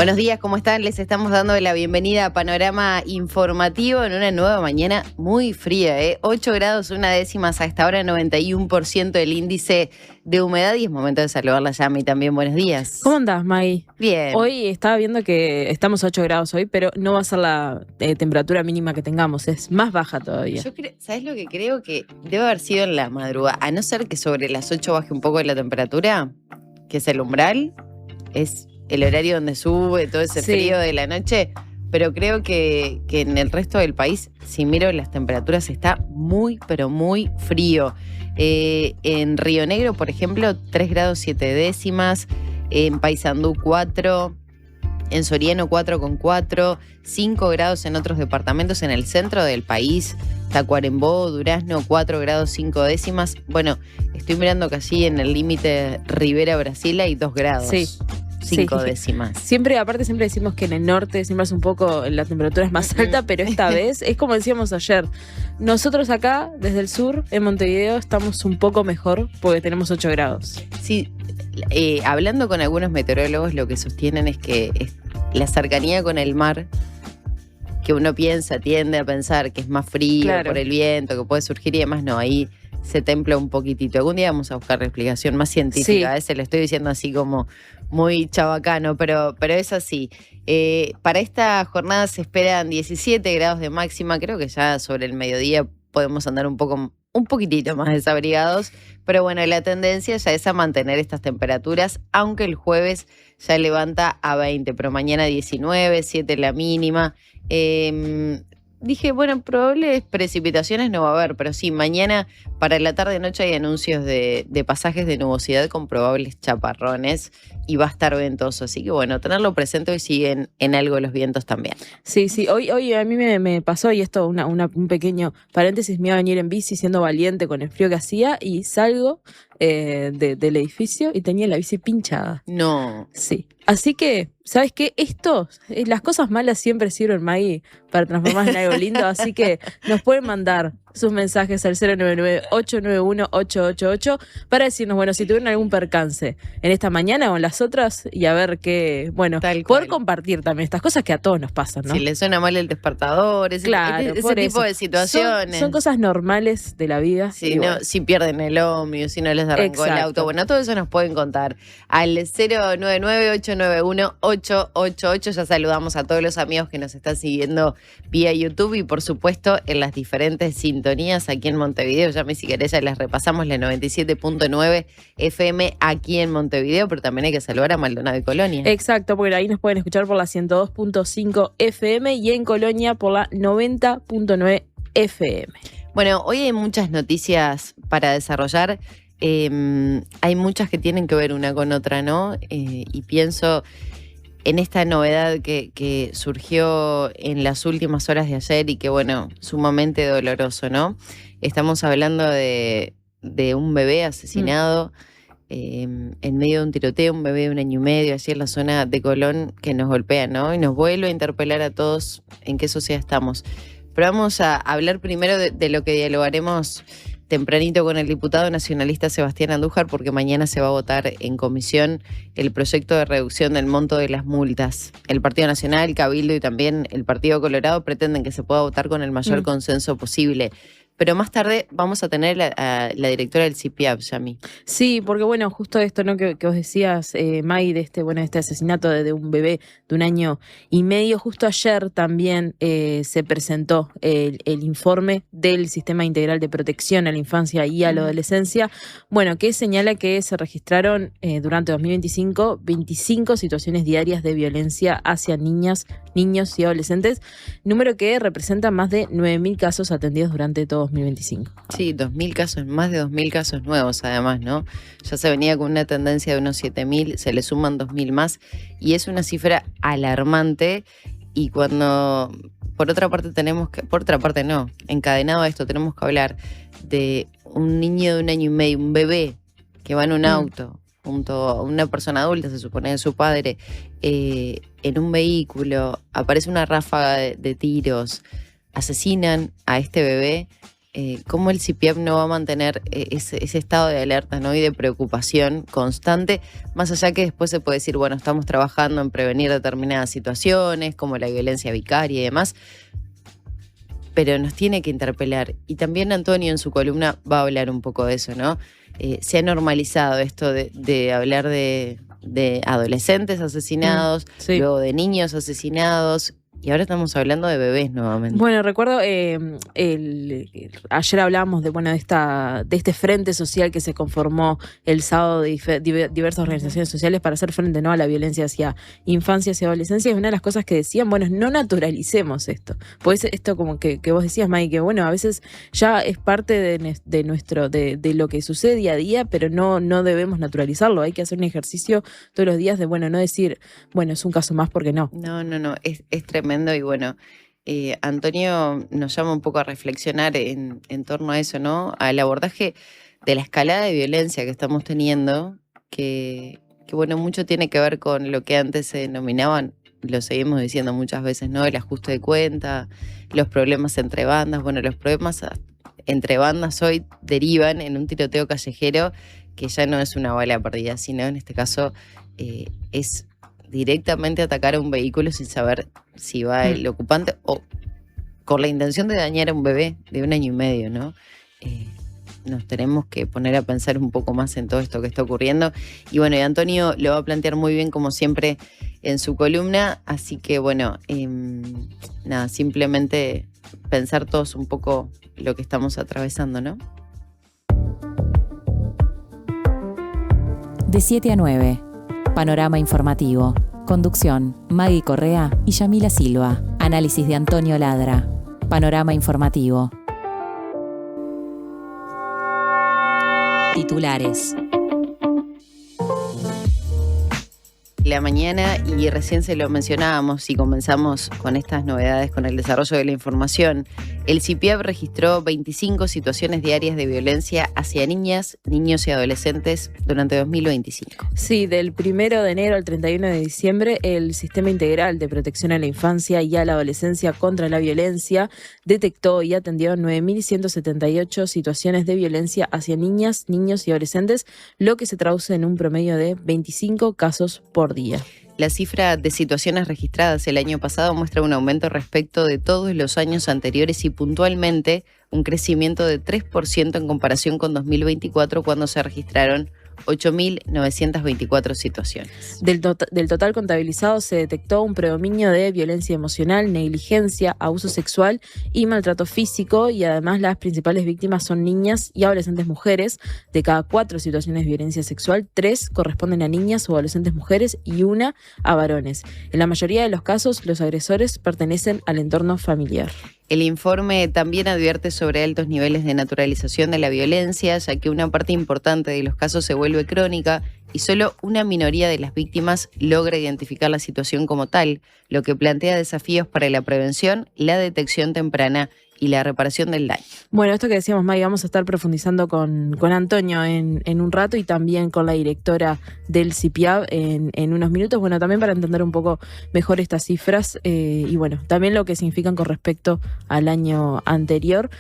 Buenos días, ¿cómo están? Les estamos dando la bienvenida a Panorama Informativo en una nueva mañana muy fría, 8 grados 1/10 a esta hora, 91% el índice de humedad y es momento de saludarla, Yami, también buenos días. ¿Cómo andás, Maggie? Bien. Hoy estaba viendo que estamos a 8 grados hoy, pero no va a ser la temperatura mínima que tengamos, es más baja todavía. ¿Sabes lo que creo? Que debe haber sido en la madrugada, a no ser que sobre las 8 baje un poco la temperatura, que es el umbral, es el horario donde sube todo ese frío de la noche, pero creo que en el resto del país, si miro las temperaturas, está muy, pero muy frío. En Río Negro, por ejemplo, 3 grados 7 décimas, en Paysandú 4, en Soriano 4,4, 5 grados en otros departamentos en el centro del país, Tacuarembó, Durazno 4 grados 5 décimas. Bueno, estoy mirando que allí en el límite Rivera-Brasil hay 2 grados. Sí. 5 décimas. Siempre decimos que en el norte siempre es un poco, la temperatura es más alta, pero esta vez es como decíamos ayer. Nosotros acá, desde el sur, en Montevideo, estamos un poco mejor porque tenemos 8 grados. Sí, hablando con algunos meteorólogos, lo que sostienen es que la cercanía con el mar, que uno tiende a pensar que es más frío por el viento, que puede surgir y demás, no, ahí se templa un poquitito. Algún día vamos a buscar la explicación más científica. A veces lo estoy diciendo así como muy chabacano, pero es así. Para esta jornada se esperan 17 grados de máxima. Creo que ya sobre el mediodía podemos andar un poquitito más desabrigados. Pero bueno, la tendencia ya es a mantener estas temperaturas, aunque el jueves ya levanta a 20, pero mañana 19, 7 la mínima. Dije, bueno, probables precipitaciones no va a haber, pero sí, mañana para la tarde-noche hay anuncios de pasajes de nubosidad con probables chaparrones y va a estar ventoso. Así que bueno, tenerlo presente, hoy siguen en algo los vientos también. Sí, hoy a mí me pasó, y esto un pequeño paréntesis, me iba a venir en bici siendo valiente con el frío que hacía y salgo del edificio y tenía la bici pinchada. No. Sí. Así que, ¿sabes qué? Las cosas malas siempre sirven, Maggie, para transformarse en algo lindo. Así que nos pueden mandar sus mensajes al 099-891-888 para decirnos, bueno, si tuvieron algún percance en esta mañana o en las otras y a ver qué, bueno, poder compartir también estas cosas que a todos nos pasan, ¿no? Si les suena mal el despertador, ese tipo de situaciones. Son cosas normales de la vida. Sí, bueno, si pierden el ómnibus, si no les arrancó el auto. Bueno, todo eso nos pueden contar al 099-891-888. Ya saludamos a todos los amigos que nos están siguiendo vía YouTube y por supuesto en las diferentes sintonías aquí en Montevideo. Ya si querés ya les repasamos la 97.9 FM aquí en Montevideo, pero también hay que saludar a Maldonado y Colonia. Exacto, porque ahí nos pueden escuchar por la 102.5 FM y en Colonia por la 90.9 FM. Bueno, hoy hay muchas noticias para desarrollar. Hay muchas que tienen que ver una con otra, ¿no? Y pienso en esta novedad que surgió en las últimas horas de ayer y que, bueno, sumamente doloroso, ¿no? Estamos hablando de un bebé asesinado en medio de un tiroteo, un bebé de 1 año y medio, allí en la zona de Colón, que nos golpea, ¿no? Y nos vuelve a interpelar a todos en qué sociedad estamos. Pero vamos a hablar primero de lo que dialogaremos tempranito con el diputado nacionalista Sebastián Andújar, porque mañana se va a votar en comisión el proyecto de reducción del monto de las multas. El Partido Nacional, Cabildo y también el Partido Colorado pretenden que se pueda votar con el mayor consenso posible. Pero más tarde vamos a tener a la directora del CIPIAP, Yami. Sí, porque bueno, justo esto, ¿no? Que vos decías, May, de este asesinato de un bebé de 1 año y medio. Justo ayer también se presentó el informe del Sistema Integral de Protección a la Infancia y a la Adolescencia, bueno, que señala que se registraron durante 2025 25 situaciones diarias de violencia hacia niñas, niños y adolescentes, número que representa más de 9.000 casos atendidos durante todo 2025. Sí, 2.000 casos, más de 2.000 casos nuevos además, ¿no? Ya se venía con una tendencia de unos 7.000, se le suman 2.000 más y es una cifra alarmante. Y cuando, por otra parte encadenado a esto, tenemos que hablar de un niño de 1 año y medio, un bebé que va en un auto junto a una persona adulta, se supone de su padre, en un vehículo, aparece una ráfaga de tiros, asesinan a este bebé. cómo el CIPIAP no va a mantener ese estado de alerta, ¿no? Y de preocupación constante, más allá que después se puede decir, bueno, estamos trabajando en prevenir determinadas situaciones, como la violencia vicaria y demás, pero nos tiene que interpelar. Y también Antonio en su columna va a hablar un poco de eso, ¿no? Se ha normalizado esto de hablar de adolescentes asesinados, sí. Luego de niños asesinados, y ahora estamos hablando de bebés nuevamente. Bueno, recuerdo, ayer hablábamos de este frente social que se conformó el sábado de diversas organizaciones sociales para hacer frente, ¿no?, a la violencia hacia infancias y adolescencia. Y una de las cosas que decían, bueno, no naturalicemos esto. Pues esto como que vos decías, May, que bueno, a veces ya es parte de lo que sucede día a día, pero no debemos naturalizarlo. Hay que hacer un ejercicio todos los días de, bueno, no decir, bueno, es un caso más porque no. No, es tremendo. Y bueno, Antonio nos llama un poco a reflexionar en torno a eso, ¿no? Al abordaje de la escalada de violencia que estamos teniendo, que bueno, mucho tiene que ver con lo que antes se denominaban, lo seguimos diciendo muchas veces, ¿no? El ajuste de cuenta, los problemas entre bandas. Bueno, los problemas entre bandas hoy derivan en un tiroteo callejero que ya no es una bala perdida, sino en este caso es directamente atacar a un vehículo sin saber si va el ocupante o con la intención de dañar a un bebé de 1 año y medio, ¿no? Nos tenemos que poner a pensar un poco más en todo esto que está ocurriendo. Y bueno, y Antonio lo va a plantear muy bien, como siempre, en su columna. Así que bueno, nada, simplemente pensar todos un poco lo que estamos atravesando, ¿no? De 7 a 9. Panorama informativo. Conducción, Maggie Correa y Yamila Silva. Análisis de Antonio Ladra. Panorama informativo. Titulares. La mañana, y recién se lo mencionábamos y comenzamos con estas novedades, con el desarrollo de la información. El CIPIAP registró 25 situaciones diarias de violencia hacia niñas, niños y adolescentes durante 2025. Sí, del 1 de enero al 31 de diciembre, el Sistema Integral de Protección a la Infancia y a la Adolescencia contra la Violencia detectó y atendió 9.178 situaciones de violencia hacia niñas, niños y adolescentes, lo que se traduce en un promedio de 25 casos por día. La cifra de situaciones registradas el año pasado muestra un aumento respecto de todos los años anteriores y puntualmente un crecimiento de 3% en comparación con 2024, cuando se registraron 8.924 situaciones. Del total contabilizado se detectó un predominio de violencia emocional, negligencia, abuso sexual y maltrato físico, y además las principales víctimas son niñas y adolescentes mujeres. De cada 4 situaciones de violencia sexual, 3 corresponden a niñas o adolescentes mujeres y 1 a varones. En la mayoría de los casos, los agresores pertenecen al entorno familiar. El informe también advierte sobre altos niveles de naturalización de la violencia, ya que una parte importante de los casos se vuelve crónica y solo una minoría de las víctimas logra identificar la situación como tal, lo que plantea desafíos para la prevención, la detección temprana y la reparación del daño. Bueno, esto que decíamos, May, vamos a estar profundizando con Antonio en un rato, y también con la directora del CIPIAP en unos minutos. Bueno, también para entender un poco mejor estas cifras y bueno, también lo que significan con respecto al año anterior.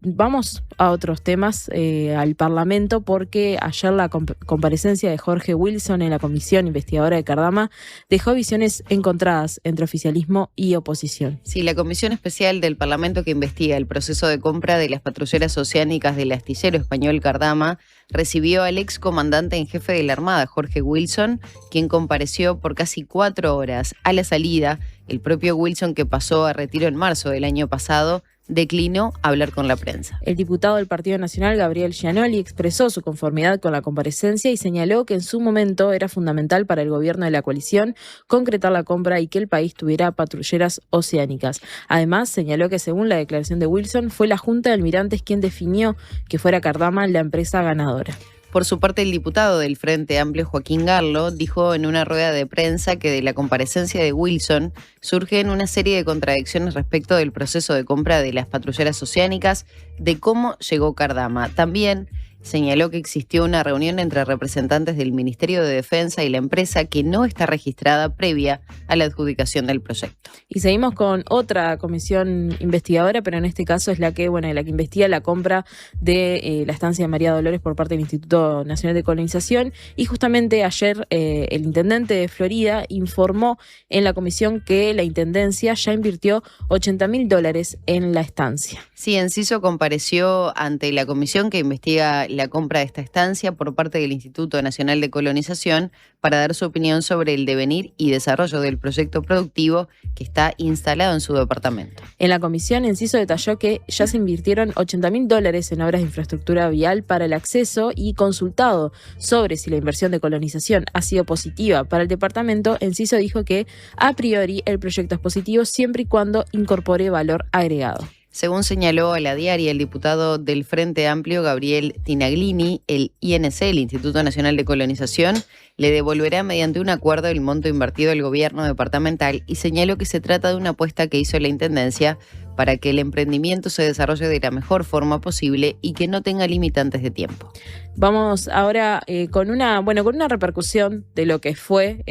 Vamos a otros temas, al Parlamento, porque ayer la comparecencia de Jorge Wilson en la comisión investigadora de Cardama dejó visiones encontradas entre oficialismo y oposición. Sí, la comisión especial del Parlamento que investiga el proceso de compra de las patrulleras oceánicas del astillero español Cardama recibió al ex comandante en jefe de la Armada, Jorge Wilson, quien compareció por casi 4 horas. A la salida, el propio Wilson, que pasó a retiro en marzo del año pasado, declinó hablar con la prensa. El diputado del Partido Nacional, Gabriel Gianoli, expresó su conformidad con la comparecencia y señaló que en su momento era fundamental para el gobierno de la coalición concretar la compra y que el país tuviera patrulleras oceánicas. Además, señaló que según la declaración de Wilson, fue la Junta de Almirantes quien definió que fuera Cardama la empresa ganadora. Por su parte, el diputado del Frente Amplio, Joaquín Garlo, dijo en una rueda de prensa que de la comparecencia de Wilson surgen una serie de contradicciones respecto del proceso de compra de las patrulleras oceánicas, de cómo llegó Cardama. También Señaló que existió una reunión entre representantes del Ministerio de Defensa y la empresa que no está registrada previa a la adjudicación del proyecto. Y seguimos con otra comisión investigadora, pero en este caso es la que investiga la compra de la estancia de María Dolores por parte del Instituto Nacional de Colonización. Y justamente ayer el intendente de Florida informó en la comisión que la intendencia ya invirtió $80.000 en la estancia. Sí, Enciso compareció ante la comisión que investiga la compra de esta estancia por parte del Instituto Nacional de Colonización para dar su opinión sobre el devenir y desarrollo del proyecto productivo que está instalado en su departamento. En la comisión, Enciso detalló que ya se invirtieron $80.000 en obras de infraestructura vial para el acceso y consultado sobre si la inversión de colonización ha sido positiva para el departamento, Enciso dijo que a priori el proyecto es positivo siempre y cuando incorpore valor agregado. Según señaló a La Diaria el diputado del Frente Amplio, Gabriel Tinaglini, el INC, el Instituto Nacional de Colonización, le devolverá mediante un acuerdo el monto invertido al gobierno departamental y señaló que se trata de una apuesta que hizo la Intendencia para que el emprendimiento se desarrolle de la mejor forma posible y que no tenga limitantes de tiempo. Vamos ahora con una repercusión de lo que fue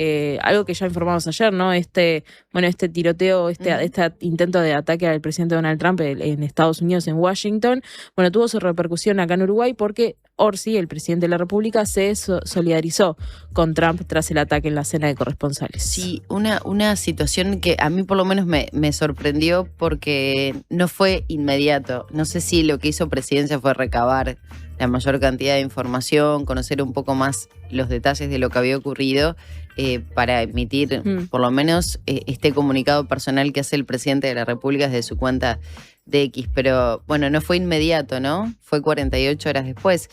algo que ya informamos ayer, ¿no? Este tiroteo, este intento de ataque al presidente Donald Trump en Estados Unidos, en Washington. Bueno, tuvo su repercusión acá en Uruguay porque Orsi, el presidente de la República, se solidarizó con Trump tras el ataque en la cena de corresponsales. Sí, una situación que a mí por lo menos me sorprendió porque no fue inmediato. No sé si lo que hizo Presidencia fue recabar la mayor cantidad de información, conocer un poco más los detalles de lo que había ocurrido para emitir por lo menos este comunicado personal que hace el presidente de la República desde su cuenta de X. Pero bueno, no fue inmediato, ¿no? Fue 48 horas después.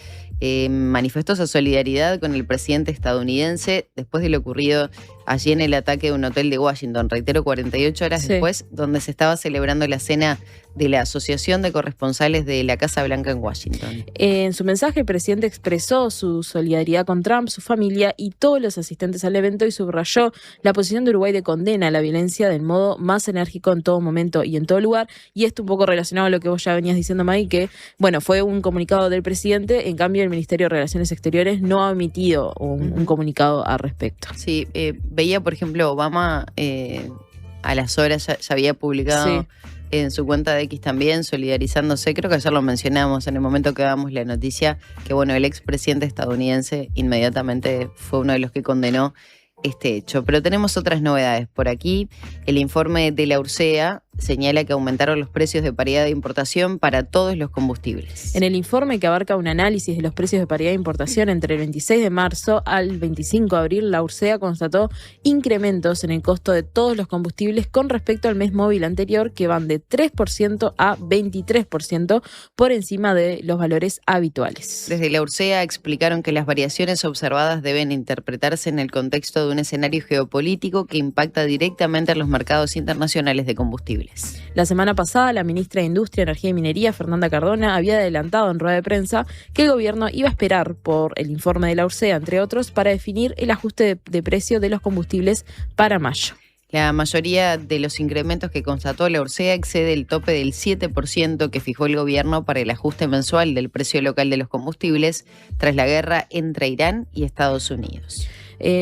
Manifestó su solidaridad con el presidente estadounidense después de lo ocurrido allí en el ataque de un hotel de Washington. Reitero, 48 horas después, donde se estaba celebrando la cena de la Asociación de Corresponsales de la Casa Blanca en Washington. En su mensaje, el presidente expresó su solidaridad con Trump, su familia y todos los asistentes al evento y subrayó la posición de Uruguay de condena a la violencia del modo más enérgico en todo momento y en todo lugar. Y esto un poco relacionado a lo que vos ya venías diciendo, Maggie, que fue un comunicado del presidente, en cambio el Ministerio de Relaciones Exteriores no ha emitido un comunicado al respecto. Sí, veía, por ejemplo, Obama a las horas ya había publicado en su cuenta de X también, solidarizándose. Creo que ayer lo mencionamos en el momento que damos la noticia, que el expresidente estadounidense inmediatamente fue uno de los que condenó este hecho. Pero tenemos otras novedades por aquí. El informe de la URSEA señala que aumentaron los precios de paridad de importación para todos los combustibles. En el informe, que abarca un análisis de los precios de paridad de importación entre el 26 de marzo al 25 de abril, la URSEA constató incrementos en el costo de todos los combustibles con respecto al mes móvil anterior, que van de 3% a 23% por encima de los valores habituales. Desde la URSEA explicaron que las variaciones observadas deben interpretarse en el contexto de un escenario geopolítico que impacta directamente en los mercados internacionales de combustibles. La semana pasada, la ministra de Industria, Energía y Minería, Fernanda Cardona, había adelantado en rueda de prensa que el gobierno iba a esperar por el informe de la URSEA, entre otros, para definir el ajuste de precio de los combustibles para mayo. La mayoría de los incrementos que constató la URSEA excede el tope del 7% que fijó el gobierno para el ajuste mensual del precio local de los combustibles tras la guerra entre Irán y Estados Unidos.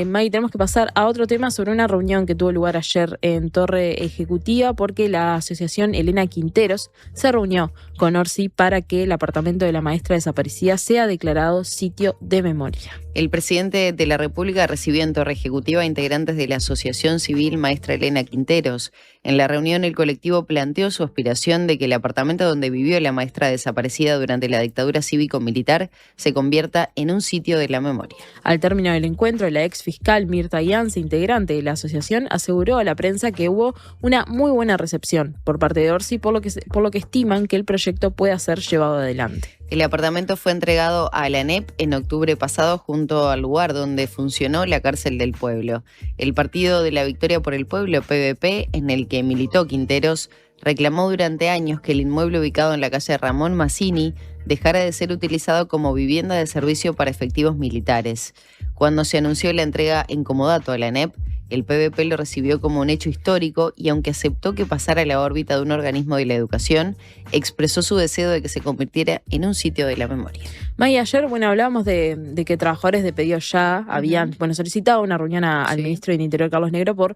Maggie, tenemos que pasar a otro tema sobre una reunión que tuvo lugar ayer en Torre Ejecutiva, porque la asociación Elena Quinteros se reunió con Orsi para que el apartamento de la maestra desaparecida sea declarado sitio de memoria. El presidente de la República recibió en Torre Ejecutiva a integrantes de la Asociación Civil Maestra Elena Quinteros. En la reunión, el colectivo planteó su aspiración de que el apartamento donde vivió la maestra desaparecida durante la dictadura cívico-militar se convierta en un sitio de la memoria. Al término del encuentro, la ex fiscal Mirta Ianza, integrante de la asociación, aseguró a la prensa que hubo una muy buena recepción por parte de Orsi, por lo que estiman que el proyecto pueda ser llevado adelante. El apartamento fue entregado a la ANEP en octubre pasado junto al lugar donde funcionó la cárcel del pueblo. El Partido de la Victoria por el Pueblo, PVP, en el que militó Quinteros, reclamó durante años que el inmueble ubicado en la calle Ramón Mazzini dejara de ser utilizado como vivienda de servicio para efectivos militares. Cuando se anunció la entrega en comodato a la ANEP, El PVP lo recibió como un hecho histórico y aunque aceptó que pasara a la órbita de un organismo de la educación, expresó su deseo de que se convirtiera en un sitio de la memoria. May, ayer, hablábamos de que trabajadores de Pedido Ya habían solicitado una reunión al ministro del Interior, Carlos Negro, por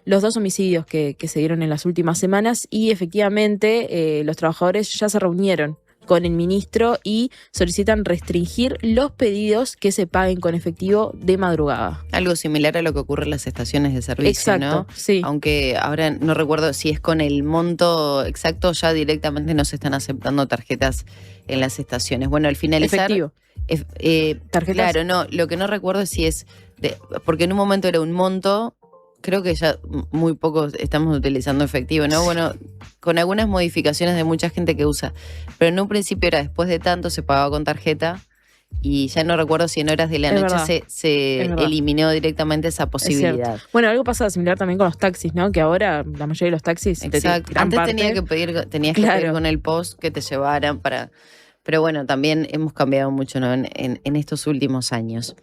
los 2 homicidios que se dieron en las últimas semanas y efectivamente los trabajadores ya se reunieron con el ministro y solicitan restringir los pedidos que se paguen con efectivo de madrugada. Algo similar a lo que ocurre en las estaciones de servicio, exacto, ¿no? Sí. Aunque ahora no recuerdo si es con el monto exacto, ya directamente no se están aceptando tarjetas en las estaciones. Bueno, al finalizar... Efectivo. ¿Tarjetas? Claro, no, lo que no recuerdo es si es... porque en un momento era un monto... Creo que ya muy pocos estamos utilizando efectivo, ¿no? Bueno, con algunas modificaciones de mucha gente que usa. Pero en un principio era después de tanto, se pagaba con tarjeta y ya no recuerdo si en horas de la noche se eliminó directamente esa posibilidad. Bueno, algo pasa similar también con los taxis, ¿no? Que ahora la mayoría de los taxis... Exacto. Antes tenías que pedir con el post que te llevaran para... Pero bueno, también hemos cambiado mucho, ¿no? en estos últimos años.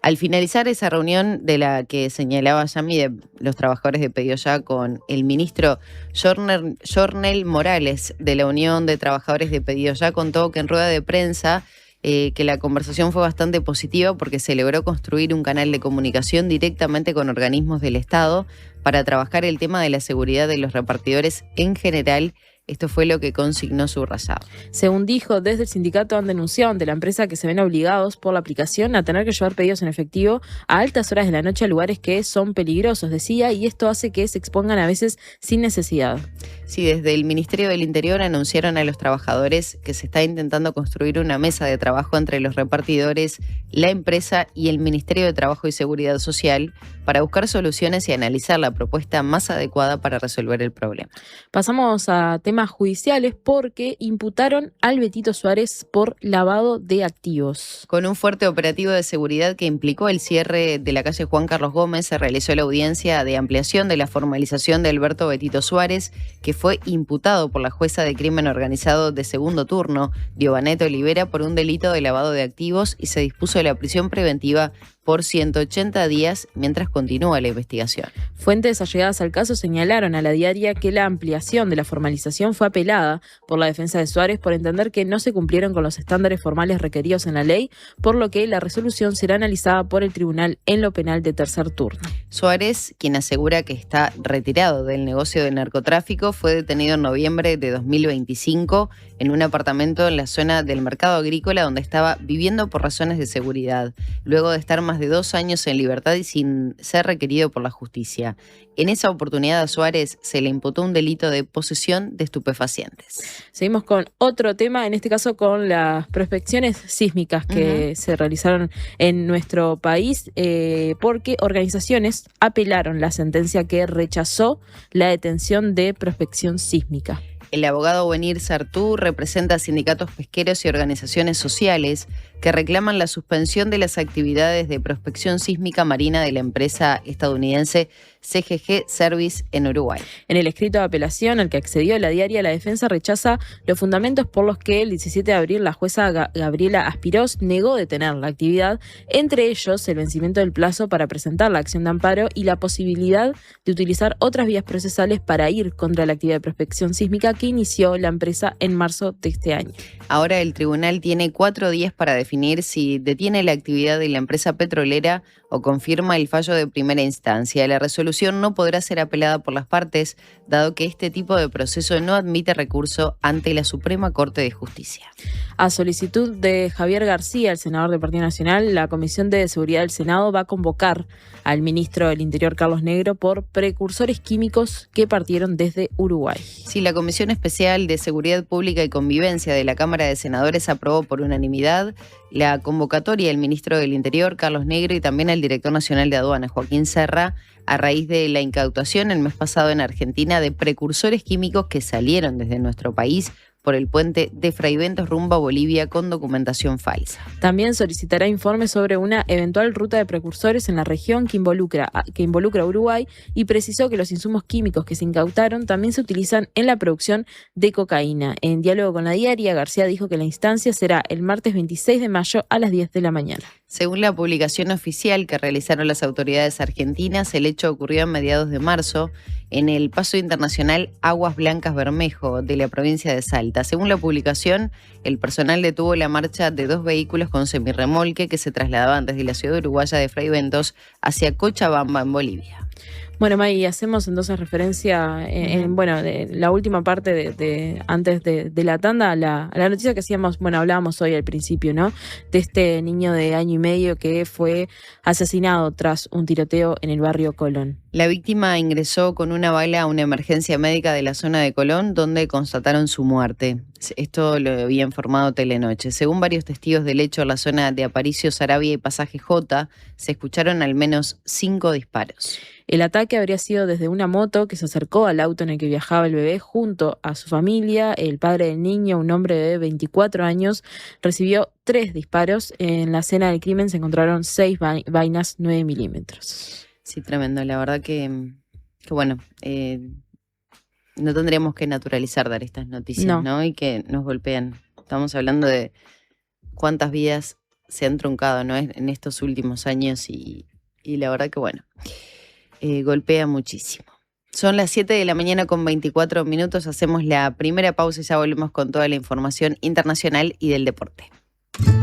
Al finalizar esa reunión de la que señalaba Yami de los trabajadores de Pedido Ya con el ministro Yornel Morales de la Unión de Trabajadores de Pedido Ya, contó que en rueda de prensa que la conversación fue bastante positiva porque se logró construir un canal de comunicación directamente con organismos del Estado para trabajar el tema de la seguridad de los repartidores en general. Esto fue lo que consignó Subrayado. Según dijo, desde el sindicato han denunciado ante la empresa que se ven obligados por la aplicación a tener que llevar pedidos en efectivo a altas horas de la noche a lugares que son peligrosos, decía, y esto hace que se expongan a veces sin necesidad. Sí, desde el Ministerio del Interior anunciaron a los trabajadores que se está intentando construir una mesa de trabajo entre los repartidores, la empresa y el Ministerio de Trabajo y Seguridad Social para buscar soluciones y analizar la propuesta más adecuada para resolver el problema. Pasamos a temas judiciales porque imputaron al Betito Suárez por lavado de activos. Con un fuerte operativo de seguridad que implicó el cierre de la calle Juan Carlos Gómez, se realizó la audiencia de ampliación de la formalización de Alberto Betito Suárez, que fue imputado por la jueza de crimen organizado de segundo turno, Giovanet Olivera, por un delito de lavado de activos y se dispuso la prisión preventiva por 180 días mientras continúa la investigación. Fuentes allegadas al caso señalaron a La Diaria que la ampliación de la formalización fue apelada por la defensa de Suárez por entender que no se cumplieron con los estándares formales requeridos en la ley, por lo que la resolución será analizada por el tribunal en lo penal de tercer turno. Suárez, quien asegura que está retirado del negocio del narcotráfico, fue detenido en noviembre de 2025 en un apartamento en la zona del mercado agrícola donde estaba viviendo por razones de seguridad, luego de estar más de 2 años en libertad y sin ser requerido por la justicia. En esa oportunidad a Suárez se le imputó un delito de posesión de estupefacientes. Seguimos con otro tema, en este caso con las prospecciones sísmicas que se realizaron en nuestro país, porque organizaciones apelaron la sentencia que rechazó la detención de prospección sísmica. El abogado Benir Sartú representa a sindicatos pesqueros y organizaciones sociales que reclaman la suspensión de las actividades de prospección sísmica marina de la empresa estadounidense CGG Service en Uruguay. En el escrito de apelación al que accedió La Diaria, la defensa rechaza los fundamentos por los que el 17 de abril la jueza Gabriela Aspirós negó detener la actividad, entre ellos el vencimiento del plazo para presentar la acción de amparo y la posibilidad de utilizar otras vías procesales para ir contra la actividad de prospección sísmica que inició la empresa en marzo de este año. Ahora el tribunal tiene 4 días para definir si detiene la actividad de la empresa petrolera o confirma el fallo de primera instancia. La resolución no podrá ser apelada por las partes, dado que este tipo de proceso no admite recurso ante la Suprema Corte de Justicia. A solicitud de Javier García, el senador del Partido Nacional, la Comisión de Seguridad del Senado va a convocar al ministro del Interior, Carlos Negro, por precursores químicos que partieron desde Uruguay. Sí, la Comisión Especial de Seguridad Pública y Convivencia de la Cámara de Senadores aprobó por unanimidad la convocatoria del ministro del Interior, Carlos Negro, y también al director nacional de aduanas, Joaquín Serra, a raíz de la incautación el mes pasado en Argentina de precursores químicos que salieron desde nuestro país por el puente de Fraiventos rumbo a Bolivia con documentación falsa. También solicitará informes sobre una eventual ruta de precursores en la región que involucra a Uruguay y precisó que los insumos químicos que se incautaron también se utilizan en la producción de cocaína. En diálogo con La Diaria, García dijo que la instancia será el martes 26 de mayo a las 10 de la mañana. Según la publicación oficial que realizaron las autoridades argentinas, el hecho ocurrió a mediados de marzo en el Paso Internacional Aguas Blancas Bermejo de la provincia de Salta. Según la publicación, el personal detuvo la marcha de 2 vehículos con semirremolque que se trasladaban desde la ciudad uruguaya de Frei Ventos hacia Cochabamba, en Bolivia. Bueno, May, hacemos entonces referencia de la última parte antes de la tanda, la noticia que hablábamos hoy al principio, ¿no? De este niño de año y medio que fue asesinado tras un tiroteo en el barrio Colón. La víctima ingresó con una bala a una emergencia médica de la zona de Colón, donde constataron su muerte. Esto lo había informado Telenoche. Según varios testigos del hecho, en la zona de Aparicio, Saravia y Pasaje J, se escucharon al menos 5 disparos. El ataque habría sido desde una moto que se acercó al auto en el que viajaba el bebé junto a su familia. El padre del niño, un hombre de 24 años, recibió 3 disparos. En la escena del crimen se encontraron 6 vainas 9 milímetros. Sí, tremendo. La verdad que bueno, no tendríamos que naturalizar dar estas noticias, ¿no? Y que nos golpean. Estamos hablando de cuántas vidas se han truncado, ¿no? En estos últimos años y la verdad que bueno, golpea muchísimo. Son las 7 de la mañana con 24 minutos. Hacemos la primera pausa y ya volvemos con toda la información internacional y del deporte.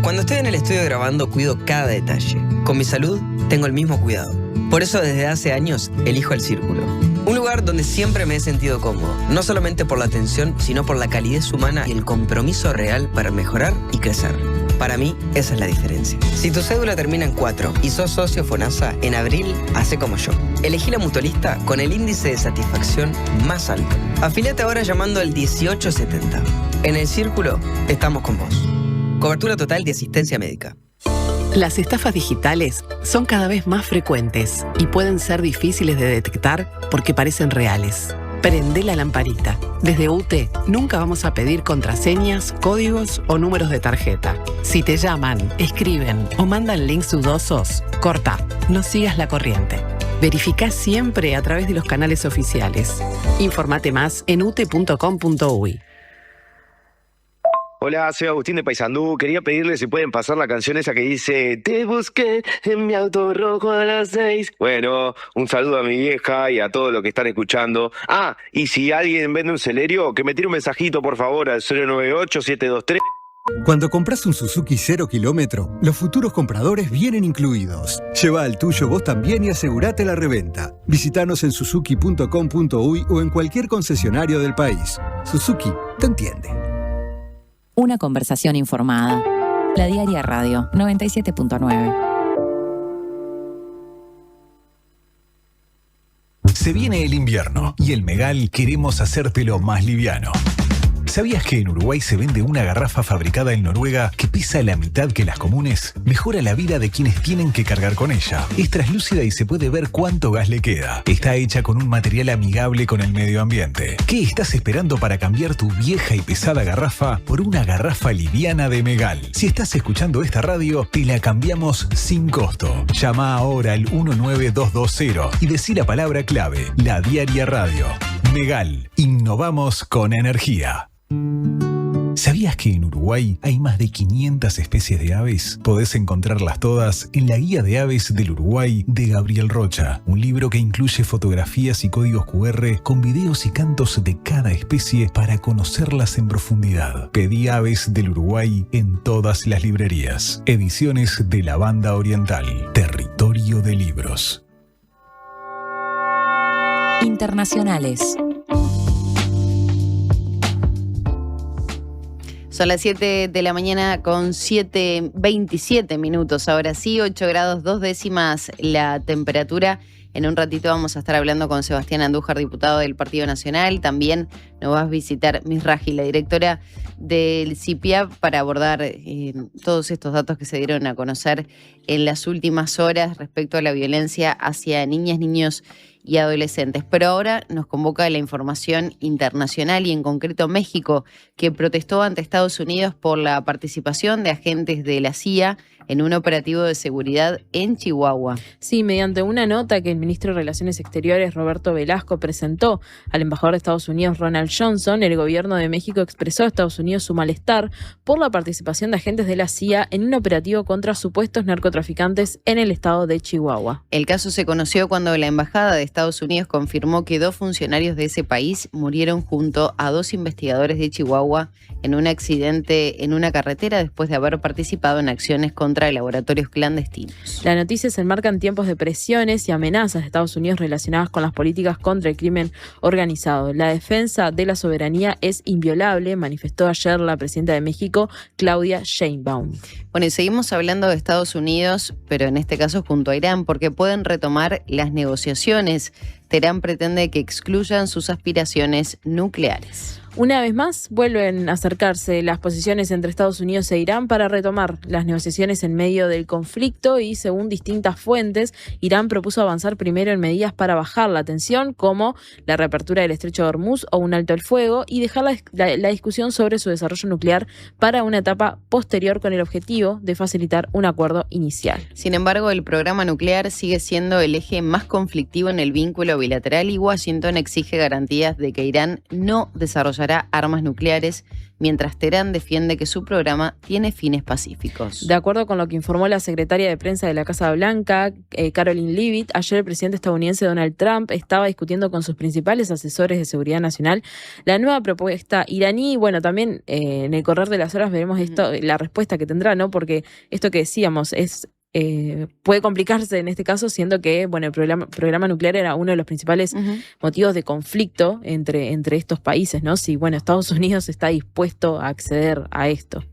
Cuando estoy en el estudio grabando, cuido cada detalle. Con mi salud, tengo el mismo cuidado. Por eso, desde hace años, elijo El Círculo. Un lugar donde siempre me he sentido cómodo. No solamente por la atención, sino por la calidez humana y el compromiso real para mejorar y crecer. Para mí, esa es la diferencia. Si tu cédula termina en 4 y sos socio FONASA, en abril, hacé como yo. Elegí la mutualista con el índice de satisfacción más alto. Afíliate ahora llamando al 1870. En El Círculo, estamos con vos. Cobertura total de asistencia médica. Las estafas digitales son cada vez más frecuentes y pueden ser difíciles de detectar porque parecen reales. Prende la lamparita. Desde UTE nunca vamos a pedir contraseñas, códigos o números de tarjeta. Si te llaman, escriben o mandan links dudosos, corta, no sigas la corriente. Verificá siempre a través de los canales oficiales. Informate más en ute.com.uy. Hola, soy Agustín de Paysandú. Quería pedirle si pueden pasar la canción esa que dice te busqué en mi auto rojo a las 6. Bueno, un saludo a mi vieja y a todos los que están escuchando. Ah, y si alguien vende un Celerio, que me tire un mensajito por favor al 098-723. Cuando compras un Suzuki 0 kilómetro, los futuros compradores vienen incluidos. Lleva al tuyo vos también y asegurate la reventa. Visítanos en suzuki.com.uy o en cualquier concesionario del país. Suzuki te entiende. Una conversación informada. La Diaria Radio 97.9. Se viene el invierno y el Megal queremos hacértelo más liviano. ¿Sabías que en Uruguay se vende una garrafa fabricada en Noruega que pesa la mitad que las comunes? Mejora la vida de quienes tienen que cargar con ella. Es translúcida y se puede ver cuánto gas le queda. Está hecha con un material amigable con el medio ambiente. ¿Qué estás esperando para cambiar tu vieja y pesada garrafa por una garrafa liviana de Megal? Si estás escuchando esta radio, te la cambiamos sin costo. Llama ahora al 19220 y decí la palabra clave, La Diaria Radio. Megal, innovamos con energía. ¿Sabías que en Uruguay hay más de 500 especies de aves? Podés encontrarlas todas en la Guía de Aves del Uruguay de Gabriel Rocha, un libro que incluye fotografías y códigos QR con videos y cantos de cada especie para conocerlas en profundidad. Pedí Aves del Uruguay en todas las librerías. Ediciones de la Banda Oriental, Territorio de Libros. Internacionales. Son las 7 de la mañana con 27 minutos. Ahora sí, 8 grados 2 décimas la temperatura. En un ratito vamos a estar hablando con Sebastián Andújar, diputado del Partido Nacional. También nos va a visitar Misraji, la directora del CIPIAP, para abordar todos estos datos que se dieron a conocer en las últimas horas respecto a la violencia hacia niñas, niños y adolescentes. Pero ahora nos convoca la información internacional y en concreto México, que protestó ante Estados Unidos por la participación de agentes de la CIA en un operativo de seguridad en Chihuahua. Sí, mediante una nota que el ministro de Relaciones Exteriores, Roberto Velasco, presentó al embajador de Estados Unidos, Ronald Johnson, el gobierno de México expresó a Estados Unidos su malestar por la participación de agentes de la CIA en un operativo contra supuestos narcotraficantes en el estado de Chihuahua. El caso se conoció cuando la embajada de Estados Unidos confirmó que 2 funcionarios de ese país murieron junto a 2 investigadores de Chihuahua en un accidente en una carretera después de haber participado en acciones contra laboratorios clandestinos. La noticia se enmarca en tiempos de presiones y amenazas de Estados Unidos relacionadas con las políticas contra el crimen organizado. La defensa de la soberanía es inviolable, manifestó ayer la presidenta de México, Claudia Sheinbaum. Bueno, y seguimos hablando de Estados Unidos, pero en este caso junto a Irán, porque pueden retomar las negociaciones. Teherán pretende que excluyan sus aspiraciones nucleares. Una vez más, vuelven a acercarse las posiciones entre Estados Unidos e Irán para retomar las negociaciones en medio del conflicto y, según distintas fuentes, Irán propuso avanzar primero en medidas para bajar la tensión, como la reapertura del estrecho de Hormuz o un alto el fuego, y dejar la discusión sobre su desarrollo nuclear para una etapa posterior con el objetivo de facilitar un acuerdo inicial. Sin embargo, el programa nuclear sigue siendo el eje más conflictivo en el vínculo bilateral y Washington exige garantías de que Irán no desarrollará armas nucleares, mientras Teherán defiende que su programa tiene fines pacíficos. De acuerdo con lo que informó la secretaria de prensa de la Casa Blanca, Caroline Leavitt, ayer el presidente estadounidense Donald Trump estaba discutiendo con sus principales asesores de seguridad nacional la nueva propuesta iraní. Bueno, también en el correr de las horas veremos la respuesta que tendrá, ¿no? Porque esto que decíamos puede complicarse en este caso, siendo que el programa nuclear era uno de los principales motivos de conflicto entre estos países, ¿no? Si Estados Unidos está dispuesto a acceder a esto.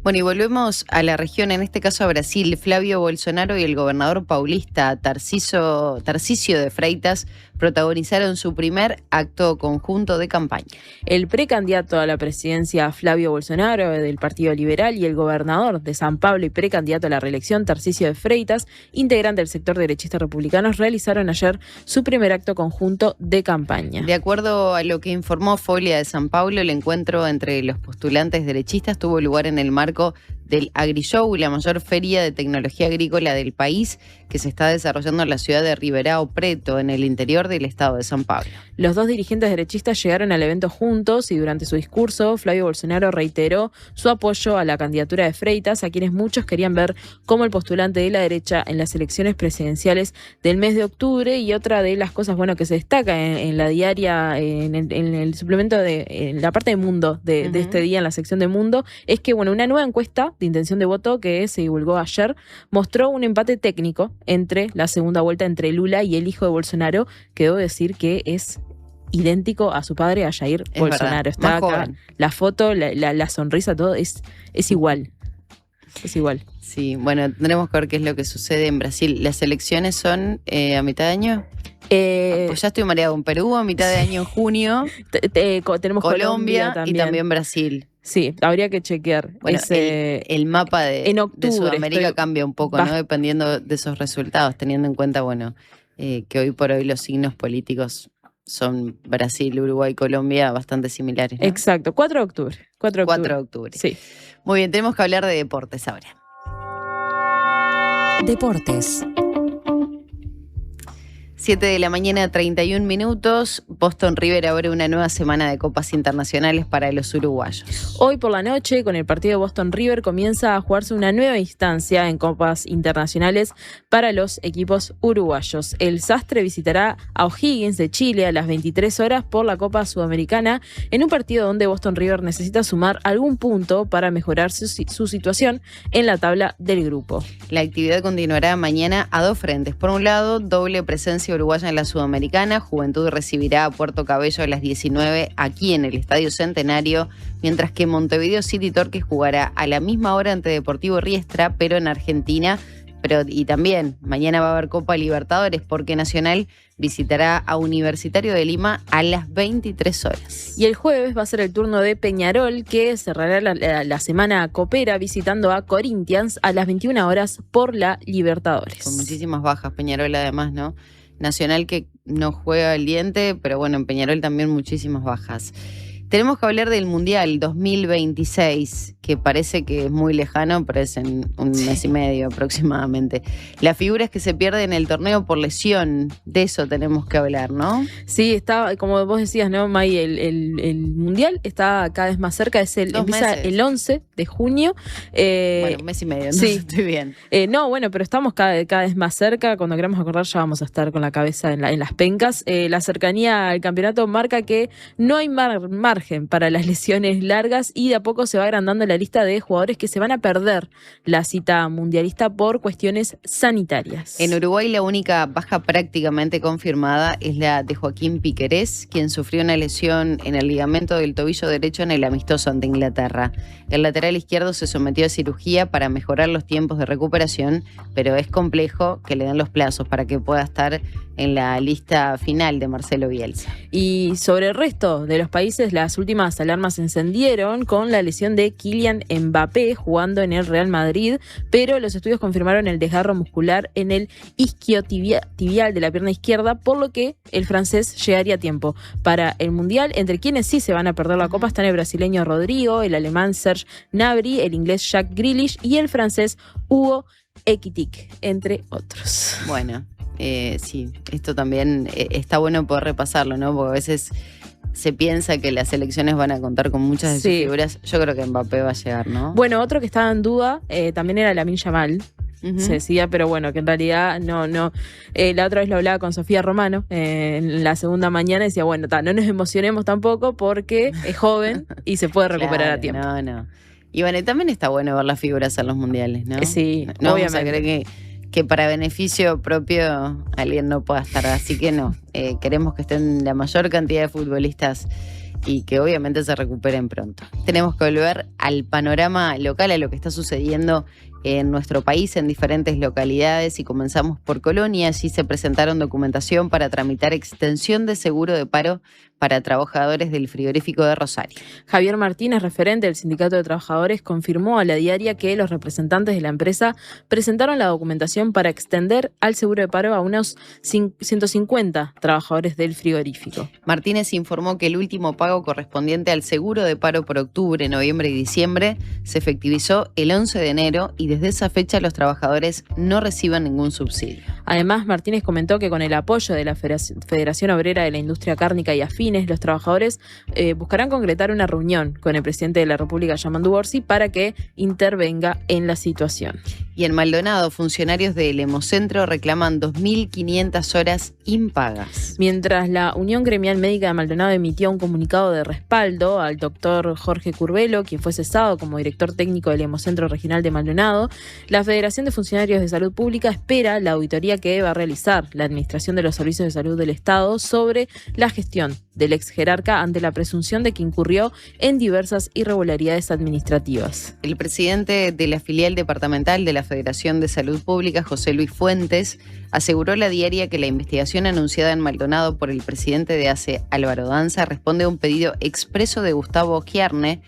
Bueno, y volvemos a la región, en este caso a Brasil. Flavio Bolsonaro y el gobernador paulista Tarcísio de Freitas protagonizaron su primer acto conjunto de campaña. El precandidato a la presidencia, Flavio Bolsonaro, del Partido Liberal, y el gobernador de San Pablo y precandidato a la reelección, Tarcísio de Freitas, integrante del sector derechista republicano, realizaron ayer su primer acto conjunto de campaña. De acuerdo a lo que informó Folia de San Pablo, el encuentro entre los postulantes derechistas tuvo lugar en el marco del AgriShow, la mayor feria de tecnología agrícola del país, que se está desarrollando en la ciudad de Ribeirão Preto, en el interior del estado de San Pablo. Los 2 dirigentes derechistas llegaron al evento juntos y durante su discurso, Flavio Bolsonaro reiteró su apoyo a la candidatura de Freitas, a quienes muchos querían ver como el postulante de la derecha en las elecciones presidenciales del mes de octubre. Y otra de las cosas que se destaca en la diaria, en el suplemento en la parte de Mundo de este día, en la sección de Mundo, es que una nueva encuesta de intención de voto que se divulgó ayer mostró un empate técnico entre la segunda vuelta entre Lula y el hijo de Bolsonaro, que debo decir que es idéntico a su padre, a Jair Bolsonaro. Está acá joven. La foto, la sonrisa, todo es igual. Es igual. Sí, tendremos que ver qué es lo que sucede en Brasil. ¿Las elecciones son a mitad de año? Pues ya estoy mareado. En Perú a mitad de año en junio. Tenemos Colombia también. Y también Brasil. Sí, habría que chequear. El mapa de Sudamérica cambia un poco, ¿no? Dependiendo de esos resultados, teniendo en cuenta, que hoy por hoy los signos políticos son Brasil, Uruguay, Colombia bastante similares, ¿no? Exacto, 4 de octubre. 4 de octubre. Sí. Muy bien, tenemos que hablar de deportes ahora. Deportes. 7:31 a.m. Boston River abre una nueva semana de copas internacionales para los uruguayos. Hoy por la noche, con el partido de Boston River, comienza a jugarse una nueva instancia en copas internacionales para los equipos uruguayos. El Sastre visitará a O'Higgins de Chile a las 23 horas por la Copa Sudamericana, en un partido donde Boston River necesita sumar algún punto para mejorar su situación en la tabla del grupo. La actividad continuará mañana a 2 frentes. Por un lado, doble presencia uruguaya en la Sudamericana. Juventud recibirá a Puerto Cabello a las 19 aquí en el Estadio Centenario, mientras que Montevideo City Torques jugará a la misma hora ante Deportivo Riestra, pero en Argentina. Y también mañana va a haber Copa Libertadores, porque Nacional visitará a Universitario de Lima a las 23 horas. Y el jueves va a ser el turno de Peñarol, que cerrará la semana copera visitando a Corinthians a las 21 horas por la Libertadores. Con muchísimas bajas Peñarol además, ¿no? Nacional que no juega el diente, pero en Peñarol también muchísimas bajas. Tenemos que hablar del Mundial 2026, que parece que es muy lejano, pero es en un mes y medio aproximadamente. Las figuras que se pierden en el torneo por lesión, de eso tenemos que hablar, ¿no? Sí, está, como vos decías, ¿no, May? El Mundial está cada vez más cerca, empieza el 11 de junio. Bueno, un mes y medio, sí. Estoy bien. No, bueno, pero estamos cada vez más cerca. Cuando queramos acordar ya vamos a estar con la cabeza en las pencas. La cercanía al campeonato marca que no hay margen para las lesiones largas y de a poco se va agrandando la lista de jugadores que se van a perder la cita mundialista por cuestiones sanitarias. En Uruguay la única baja prácticamente confirmada es la de Joaquín Piquerés, quien sufrió una lesión en el ligamento del tobillo derecho en el amistoso ante Inglaterra. El lateral izquierdo se sometió a cirugía para mejorar los tiempos de recuperación, pero es complejo que le den los plazos para que pueda estar en la lista final de Marcelo Bielsa. Y sobre el resto de los países, las últimas alarmas se encendieron con la lesión de Kylian Mbappé jugando en el Real Madrid, pero los estudios confirmaron el desgarro muscular en el isquiotibial de la pierna izquierda, por lo que el francés llegaría a tiempo para el Mundial. Entre quienes sí se van a perder la Copa están el brasileño Rodrigo, el alemán Serge Gnabry, el inglés Jack Grealish y el francés Hugo Ekitike, entre otros. Bueno, sí, esto también está bueno poder repasarlo, ¿no? Porque a veces se piensa que las selecciones van a contar con muchas de sus figuras. Yo creo que Mbappé va a llegar, ¿no? Bueno, otro que estaba en duda también era Lamine Yamal. Se decía, pero bueno, que en realidad no. La otra vez lo hablaba con Sofía Romano en la segunda mañana y decía, bueno, no nos emocionemos tampoco porque es joven y se puede recuperar a tiempo. No. Y bueno, también está bueno ver las figuras en los mundiales, ¿no? Sí, no obviamente. Vamos a creer que para beneficio propio alguien no pueda estar, así que no. Queremos que estén la mayor cantidad de futbolistas y que obviamente se recuperen pronto. Tenemos que volver al panorama local, a lo que está sucediendo en nuestro país, en diferentes localidades, y comenzamos por Colonia. Allí se presentaron documentación para tramitar extensión de seguro de paro para trabajadores del frigorífico de Rosario. Javier Martínez, referente del Sindicato de Trabajadores, confirmó a La Diaria que los representantes de la empresa presentaron la documentación para extender al seguro de paro a unos 150 trabajadores del frigorífico. Martínez informó que el último pago correspondiente al seguro de paro por octubre, noviembre y diciembre se efectivizó el 11 de enero y desde esa fecha los trabajadores no reciben ningún subsidio. Además, Martínez comentó que con el apoyo de la Federación Obrera de la Industria Cárnica y afines, los trabajadores buscarán concretar una reunión con el presidente de la República, Yamandu Orsi, para que intervenga en la situación. Y en Maldonado, funcionarios del Hemocentro reclaman 2.500 horas impagas. Mientras la Unión Gremial Médica de Maldonado emitió un comunicado de respaldo al doctor Jorge Curbelo, quien fue cesado como director técnico del Hemocentro Regional de Maldonado, la Federación de Funcionarios de Salud Pública espera la auditoría que va a realizar la Administración de los Servicios de Salud del Estado sobre la gestión del ex jerarca ante la presunción de que incurrió en diversas irregularidades administrativas. El presidente de la filial departamental de la Federación de Salud Pública, José Luis Fuentes, aseguró a La Diaria que la investigación anunciada en Maldonado por el presidente de ACE, Álvaro Danza, responde a un pedido expreso de Gustavo Gianrey,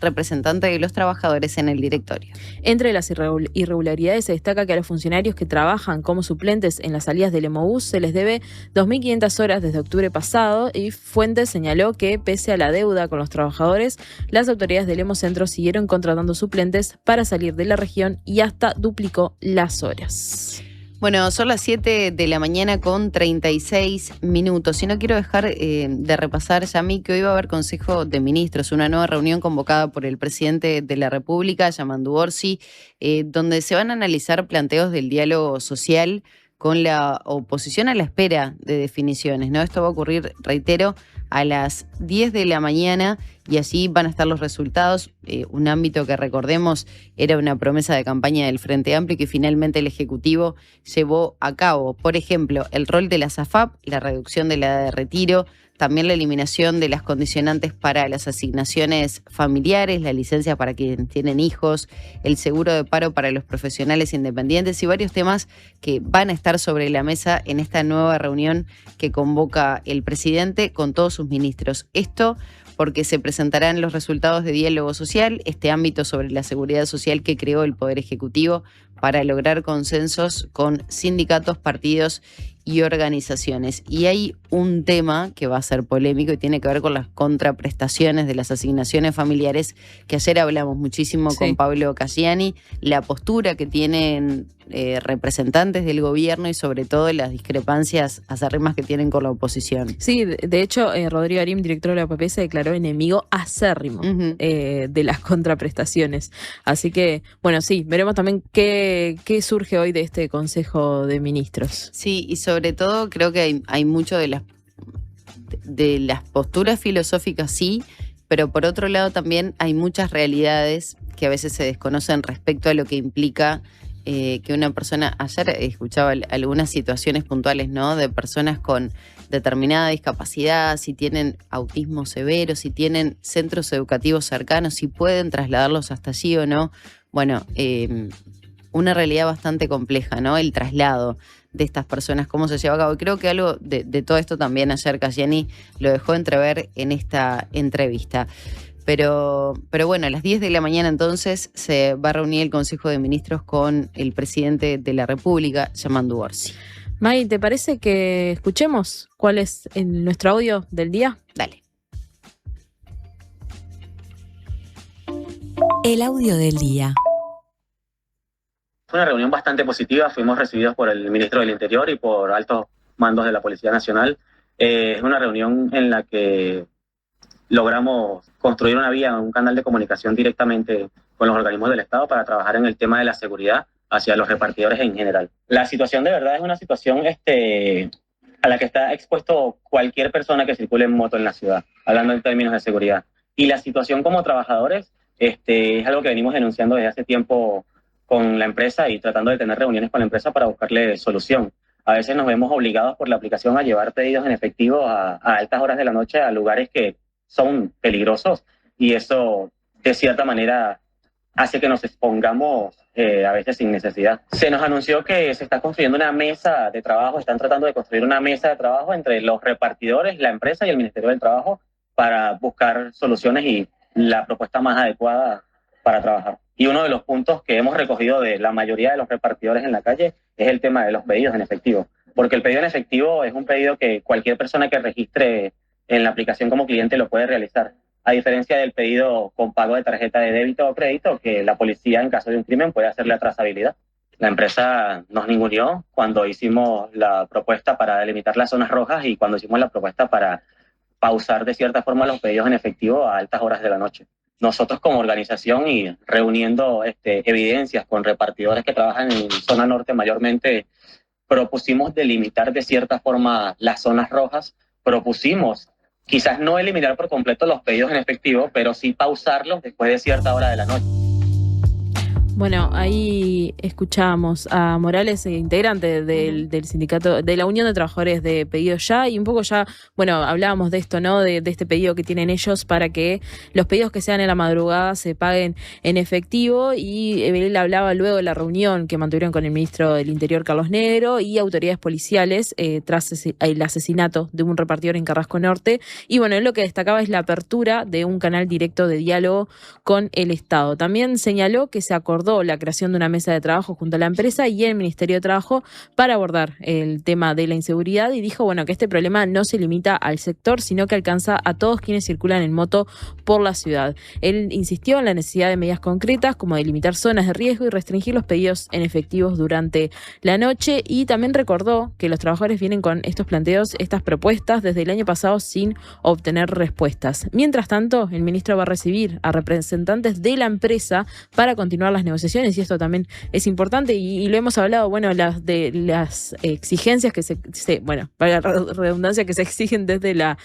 representante de los trabajadores en el directorio. Entre las irregularidades se destaca que a los funcionarios que trabajan como suplentes en las salidas del Hemobús se les debe 2.500 horas desde octubre pasado, y Fuentes señaló que pese a la deuda con los trabajadores, las autoridades del Hemocentro siguieron contratando suplentes para salir de la región y hasta duplicó las horas. Bueno, son las 7 de la mañana con 36 minutos. Y no quiero dejar de repasar, Yami, que hoy va a haber Consejo de Ministros, una nueva reunión convocada por el presidente de la República, Yamandu Orsi, donde se van a analizar planteos del diálogo social con la oposición a la espera de definiciones, ¿no? Esto va a ocurrir, reitero, a las 10 de la mañana y allí van a estar los resultados. Un ámbito que, recordemos, era una promesa de campaña del Frente Amplio y que finalmente el Ejecutivo llevó a cabo. Por ejemplo, el rol de las AFAP, la reducción de la edad de retiro, también la eliminación de las condicionantes para las asignaciones familiares, la licencia para quienes tienen hijos, el seguro de paro para los profesionales independientes y varios temas que van a estar sobre la mesa en esta nueva reunión que convoca el presidente con todos sus ministros. Esto porque se presentarán los resultados de diálogo social, este ámbito sobre la seguridad social que creó el Poder Ejecutivo para lograr consensos con sindicatos, partidos y organizaciones. Y hay un tema que va a ser polémico y tiene que ver con las contraprestaciones de las asignaciones familiares, que ayer hablamos muchísimo con Pablo Casciani, la postura que tienen representantes del gobierno y sobre todo las discrepancias acérrimas que tienen con la oposición. Sí, de hecho, Rodrigo Arim, director de la OPP, se declaró enemigo acérrimo de las contraprestaciones. Así que, bueno, sí, veremos también qué surge hoy de este Consejo de Ministros. Sí, y sobre todo creo que hay mucho de las posturas filosóficas, sí, pero por otro lado también hay muchas realidades que a veces se desconocen respecto a lo que implica que una persona, ayer escuchaba algunas situaciones puntuales, ¿no? De personas con determinada discapacidad, si tienen autismo severo, si tienen centros educativos cercanos, si pueden trasladarlos hasta allí o no. Bueno, una realidad bastante compleja, ¿no? El traslado de estas personas, cómo se lleva a cabo. Y creo que algo de todo esto también ayer Casciani lo dejó entrever en esta entrevista. Pero bueno, a las 10 de la mañana entonces se va a reunir el Consejo de Ministros con el presidente de la República, Yamandu Orsi. May, ¿te parece que escuchemos cuál es nuestro audio del día? Dale. El audio del día. Fue una reunión bastante positiva, fuimos recibidos por el ministro del Interior y por altos mandos de la Policía Nacional. Es una reunión en la que logramos construir una vía, un canal de comunicación directamente con los organismos del Estado para trabajar en el tema de la seguridad hacia los repartidores en general. La situación de verdad es una situación a la que está expuesto cualquier persona que circule en moto en la ciudad, hablando en términos de seguridad. Y la situación como trabajadores es algo que venimos denunciando desde hace tiempo con la empresa y tratando de tener reuniones con la empresa para buscarle solución. A veces nos vemos obligados por la aplicación a llevar pedidos en efectivo a altas horas de la noche a lugares que son peligrosos y eso de cierta manera hace que nos expongamos a veces sin necesidad. Se nos anunció que se está construyendo una mesa de trabajo, están tratando de construir una mesa de trabajo entre los repartidores, la empresa y el Ministerio del Trabajo para buscar soluciones y la propuesta más adecuada para trabajar. Y uno de los puntos que hemos recogido de la mayoría de los repartidores en la calle es el tema de los pedidos en efectivo, porque el pedido en efectivo es un pedido que cualquier persona que registre en la aplicación como cliente lo puede realizar, a diferencia del pedido con pago de tarjeta de débito o crédito, que la policía en caso de un crimen puede hacerle la trazabilidad. La empresa nos ninguneó cuando hicimos la propuesta para delimitar las zonas rojas y cuando hicimos la propuesta para pausar de cierta forma los pedidos en efectivo a altas horas de la noche. Nosotros como organización y reuniendo evidencias con repartidores que trabajan en zona norte mayormente, propusimos delimitar de cierta forma las zonas rojas, propusimos quizás no eliminar por completo los pedidos en efectivo, pero sí pausarlos después de cierta hora de la noche. Bueno, ahí escuchábamos a Morales, integrante del sindicato, de la Unión de Trabajadores de Pedido Ya, y un poco ya, bueno, hablábamos de esto, ¿no? De este pedido que tienen ellos para que los pedidos que sean en la madrugada se paguen en efectivo, y él hablaba luego de la reunión que mantuvieron con el ministro del Interior, Carlos Negro, y autoridades policiales tras el asesinato de un repartidor en Carrasco Norte, y bueno, él lo que destacaba es la apertura de un canal directo de diálogo con el Estado. También señaló que se acordó la creación de una mesa de trabajo junto a la empresa y el Ministerio de Trabajo para abordar el tema de la inseguridad, y dijo, bueno, que este problema no se limita al sector, sino que alcanza a todos quienes circulan en moto por la ciudad. Él insistió en la necesidad de medidas concretas como delimitar zonas de riesgo y restringir los pedidos en efectivos durante la noche, y también recordó que los trabajadores vienen con estos planteos, estas propuestas desde el año pasado sin obtener respuestas. Mientras tanto, el ministro va a recibir a representantes de la empresa para continuar las negociaciones, y esto también es importante, y lo hemos hablado, bueno, de las exigencias que bueno, para la redundancia, que se exigen desde las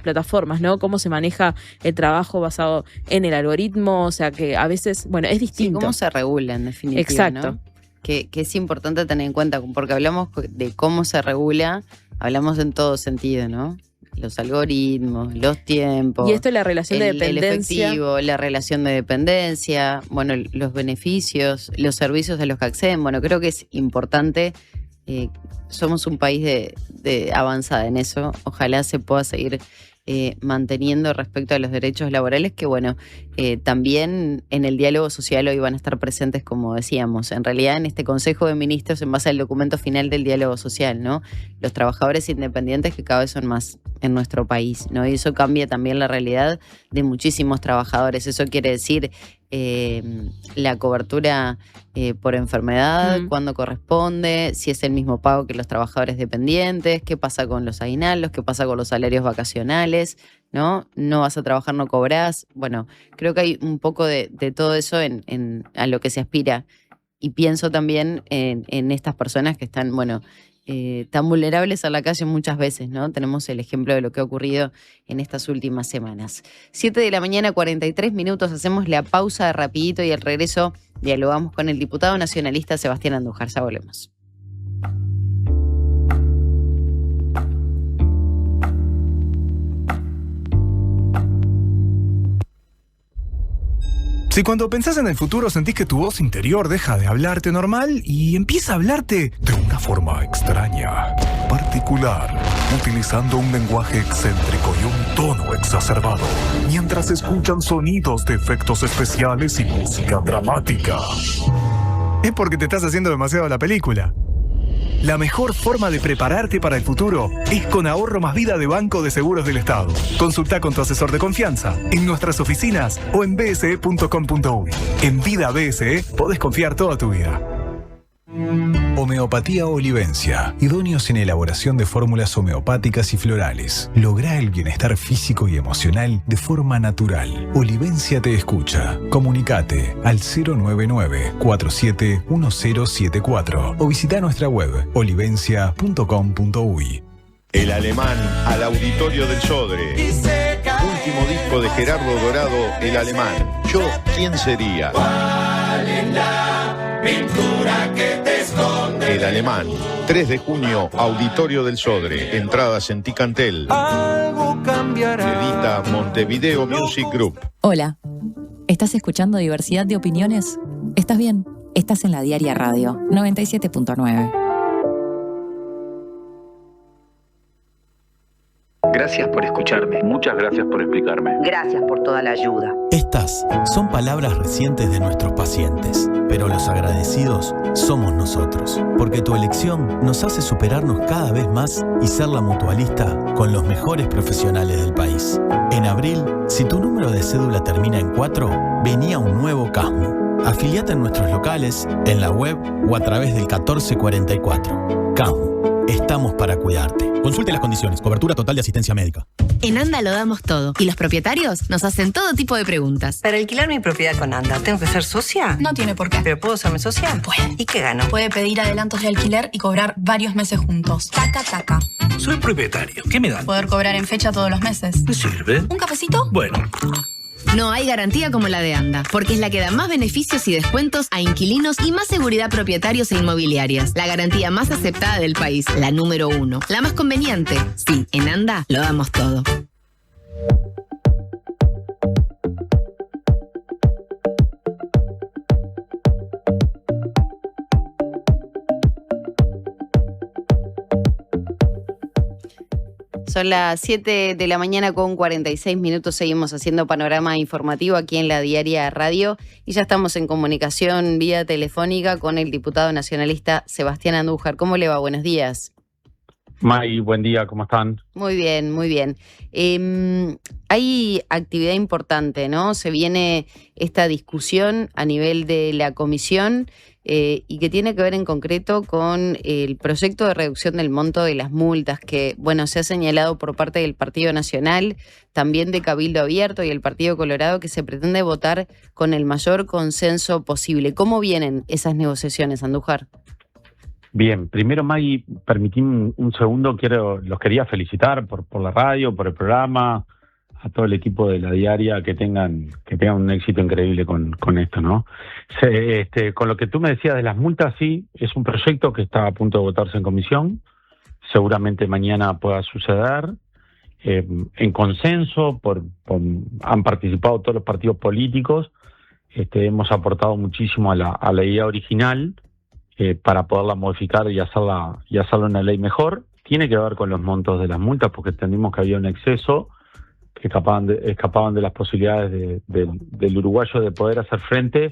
plataformas, ¿no? Cómo se maneja el trabajo basado en el algoritmo, o sea que a veces, bueno, es distinto. Sí, cómo se regula en definitiva, exacto, ¿no? Que es importante tener en cuenta, porque hablamos de cómo se regula, hablamos en todo sentido, ¿no? Los algoritmos, los tiempos. Y esto es la relación de dependencia. El efectivo, la relación de dependencia, bueno, los beneficios, los servicios a los que acceden. Bueno, creo que es importante. Somos un país de avanzada en eso. Ojalá se pueda seguir manteniendo respecto a los derechos laborales, que bueno, también en el diálogo social hoy van a estar presentes, como decíamos, en realidad en este Consejo de Ministros en base al documento final del diálogo social, ¿no? Los trabajadores independientes que cada vez son más en nuestro país, ¿no? Y eso cambia también la realidad de muchísimos trabajadores. Eso quiere decir la cobertura por enfermedad, cuándo corresponde, si es el mismo pago que los trabajadores dependientes, qué pasa con los aguinaldos, qué pasa con los salarios vacacionales, ¿no? No vas a trabajar, no cobrás. Bueno, creo que hay un poco de todo eso a lo que se aspira. Y pienso también en estas personas que están, tan vulnerables a la calle muchas veces, ¿no? Tenemos el ejemplo de lo que ha ocurrido en estas últimas semanas. 7:43 a.m, hacemos la pausa de rapidito y al regreso dialogamos con el diputado nacionalista Sebastián Andújar. Ya volvemos. Si cuando pensás en el futuro sentís que tu voz interior deja de hablarte normal y empieza a hablarte de una forma extraña, particular, utilizando un lenguaje excéntrico y un tono exacerbado, mientras escuchan sonidos de efectos especiales y música dramática, es porque te estás haciendo demasiado la película. La mejor forma de prepararte para el futuro es con Ahorro Más Vida de Banco de Seguros del Estado. Consulta con tu asesor de confianza en nuestras oficinas o en bse.com.uy. En Vida BSE podés confiar toda tu vida. Homeopatía Olivencia, idóneos en elaboración de fórmulas homeopáticas y florales. Lográ el bienestar físico y emocional de forma natural. Olivencia te escucha. Comunicate al 099-471074 o visita nuestra web olivencia.com.uy. El Alemán al Auditorio del Sodre. Último disco de Gerardo Dorado, El Alemán. Yo, ¿quién sería? ¿Cuál es la pintura que te esconde? El Alemán. 3 de junio, Auditorio del Sodre. Entradas en Ticantel. Algo cambiará. Edita Montevideo Music Group. Hola. ¿Estás escuchando Diversidad de Opiniones? ¿Estás bien? Estás en la Diaria Radio 97.9. Gracias por escucharme. Muchas gracias por explicarme. Gracias por toda la ayuda. Estas son palabras recientes de nuestros pacientes, pero los agradecidos somos nosotros, porque tu elección nos hace superarnos cada vez más y ser la mutualista con los mejores profesionales del país. En abril, si tu número de cédula termina en 4, vení a un nuevo CASMU. Afiliate en nuestros locales, en la web o a través del 1444. CASMU, estamos para cuidarte. Consulte las condiciones. Cobertura total de asistencia médica. En ANDA lo damos todo y los propietarios nos hacen todo tipo de preguntas. Para alquilar mi propiedad con ANDA, ¿tengo que ser socia? No tiene por qué. ¿Pero puedo serme socia? Puede. ¿Y qué gano? Puede pedir adelantos de alquiler y cobrar varios meses juntos. Taca, taca. Soy propietario. ¿Qué me dan? Poder cobrar en fecha todos los meses. ¿Me sirve? ¿Un cafecito? Bueno. No hay garantía como la de ANDA, porque es la que da más beneficios y descuentos a inquilinos y más seguridad a propietarios e inmobiliarias. La garantía más aceptada del país, la número 1. La más conveniente. Sí, en ANDA lo damos todo. Son las 7:46 a.m. Seguimos haciendo panorama informativo aquí en la Diaria Radio y ya estamos en comunicación vía telefónica con el diputado nacionalista Sebastián Andújar. ¿Cómo le va? Buenos días. May, buen día, ¿cómo están? Muy bien, muy bien. Hay actividad importante, ¿no? Se viene esta discusión a nivel de la comisión y que tiene que ver en concreto con el proyecto de reducción del monto de las multas que, bueno, se ha señalado por parte del Partido Nacional, también de Cabildo Abierto y el Partido Colorado, que se pretende votar con el mayor consenso posible. ¿Cómo vienen esas negociaciones, Andújar? Bien, primero, May, permitime un segundo, los quería felicitar por la radio, por el programa, a todo el equipo de la Diaria, que tengan un éxito increíble con esto, ¿no? Con lo que tú me decías de las multas, sí, es un proyecto que está a punto de votarse en comisión, seguramente mañana pueda suceder, en consenso, han participado todos los partidos políticos, hemos aportado muchísimo a la idea original, para poderla modificar y hacerla una ley mejor. Tiene que ver con los montos de las multas porque entendimos que había un exceso escapaban de las posibilidades del uruguayo de poder hacer frente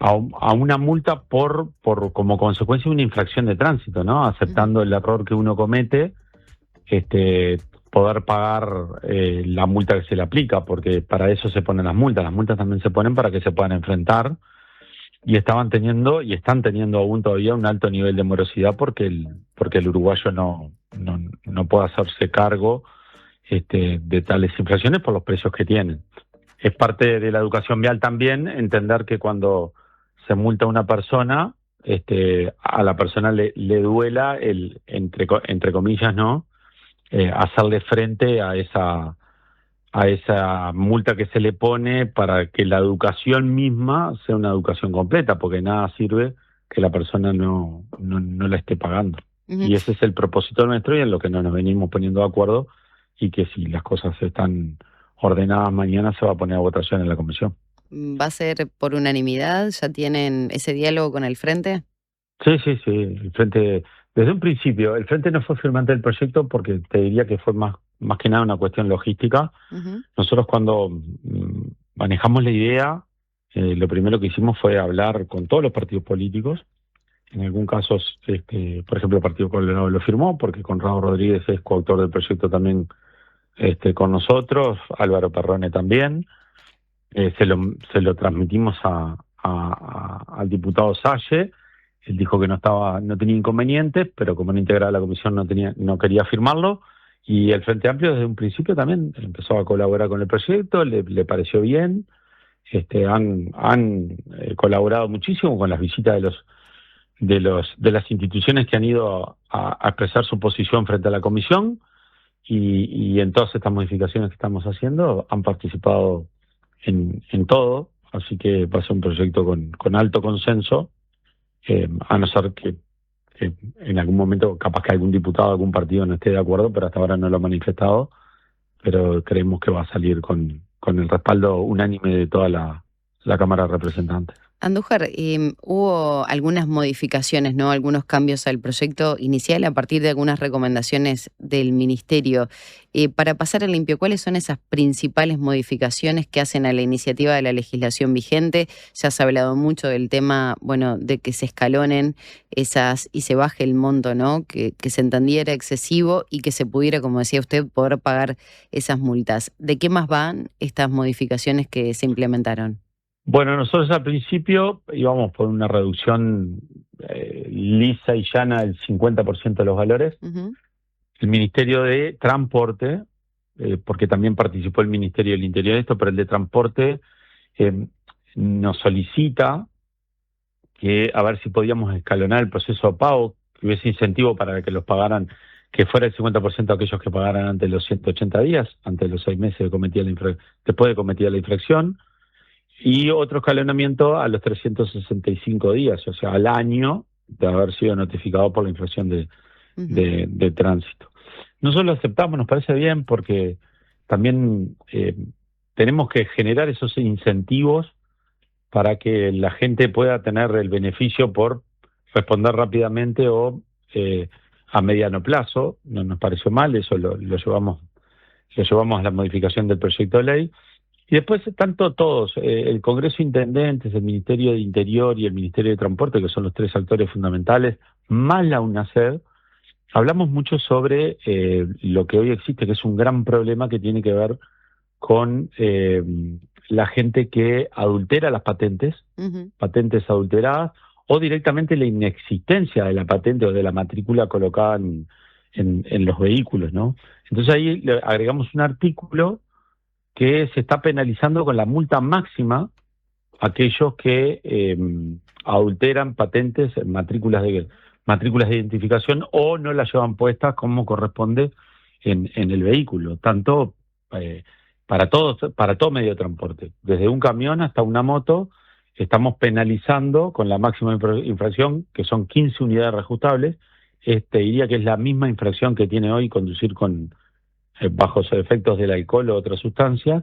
a una multa por como consecuencia de una infracción de tránsito, ¿no? Aceptando el error que uno comete, poder pagar la multa que se le aplica, porque para eso se ponen las multas. Las multas también se ponen para que se puedan enfrentar, y están teniendo aún todavía un alto nivel de morosidad porque el uruguayo no puede hacerse cargo de tales infracciones por los precios que tienen. Es parte de la educación vial también entender que cuando se multa a una persona, a la persona le duela entre comillas, ¿no? Hacerle frente a esa multa que se le pone, para que la educación misma sea una educación completa, porque nada sirve que la persona no la esté pagando. Y ese es el propósito nuestro y en lo que nos venimos poniendo de acuerdo, y que si las cosas están ordenadas mañana se va a poner a votación en la comisión. ¿Va a ser por unanimidad? ¿Ya tienen ese diálogo con el Frente? Sí. El Frente, desde un principio, el Frente no fue firmante del proyecto porque te diría que fue más que nada una cuestión logística. Nosotros cuando manejamos la idea, lo primero que hicimos fue hablar con todos los partidos políticos. En algún caso, por ejemplo, el Partido Colorado lo firmó, porque Conrado Rodríguez es coautor del proyecto también con nosotros, Álvaro Perrone también. Se lo transmitimos al diputado Salle. Él dijo que no tenía inconvenientes, pero como no integraba la comisión no quería firmarlo. Y el Frente Amplio desde un principio también empezó a colaborar con el proyecto, le pareció bien. Han colaborado muchísimo con las visitas de las instituciones que han ido a expresar su posición frente a la comisión, y en todas estas modificaciones que estamos haciendo han participado en todo, así que va a ser un proyecto con alto consenso, a no ser que en algún momento capaz que algún diputado, algún partido no esté de acuerdo, pero hasta ahora no lo ha manifestado, pero creemos que va a salir con el respaldo unánime de toda la Cámara de Representantes. Andújar, hubo algunas modificaciones, ¿no? Algunos cambios al proyecto inicial a partir de algunas recomendaciones del Ministerio. Para pasar en limpio, ¿cuáles son esas principales modificaciones que hacen a la iniciativa de la legislación vigente? Ya se ha hablado mucho del tema, de que se escalonen esas y se baje el monto, ¿no? Que se entendiera excesivo y que se pudiera, como decía usted, poder pagar esas multas. ¿De qué más van estas modificaciones que se implementaron? Bueno, nosotros al principio íbamos por una reducción lisa y llana del 50% de los valores. El Ministerio de Transporte, porque también participó el Ministerio del Interior de esto, pero el de Transporte nos solicita a ver si podíamos escalonar el proceso de pago, que hubiese incentivo para que los pagaran, que fuera el 50% de aquellos que pagaran antes de los 180 días, antes de los 6 meses después de cometida la infracción. Y otro escalonamiento a los 365 días, o sea, al año de haber sido notificado por la infracción de tránsito. Nosotros lo aceptamos, nos parece bien, porque también tenemos que generar esos incentivos para que la gente pueda tener el beneficio por responder rápidamente o a mediano plazo. No nos pareció mal, eso lo llevamos a la modificación del proyecto de ley. Y después tanto todos, el Congreso de Intendentes, el Ministerio de Interior y el Ministerio de Transporte, que son los 3 actores fundamentales, más la UNACED, hablamos mucho sobre lo que hoy existe, que es un gran problema que tiene que ver con la gente que adultera las patentes, patentes adulteradas, o directamente la inexistencia de la patente o de la matrícula colocada en los vehículos, ¿no? Entonces ahí le agregamos un artículo que se está penalizando con la multa máxima a aquellos que adulteran patentes, matrículas de identificación, o no las llevan puestas como corresponde en el vehículo, tanto para todo medio de transporte, desde un camión hasta una moto. Estamos penalizando con la máxima infracción, que son 15 unidades reajustables. Diría que es la misma infracción que tiene hoy conducir bajo los efectos del alcohol o otras sustancias,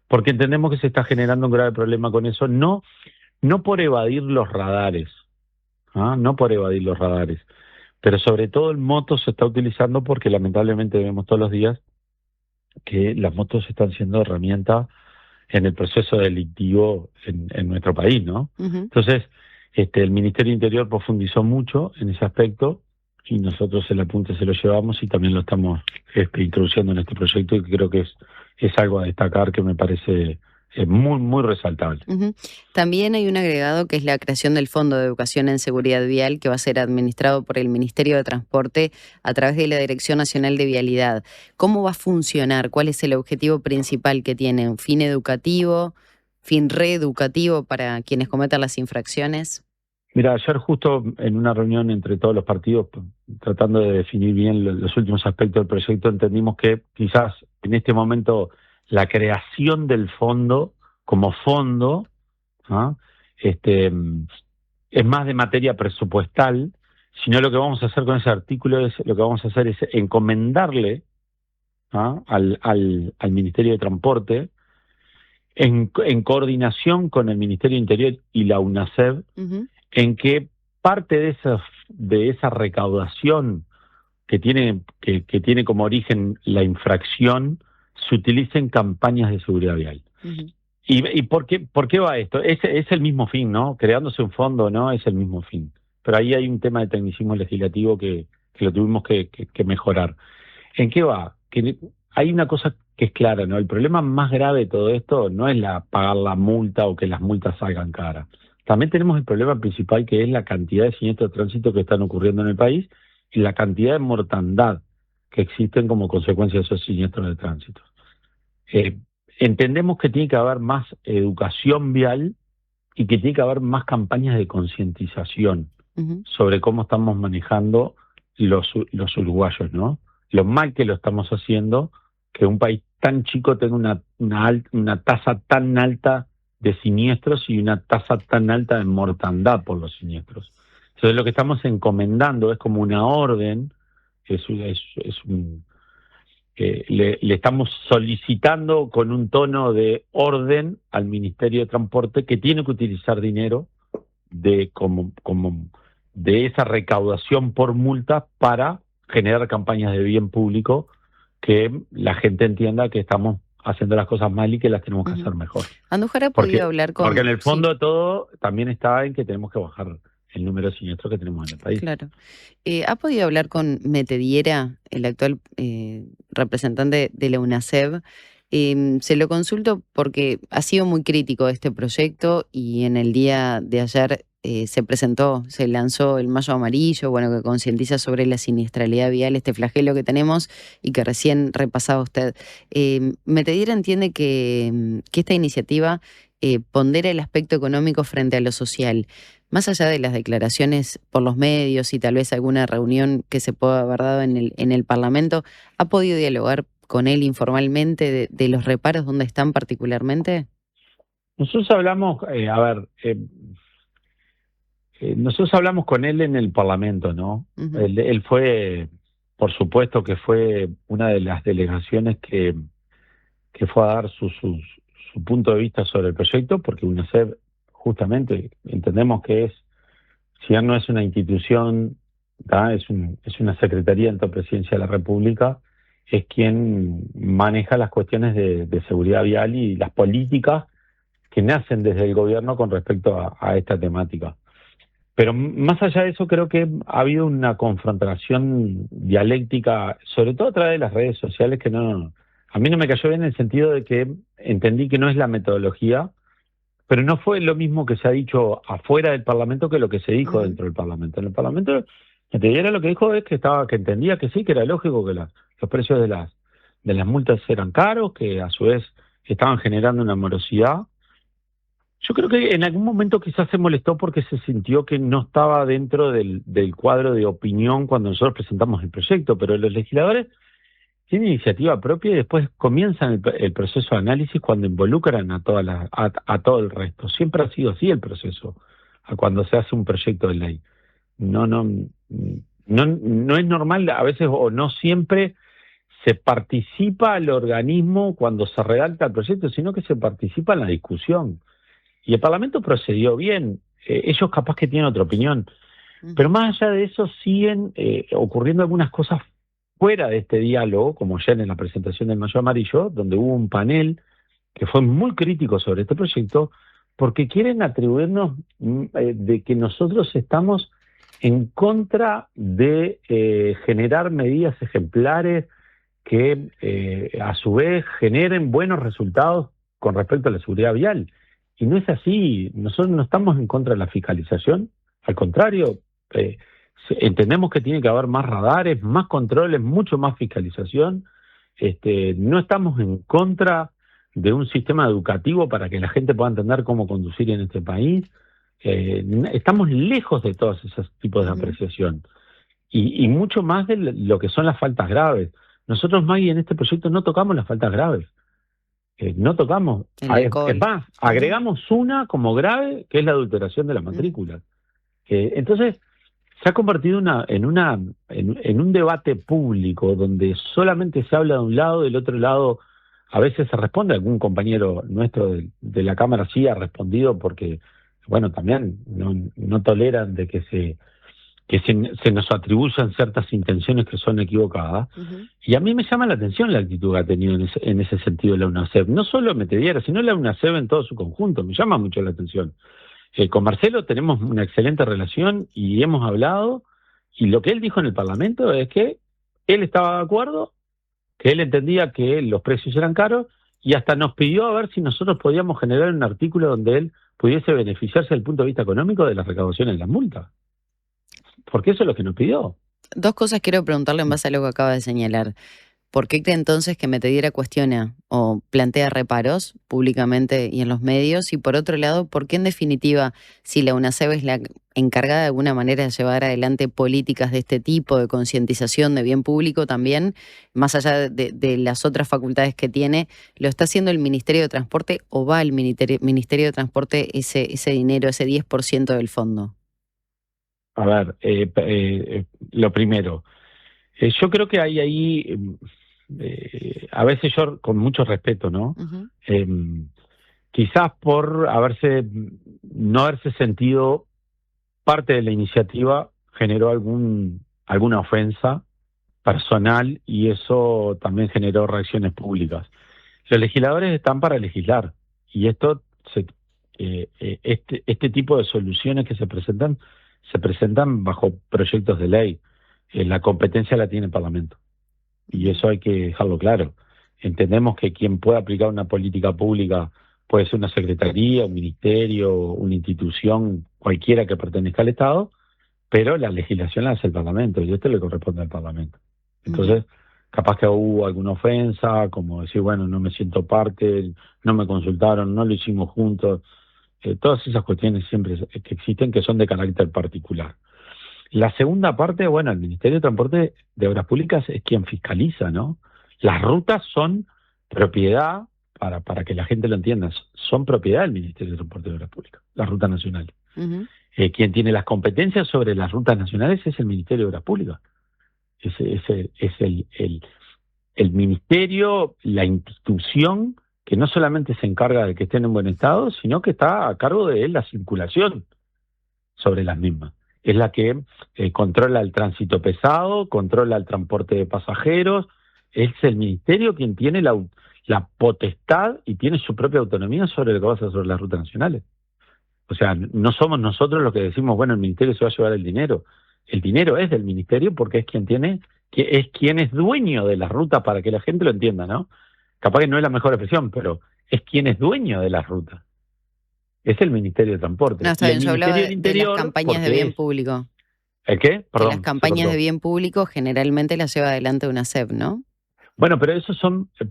porque entendemos que se está generando un grave problema con eso, no por evadir los radares, pero sobre todo en motos se está utilizando porque lamentablemente vemos todos los días que las motos están siendo herramienta en el proceso delictivo en nuestro país, ¿no? Entonces, el Ministerio del Interior profundizó mucho en ese aspecto y nosotros el apunte se lo llevamos y también lo estamos introduciendo en este proyecto, y creo que es algo a destacar que me parece muy, muy resaltable. También hay un agregado que es la creación del Fondo de Educación en Seguridad Vial, que va a ser administrado por el Ministerio de Transporte a través de la Dirección Nacional de Vialidad. ¿Cómo va a funcionar? ¿Cuál es el objetivo principal que tiene? ¿Un fin educativo? ¿Fin reeducativo para quienes cometan las infracciones? Mira, ayer justo en una reunión entre todos los partidos, tratando de definir bien los últimos aspectos del proyecto, entendimos que quizás en este momento la creación del fondo como fondo es más de materia presupuestal, sino lo que vamos a hacer con ese artículo es encomendarle al Ministerio de Transporte, en coordinación con el Ministerio de Interior y la UNACEB, en que parte de esa recaudación que tiene como origen la infracción se utilice en campañas de seguridad vial. ¿Y por qué va esto? Es el mismo fin, ¿no? Creándose un fondo, ¿no? Es el mismo fin. Pero ahí hay un tema de tecnicismo legislativo que lo tuvimos que mejorar. ¿En qué va? Que hay una cosa que es clara, ¿no? El problema más grave de todo esto no es pagar la multa o que las multas salgan caras. También tenemos el problema principal, que es la cantidad de siniestros de tránsito que están ocurriendo en el país y la cantidad de mortandad que existen como consecuencia de esos siniestros de tránsito. Entendemos que tiene que haber más educación vial y que tiene que haber más campañas de concientización sobre cómo estamos manejando los uruguayos, ¿no? Lo mal que lo estamos haciendo, que un país tan chico tenga una tasa tan alta de siniestros y una tasa tan alta de mortandad por los siniestros. Entonces lo que estamos encomendando es como una orden, le estamos solicitando con un tono de orden al Ministerio de Transporte, que tiene que utilizar dinero de esa recaudación por multas para generar campañas de bien público, que la gente entienda que estamos haciendo las cosas mal y que las tenemos que hacer mejor. Andújar ha podido hablar con... Porque en el fondo de todo también está en que tenemos que bajar el número de siniestros que tenemos en el país. Claro. ¿Ha podido hablar con Metediera, el actual representante de la UNACEB? Se lo consulto porque ha sido muy crítico este proyecto y en el día de ayer se lanzó el Mayo Amarillo, que concientiza sobre la siniestralidad vial, este flagelo que tenemos y que recién repasaba usted. Metediera entiende que esta iniciativa pondera el aspecto económico frente a lo social. Más allá de las declaraciones por los medios y tal vez alguna reunión que se pueda haber dado en el Parlamento, ¿ha podido dialogar con él informalmente de los reparos donde están particularmente? Nosotros hablamos, nosotros hablamos con él en el Parlamento, ¿no? Él fue, por supuesto que fue una de las delegaciones que fue a dar su punto de vista sobre el proyecto, porque UNACEB justamente entendemos que si ya no es una institución, es una secretaría dentro de la Presidencia de la República, es quien maneja las cuestiones de seguridad vial y las políticas que nacen desde el gobierno con respecto a esta temática. Pero más allá de eso, creo que ha habido una confrontación dialéctica, sobre todo a través de las redes sociales, que a mí no me cayó bien, en el sentido de que entendí que no es la metodología, pero no fue lo mismo que se ha dicho afuera del Parlamento que lo que se dijo dentro del Parlamento. En el Parlamento, Metediera lo que dijo es que entendía que sí, que era lógico que los precios de las multas eran caros, que a su vez estaban generando una morosidad. Yo creo que en algún momento quizás se molestó porque se sintió que no estaba dentro del cuadro de opinión cuando nosotros presentamos el proyecto, pero los legisladores tienen iniciativa propia y después comienzan el proceso de análisis cuando involucran a todo el resto. Siempre ha sido así el proceso, cuando se hace un proyecto de ley. No es normal, a veces o no siempre se participa al organismo cuando se redacta el proyecto, sino que se participa en la discusión. Y el Parlamento procedió bien. Ellos capaz que tienen otra opinión. Pero más allá de eso siguen ocurriendo algunas cosas fuera de este diálogo, como ya en la presentación del Mayo Amarillo, donde hubo un panel que fue muy crítico sobre este proyecto, porque quieren atribuirnos de que nosotros estamos en contra de generar medidas ejemplares que a su vez generen buenos resultados con respecto a la seguridad vial. Y no es así. Nosotros no estamos en contra de la fiscalización, al contrario, entendemos que tiene que haber más radares, más controles, mucho más fiscalización. No estamos en contra de un sistema educativo para que la gente pueda entender cómo conducir en este país. Estamos lejos de todos esos tipos de apreciación y mucho más de lo que son las faltas graves. Nosotros, Maggie, en este proyecto no tocamos las faltas graves. No tocamos. Es más, agregamos una como grave, que es la adulteración de las matrículas. Entonces, se ha convertido en un debate público donde solamente se habla de un lado, del otro lado a veces se responde. Algún compañero nuestro de la Cámara sí ha respondido porque, bueno, también no toleran de que se nos atribuyan ciertas intenciones que son equivocadas. Y a mí me llama la atención la actitud que ha tenido en ese sentido la UNACEP. No solo Metediera, sino la UNACEP en todo su conjunto. Me llama mucho la atención. Con Marcelo tenemos una excelente relación y hemos hablado, y lo que él dijo en el Parlamento es que él estaba de acuerdo, que él entendía que los precios eran caros, y hasta nos pidió a ver si nosotros podíamos generar un artículo donde él pudiese beneficiarse desde el punto de vista económico de las recaudaciones de las multas. Porque eso es lo que nos pidió. Dos cosas quiero preguntarle en base a lo que acaba de señalar. ¿Por qué cree entonces que Metediera cuestiona o plantea reparos públicamente y en los medios? Y por otro lado, ¿por qué en definitiva, si la UNACEP es la encargada de alguna manera de llevar adelante políticas de este tipo, de concientización de bien público también, más allá de las otras facultades que tiene, lo está haciendo el Ministerio de Transporte o va al Ministerio de Transporte ese dinero, ese 10% del fondo? A ver, lo primero, yo creo que hay ahí, a veces yo con mucho respeto, ¿no? Quizás por no haberse sentido parte de la iniciativa generó alguna ofensa personal y eso también generó reacciones públicas. Los legisladores están para legislar y este tipo de soluciones que se presentan bajo proyectos de ley. La competencia la tiene el Parlamento. Y eso hay que dejarlo claro. Entendemos que quien pueda aplicar una política pública puede ser una secretaría, un ministerio, una institución, cualquiera que pertenezca al Estado, pero la legislación la hace el Parlamento y esto le corresponde al Parlamento. Entonces, capaz que hubo alguna ofensa, como decir, bueno, no me siento parte, no me consultaron, no lo hicimos juntos. Todas esas cuestiones siempre que existen, que son de carácter particular. La segunda parte, bueno, el Ministerio de Transporte de Obras Públicas es quien fiscaliza, ¿no? Las rutas son propiedad, para que la gente lo entienda, son propiedad del Ministerio de Transporte de Obras Públicas, las rutas nacionales. Quien tiene las competencias sobre las rutas nacionales es el Ministerio de Obras Públicas. Es el ministerio, la institución que no solamente se encarga de que estén en buen estado, sino que está a cargo de la circulación sobre las mismas. Es la que controla el tránsito pesado, controla el transporte de pasajeros. Es el ministerio quien tiene la potestad y tiene su propia autonomía sobre lo que pasa sobre las rutas nacionales. O sea, no somos nosotros los que decimos, bueno, el ministerio se va a llevar el dinero. El dinero es del ministerio porque es quien es dueño de las rutas, para que la gente lo entienda, ¿no? Capaz que no es la mejor expresión, pero es quien es dueño de las rutas. Es el Ministerio de Transporte. No, está bien, yo hablaba de las campañas de bien público. ¿El qué? Perdón. Que las campañas de bien público generalmente las lleva adelante UNACEP, ¿no? Bueno, pero eso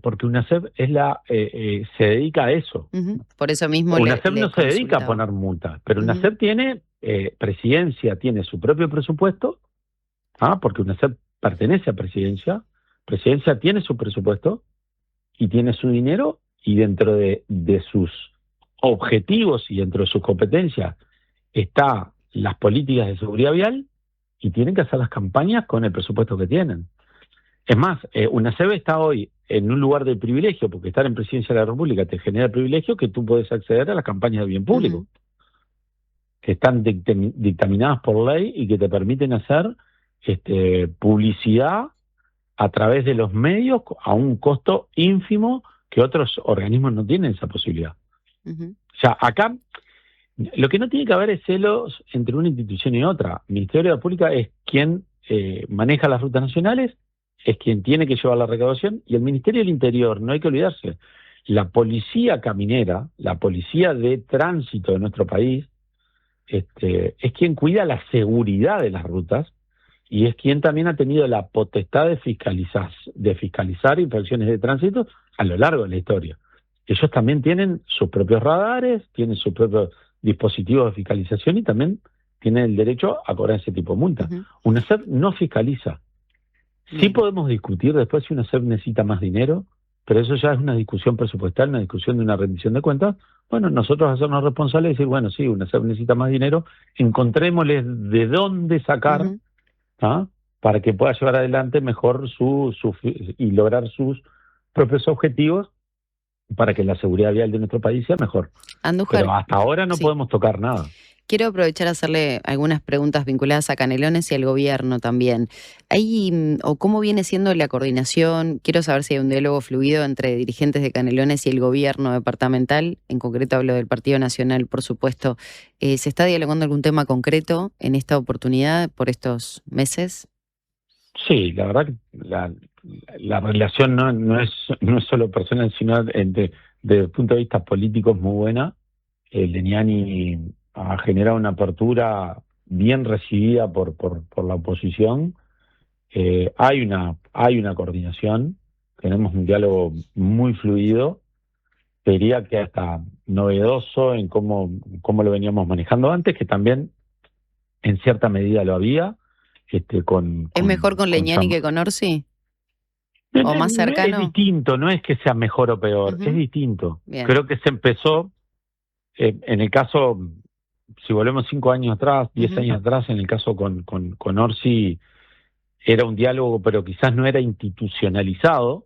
porque UNACEP se dedica a eso. Por eso mismo UNACEP no se dedica a poner multas, pero UNACEP tiene presidencia, tiene su propio presupuesto, porque UNACEP pertenece a presidencia tiene su presupuesto y tiene su dinero, y dentro de sus objetivos y dentro de sus competencias está las políticas de seguridad vial y tienen que hacer las campañas con el presupuesto que tienen. Es más, UNACEP está hoy en un lugar de privilegio, porque estar en Presidencia de la República te genera privilegio que tú puedes acceder a las campañas de bien público, que están dictaminadas por ley y que te permiten hacer publicidad a través de los medios a un costo ínfimo que otros organismos no tienen esa posibilidad. O sea, acá lo que no tiene que haber es celos entre una institución y otra. El Ministerio de la Pública es quien maneja las rutas nacionales, es quien tiene que llevar la recaudación, y el Ministerio del Interior, no hay que olvidarse, la policía caminera, la policía de tránsito de nuestro país, es quien cuida la seguridad de las rutas y es quien también ha tenido la potestad de fiscalizar infracciones de tránsito a lo largo de la historia. Ellos también tienen sus propios radares, tienen sus propios dispositivos de fiscalización y también tienen el derecho a cobrar ese tipo de multas. UNACEP no fiscaliza. Sí podemos discutir después si UNACEP necesita más dinero, pero eso ya es una discusión presupuestal, una discusión de una rendición de cuentas. Bueno, nosotros hacernos responsables y decir, bueno, sí, UNACEP necesita más dinero, encontrémosle de dónde sacar para que pueda llevar adelante mejor y lograr sus propios objetivos para que la seguridad vial de nuestro país sea mejor. Andújar, pero hasta ahora no podemos tocar nada. Quiero aprovechar a hacerle algunas preguntas vinculadas a Canelones y al gobierno también. ¿Cómo viene siendo la coordinación? Quiero saber si hay un diálogo fluido entre dirigentes de Canelones y el gobierno departamental. En concreto hablo del Partido Nacional, por supuesto. ¿Se está dialogando algún tema concreto en esta oportunidad por estos meses? Sí, la verdad que la relación no es solo personal, sino desde el punto de vista político es muy buena. Leniani ha generado una apertura bien recibida por la oposición. Hay una coordinación, tenemos un diálogo muy fluido, diría que hasta novedoso en cómo lo veníamos manejando antes, que también en cierta medida lo había. ¿Es mejor con Leniani que con Orsi? ¿O más cercano? Es distinto, no es que sea mejor o peor, es distinto. Bien. Creo que se empezó, en el caso, si volvemos 5 años atrás, 10 años atrás, en el caso con Orsi, era un diálogo, pero quizás no era institucionalizado,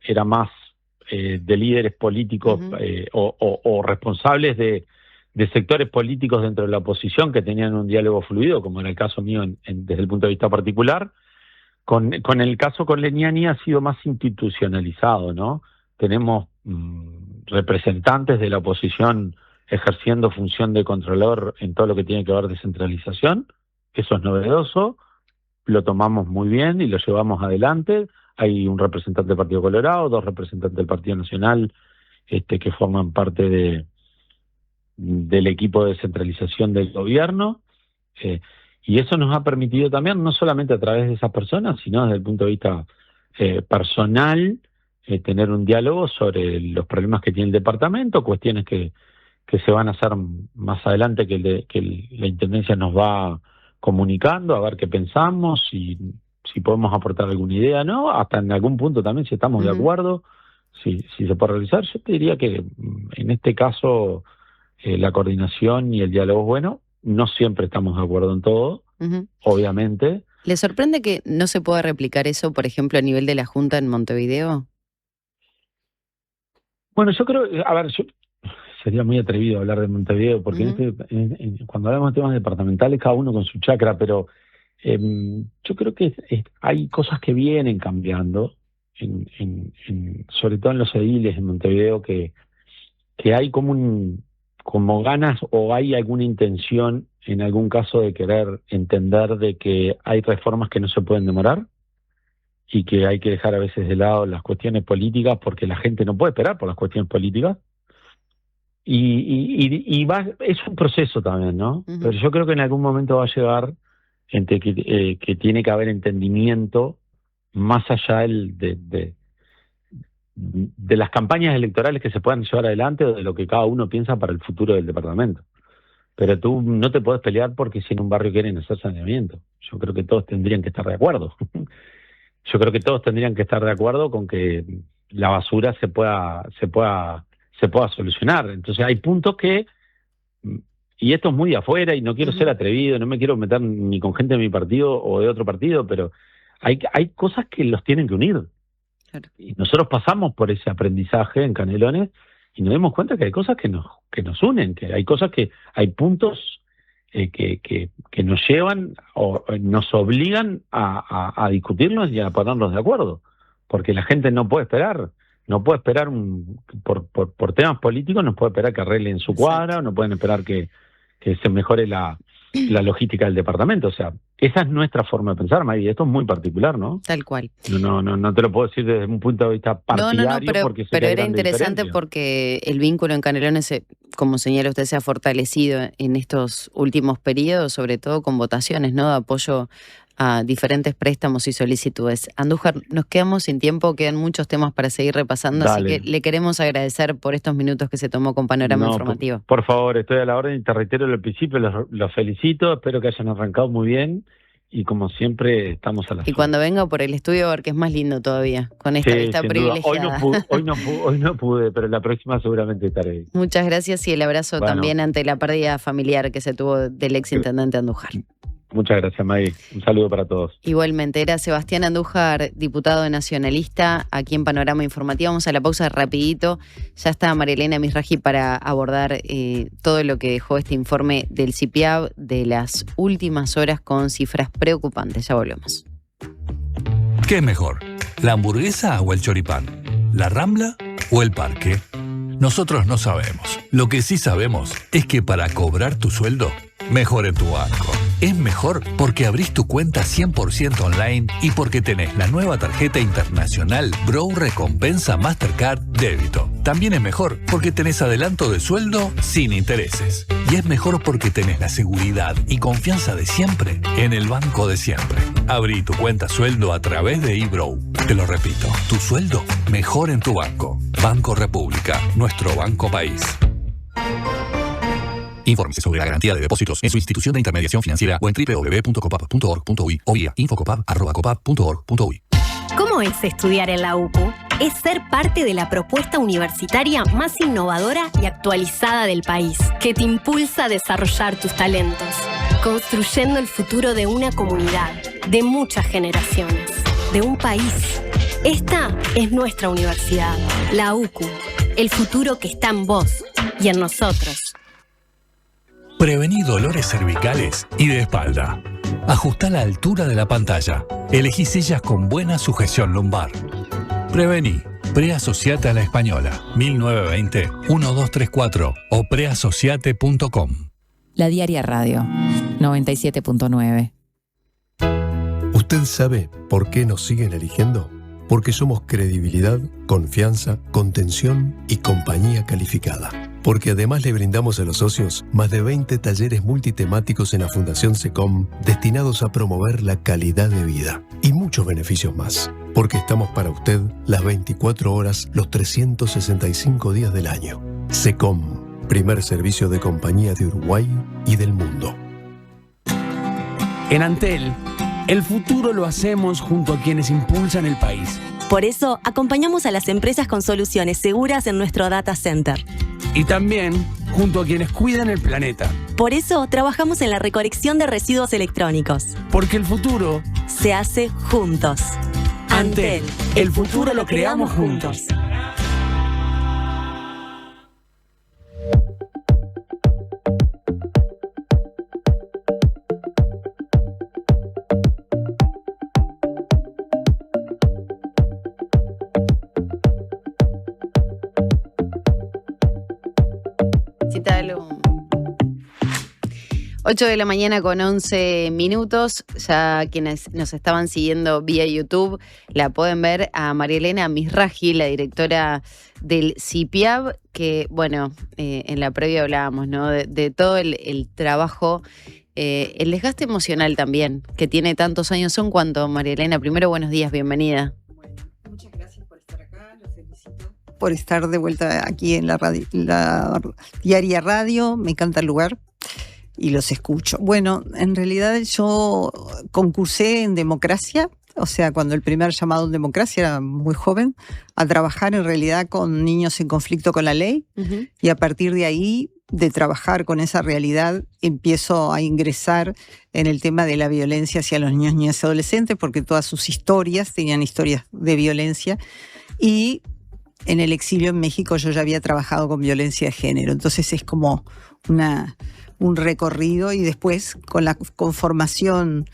era más de líderes políticos o responsables de sectores políticos dentro de la oposición que tenían un diálogo fluido, como en el caso mío desde el punto de vista particular. Con el caso con Leniani ha sido más institucionalizado, ¿no? Tenemos representantes de la oposición ejerciendo función de controlador en todo lo que tiene que ver descentralización. Eso es novedoso, lo tomamos muy bien y lo llevamos adelante. Hay un representante del Partido Colorado, 2 representantes del Partido Nacional que forman parte del equipo de descentralización del gobierno. Y eso nos ha permitido también, no solamente a través de esas personas, sino desde el punto de vista personal, tener un diálogo sobre los problemas que tiene el departamento, cuestiones que se van a hacer más adelante, que la Intendencia nos va comunicando, a ver qué pensamos, si podemos aportar alguna idea, ¿no? Hasta en algún punto también, si estamos de acuerdo, si se puede realizar. Yo te diría que en este caso la coordinación y el diálogo es bueno. No siempre estamos de acuerdo en todo, obviamente. ¿Le sorprende que no se pueda replicar eso, por ejemplo, a nivel de la Junta en Montevideo? Bueno, yo creo, sería muy atrevido hablar de Montevideo, porque cuando hablamos de temas departamentales, cada uno con su chacra, pero yo creo que hay cosas que vienen cambiando, sobre todo en los ediles en Montevideo, que hay como ganas o hay alguna intención en algún caso de querer entender de que hay reformas que no se pueden demorar y que hay que dejar a veces de lado las cuestiones políticas porque la gente no puede esperar por las cuestiones políticas. Y es un proceso también, ¿no? Pero yo creo que en algún momento va a llegar entre que tiene que haber entendimiento más allá de las campañas electorales que se puedan llevar adelante o de lo que cada uno piensa para el futuro del departamento. Pero tú no te puedes pelear porque si en un barrio quieren hacer saneamiento. Yo creo que todos tendrían que estar de acuerdo. Yo creo que todos tendrían que estar de acuerdo con que la basura se pueda solucionar. Entonces hay puntos que, y esto es muy de afuera y no quiero ser atrevido, no me quiero meter ni con gente de mi partido o de otro partido, pero hay cosas que los tienen que unir. Claro. Y nosotros pasamos por ese aprendizaje en Canelones y nos dimos cuenta que hay cosas que nos unen, que hay cosas hay puntos que nos llevan o nos obligan a discutirnos y a ponernos de acuerdo, porque la gente no puede esperar por temas políticos, no puede esperar que arreglen su cuadra, no pueden esperar que se mejore la logística del departamento. O sea, esa es nuestra forma de pensar, Maggie. Esto es muy particular, ¿no? Tal cual. No te lo puedo decir desde un punto de vista partidario. Pero era interesante porque el vínculo en Canelones, como señala usted, se ha fortalecido en estos últimos periodos, sobre todo con votaciones, ¿no? De apoyo a diferentes préstamos y solicitudes. Andújar, nos quedamos sin tiempo, quedan muchos temas para seguir repasando, Dale. así que le queremos agradecer por estos minutos que se tomó con Panorama Informativo. Por favor, estoy a la orden y te reitero al principio, los felicito, espero que hayan arrancado muy bien y como siempre estamos a la Y cuando venga por el estudio, a ver que es más lindo todavía, con esta vista privilegiada. Hoy no pude, pero la próxima seguramente estaré. Muchas gracias y el abrazo también ante la pérdida familiar que se tuvo del exintendente Andújar. Muchas gracias, Maggie. Un saludo para todos. Igualmente, era Sebastián Andújar, diputado nacionalista, aquí en Panorama Informativo. Vamos a la pausa rapidito. Ya está Marielena Misraji para abordar todo lo que dejó este informe del CIPIAB de las últimas horas con cifras preocupantes. Ya volvemos. ¿Qué es mejor? ¿La hamburguesa o el choripán? ¿La Rambla o el parque? Nosotros no sabemos. Lo que sí sabemos es que para cobrar tu sueldo, mejor en tu banco. Es mejor porque abrís tu cuenta 100% online y porque tenés la nueva tarjeta internacional Bro Recompensa Mastercard Débito. También es mejor porque tenés adelanto de sueldo sin intereses. Y es mejor porque tenés la seguridad y confianza de siempre en el banco de siempre. Abrí tu cuenta sueldo a través de eBrow. Te lo repito, tu sueldo mejor en tu banco. Banco República, nuestro banco país. Infórmese sobre la garantía de depósitos en su institución de intermediación financiera o en www.copap.org.uy o vía infocopap@copap.org.uy. ¿Cómo es estudiar en la UCU? Es ser parte de la propuesta universitaria más innovadora y actualizada del país, que te impulsa a desarrollar tus talentos, construyendo el futuro de una comunidad, de muchas generaciones, de un país. Esta es nuestra universidad, la UCU, el futuro que está en vos y en nosotros. Prevení dolores cervicales y de espalda. Ajustá la altura de la pantalla. Elegí sillas con buena sujeción lumbar. Prevení. Preasociate a la Española. 1920-1234 o preasociate.com. La Diaria Radio 97.9. ¿Usted sabe por qué nos siguen eligiendo? Porque somos credibilidad, confianza, contención y compañía calificada. Porque además le brindamos a los socios más de 20 talleres multitemáticos en la Fundación SECOM destinados a promover la calidad de vida y muchos beneficios más. Porque estamos para usted las 24 horas, los 365 días del año. SECOM, primer servicio de compañía de Uruguay y del mundo. En Antel, el futuro lo hacemos junto a quienes impulsan el país. Por eso, acompañamos a las empresas con soluciones seguras en nuestro data center. Y también junto a quienes cuidan el planeta. Por eso, trabajamos en la recolección de residuos electrónicos. Porque el futuro se hace juntos. Antel, el futuro lo creamos juntos. Cítalo. 8 de la mañana con 11 minutos. Ya quienes nos estaban siguiendo vía YouTube la pueden ver a Marielena Misraji, la directora del CIPIAB, que, bueno, en la previa hablábamos, ¿no? De todo el trabajo, el desgaste emocional también, que tiene tantos años. ¿Son cuánto, Marielena? Primero, buenos días, bienvenida. Muchas gracias por estar acá, los felicito por estar de vuelta aquí en la Diaria Radio. Me encanta el lugar y los escucho. Bueno, en realidad yo concursé en democracia, o sea, cuando el primer llamado en democracia, era muy joven, a trabajar en realidad con niños en conflicto con la ley. Uh-huh. Y a partir de ahí, de trabajar con esa realidad, empiezo a ingresar en el tema de la violencia hacia los niños, niñas y adolescentes, porque todas sus historias tenían historias de violencia. Y en el exilio en México yo ya había trabajado con violencia de género. Entonces es como una un recorrido, y después con la conformación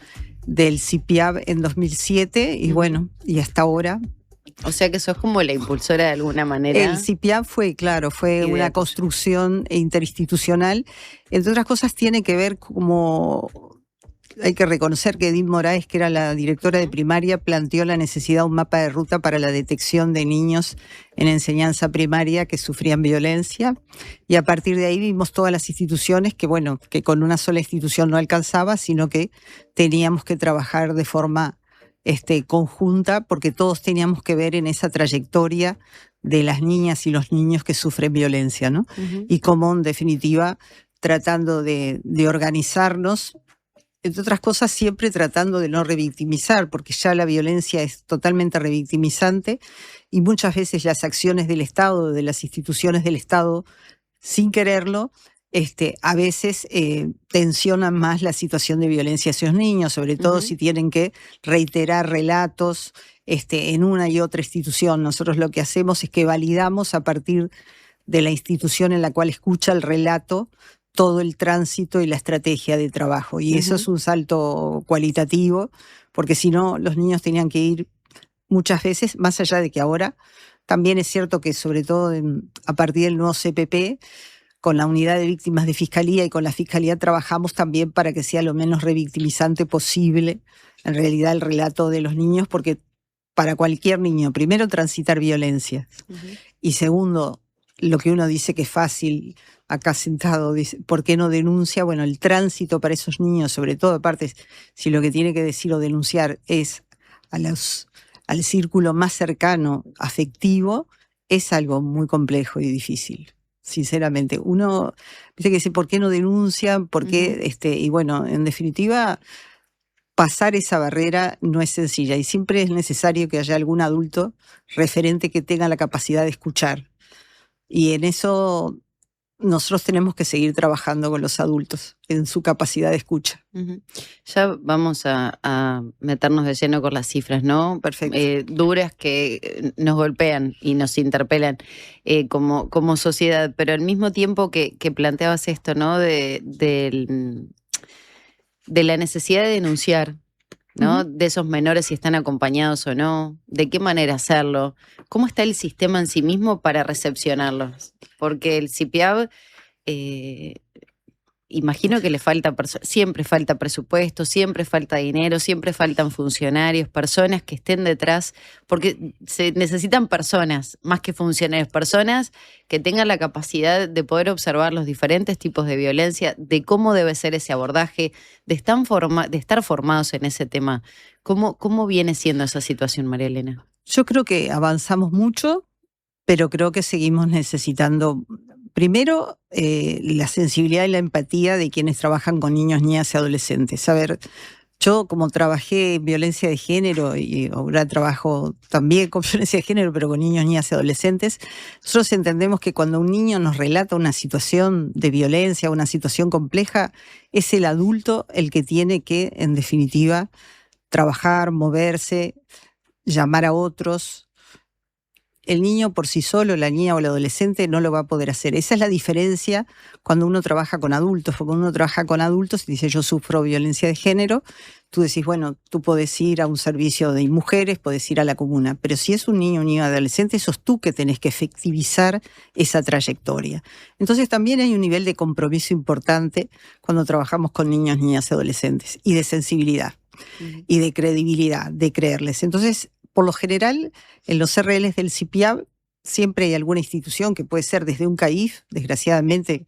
del CIPIAB en 2007 y bueno, y hasta ahora. O sea que sos como la impulsora de alguna manera. El CIPIAB fue una construcción interinstitucional. Entre otras cosas tiene que ver como... Hay que reconocer que Edith Moraes, que era la directora de primaria, planteó la necesidad de un mapa de ruta para la detección de niños en enseñanza primaria que sufrían violencia. Y a partir de ahí vimos todas las instituciones que con una sola institución no alcanzaba, sino que teníamos que trabajar de forma conjunta, porque todos teníamos que ver en esa trayectoria de las niñas y los niños que sufren violencia, ¿no? Uh-huh. Y cómo, en definitiva, tratando de organizarnos, entre otras cosas, siempre tratando de no revictimizar, porque ya la violencia es totalmente revictimizante y muchas veces las acciones del Estado, de las instituciones del Estado, sin quererlo, a veces tensionan más la situación de violencia hacia los niños, sobre todo si tienen que reiterar relatos en una y otra institución. Nosotros lo que hacemos es que validamos a partir de la institución en la cual escucha el relato todo el tránsito y la estrategia de trabajo. Y eso es un salto cualitativo, porque si no, los niños tenían que ir muchas veces, más allá de que ahora, también es cierto que sobre todo a partir del nuevo CPP, con la unidad de víctimas de Fiscalía y con la Fiscalía trabajamos también para que sea lo menos revictimizante posible, en realidad, el relato de los niños, porque para cualquier niño, primero, transitar violencia, y segundo, lo que uno dice que es fácil, acá sentado, dice, ¿por qué no denuncia? Bueno, el tránsito para esos niños, sobre todo, aparte, si lo que tiene que decir o denunciar es al círculo más cercano, afectivo, es algo muy complejo y difícil, sinceramente. Uno dice que dice, ¿por qué no denuncian? ¿Por qué? Y bueno, en definitiva, pasar esa barrera no es sencilla y siempre es necesario que haya algún adulto referente que tenga la capacidad de escuchar. Y en eso nosotros tenemos que seguir trabajando con los adultos en su capacidad de escucha. Ya vamos a meternos de lleno con las cifras, ¿no? Perfecto. Duras que nos golpean y nos interpelan como sociedad, pero al mismo tiempo que planteabas esto, ¿no? De la necesidad de denunciar, ¿no? De esos menores, si están acompañados o no, de qué manera hacerlo, cómo está el sistema en sí mismo para recepcionarlos, porque el CIPIAB, imagino que le falta, siempre falta presupuesto, siempre falta dinero, siempre faltan funcionarios, personas que estén detrás, porque se necesitan personas, más que funcionarios, personas que tengan la capacidad de poder observar los diferentes tipos de violencia, de cómo debe ser ese abordaje, de estar formados en ese tema. ¿Cómo viene siendo esa situación, María Elena? Yo creo que avanzamos mucho, pero creo que seguimos necesitando, primero, la sensibilidad y la empatía de quienes trabajan con niños, niñas y adolescentes. A ver, yo como trabajé en violencia de género y ahora trabajo también con violencia de género, pero con niños, niñas y adolescentes, nosotros entendemos que cuando un niño nos relata una situación de violencia, una situación compleja, es el adulto el que tiene que, en definitiva, trabajar, moverse, llamar a otros. El niño por sí solo, la niña o el adolescente no lo va a poder hacer. Esa es la diferencia cuando uno trabaja con adultos, porque cuando uno trabaja con adultos y dice yo sufro violencia de género, tú decís, bueno, tú podés ir a un servicio de mujeres, podés ir a la comuna, pero si es un niño o un niño adolescente, sos tú que tenés que efectivizar esa trayectoria. Entonces también hay un nivel de compromiso importante cuando trabajamos con niños, niñas y adolescentes, y de sensibilidad, y de credibilidad, de creerles. Entonces, por lo general, en los RLs del CIPIAB siempre hay alguna institución que puede ser desde un CAIF, desgraciadamente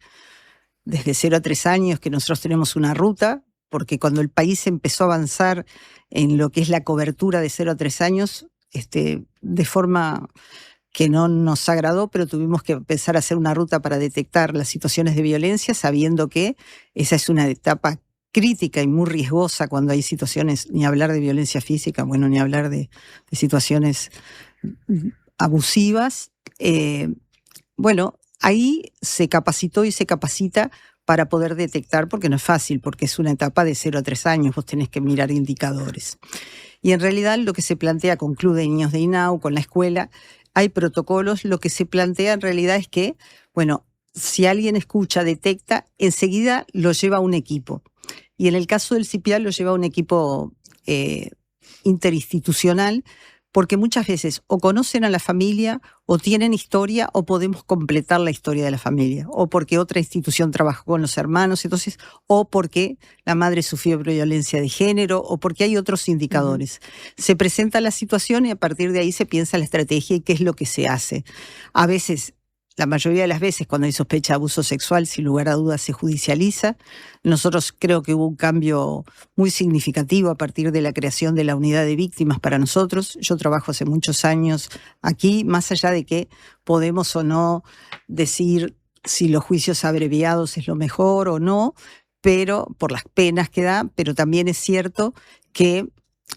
desde 0 a 3 años que nosotros tenemos una ruta, porque cuando el país empezó a avanzar en lo que es la cobertura de 0 a 3 años, de forma que no nos agradó, pero tuvimos que empezar a hacer una ruta para detectar las situaciones de violencia, sabiendo que esa es una etapa crítica y muy riesgosa cuando hay situaciones, ni hablar de violencia física, bueno, ni hablar de situaciones abusivas. Bueno, ahí se capacitó y se capacita para poder detectar, porque no es fácil, porque es una etapa de 0 a 3 años, vos tenés que mirar indicadores. Y en realidad lo que se plantea con Club de Niños de INAU, con la escuela, hay protocolos, lo que se plantea en realidad es que, bueno, si alguien escucha, detecta, enseguida lo lleva a un equipo. Y en el caso del CIPIA lo lleva a un equipo interinstitucional, porque muchas veces o conocen a la familia, o tienen historia, o podemos completar la historia de la familia, o porque otra institución trabajó con los hermanos, entonces, o porque la madre sufrió violencia de género, o porque hay otros indicadores. Se presenta la situación y a partir de ahí se piensa la estrategia y qué es lo que se hace. A veces, la mayoría de las veces, cuando hay sospecha de abuso sexual, sin lugar a dudas se judicializa. Nosotros creo que hubo un cambio muy significativo a partir de la creación de la unidad de víctimas para nosotros. Yo trabajo hace muchos años aquí, más allá de que podemos o no decir si los juicios abreviados es lo mejor o no, pero por las penas que da, pero también es cierto que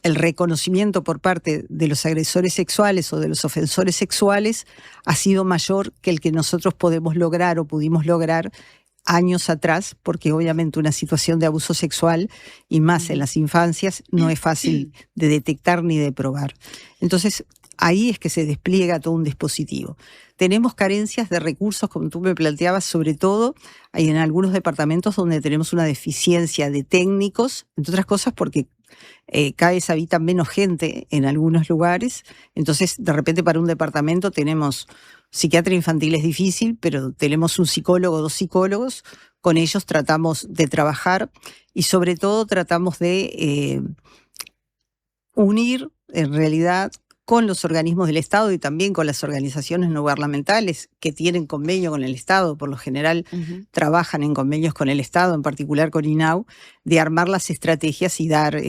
el reconocimiento por parte de los agresores sexuales o de los ofensores sexuales ha sido mayor que el que nosotros podemos lograr o pudimos lograr años atrás, porque obviamente una situación de abuso sexual, y más en las infancias, no es fácil de detectar ni de probar. Entonces, ahí es que se despliega todo un dispositivo. Tenemos carencias de recursos, como tú me planteabas, sobre todo hay en algunos departamentos donde tenemos una deficiencia de técnicos, entre otras cosas porque cada vez habita menos gente en algunos lugares, entonces de repente para un departamento tenemos psiquiatra infantil, es difícil, pero tenemos un psicólogo, 2 psicólogos, con ellos tratamos de trabajar y sobre todo tratamos de unir en realidad con los organismos del Estado y también con las organizaciones no gubernamentales que tienen convenio con el Estado, por lo general trabajan en convenios con el Estado, en particular con INAU, de armar las estrategias y dar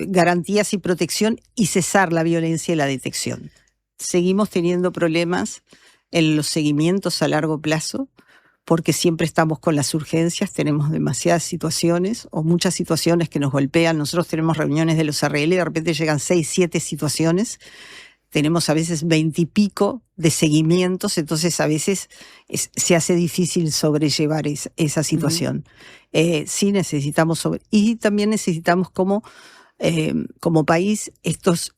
garantías y protección y cesar la violencia y la detección. Seguimos teniendo problemas en los seguimientos a largo plazo, porque siempre estamos con las urgencias, tenemos demasiadas situaciones o muchas situaciones que nos golpean. Nosotros tenemos reuniones de los ARL y de repente llegan 6, 7 situaciones. Tenemos a veces 20 y pico de seguimientos, entonces a veces se hace difícil sobrellevar esa situación. Sí necesitamos y también necesitamos como país estos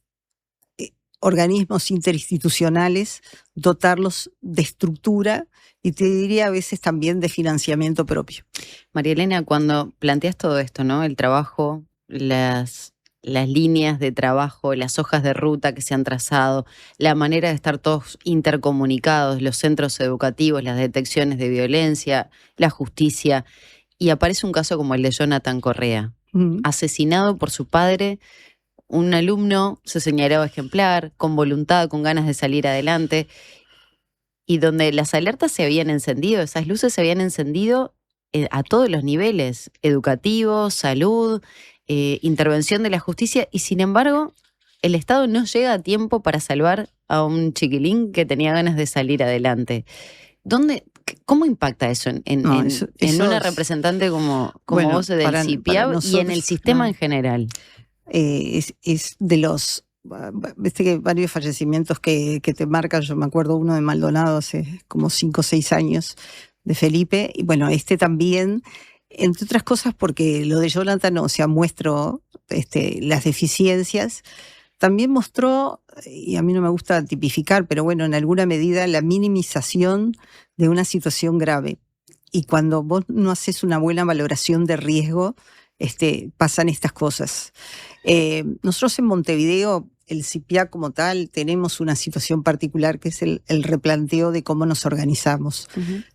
organismos interinstitucionales, dotarlos de estructura y te diría a veces también de financiamiento propio. María Elena, cuando planteas todo esto, ¿no? El trabajo, las líneas de trabajo, las hojas de ruta que se han trazado, la manera de estar todos intercomunicados, los centros educativos, las detecciones de violencia, la justicia, y aparece un caso como el de Jonathan Correa, asesinado por su padre. Un alumno se señalaba ejemplar, con voluntad, con ganas de salir adelante, y donde las alertas se habían encendido, esas luces se habían encendido a todos los niveles, educativo, salud, intervención de la justicia, y sin embargo el Estado no llega a tiempo para salvar a un chiquilín que tenía ganas de salir adelante. ¿Cómo impacta eso en una representante como vos del CIPIAB y en el sistema en general? Es de los, viste que varios fallecimientos que te marcan, yo me acuerdo uno de Maldonado hace como 5 o 6 años, de Felipe, y bueno, también, entre otras cosas porque lo de Jonathan, o sea, muestro las deficiencias, también mostró, y a mí no me gusta tipificar, pero bueno, en alguna medida la minimización de una situación grave, y cuando vos no haces una buena valoración de riesgo, pasan estas cosas. Nosotros en Montevideo, el CIPIA como tal, tenemos una situación particular que es el replanteo de cómo nos organizamos.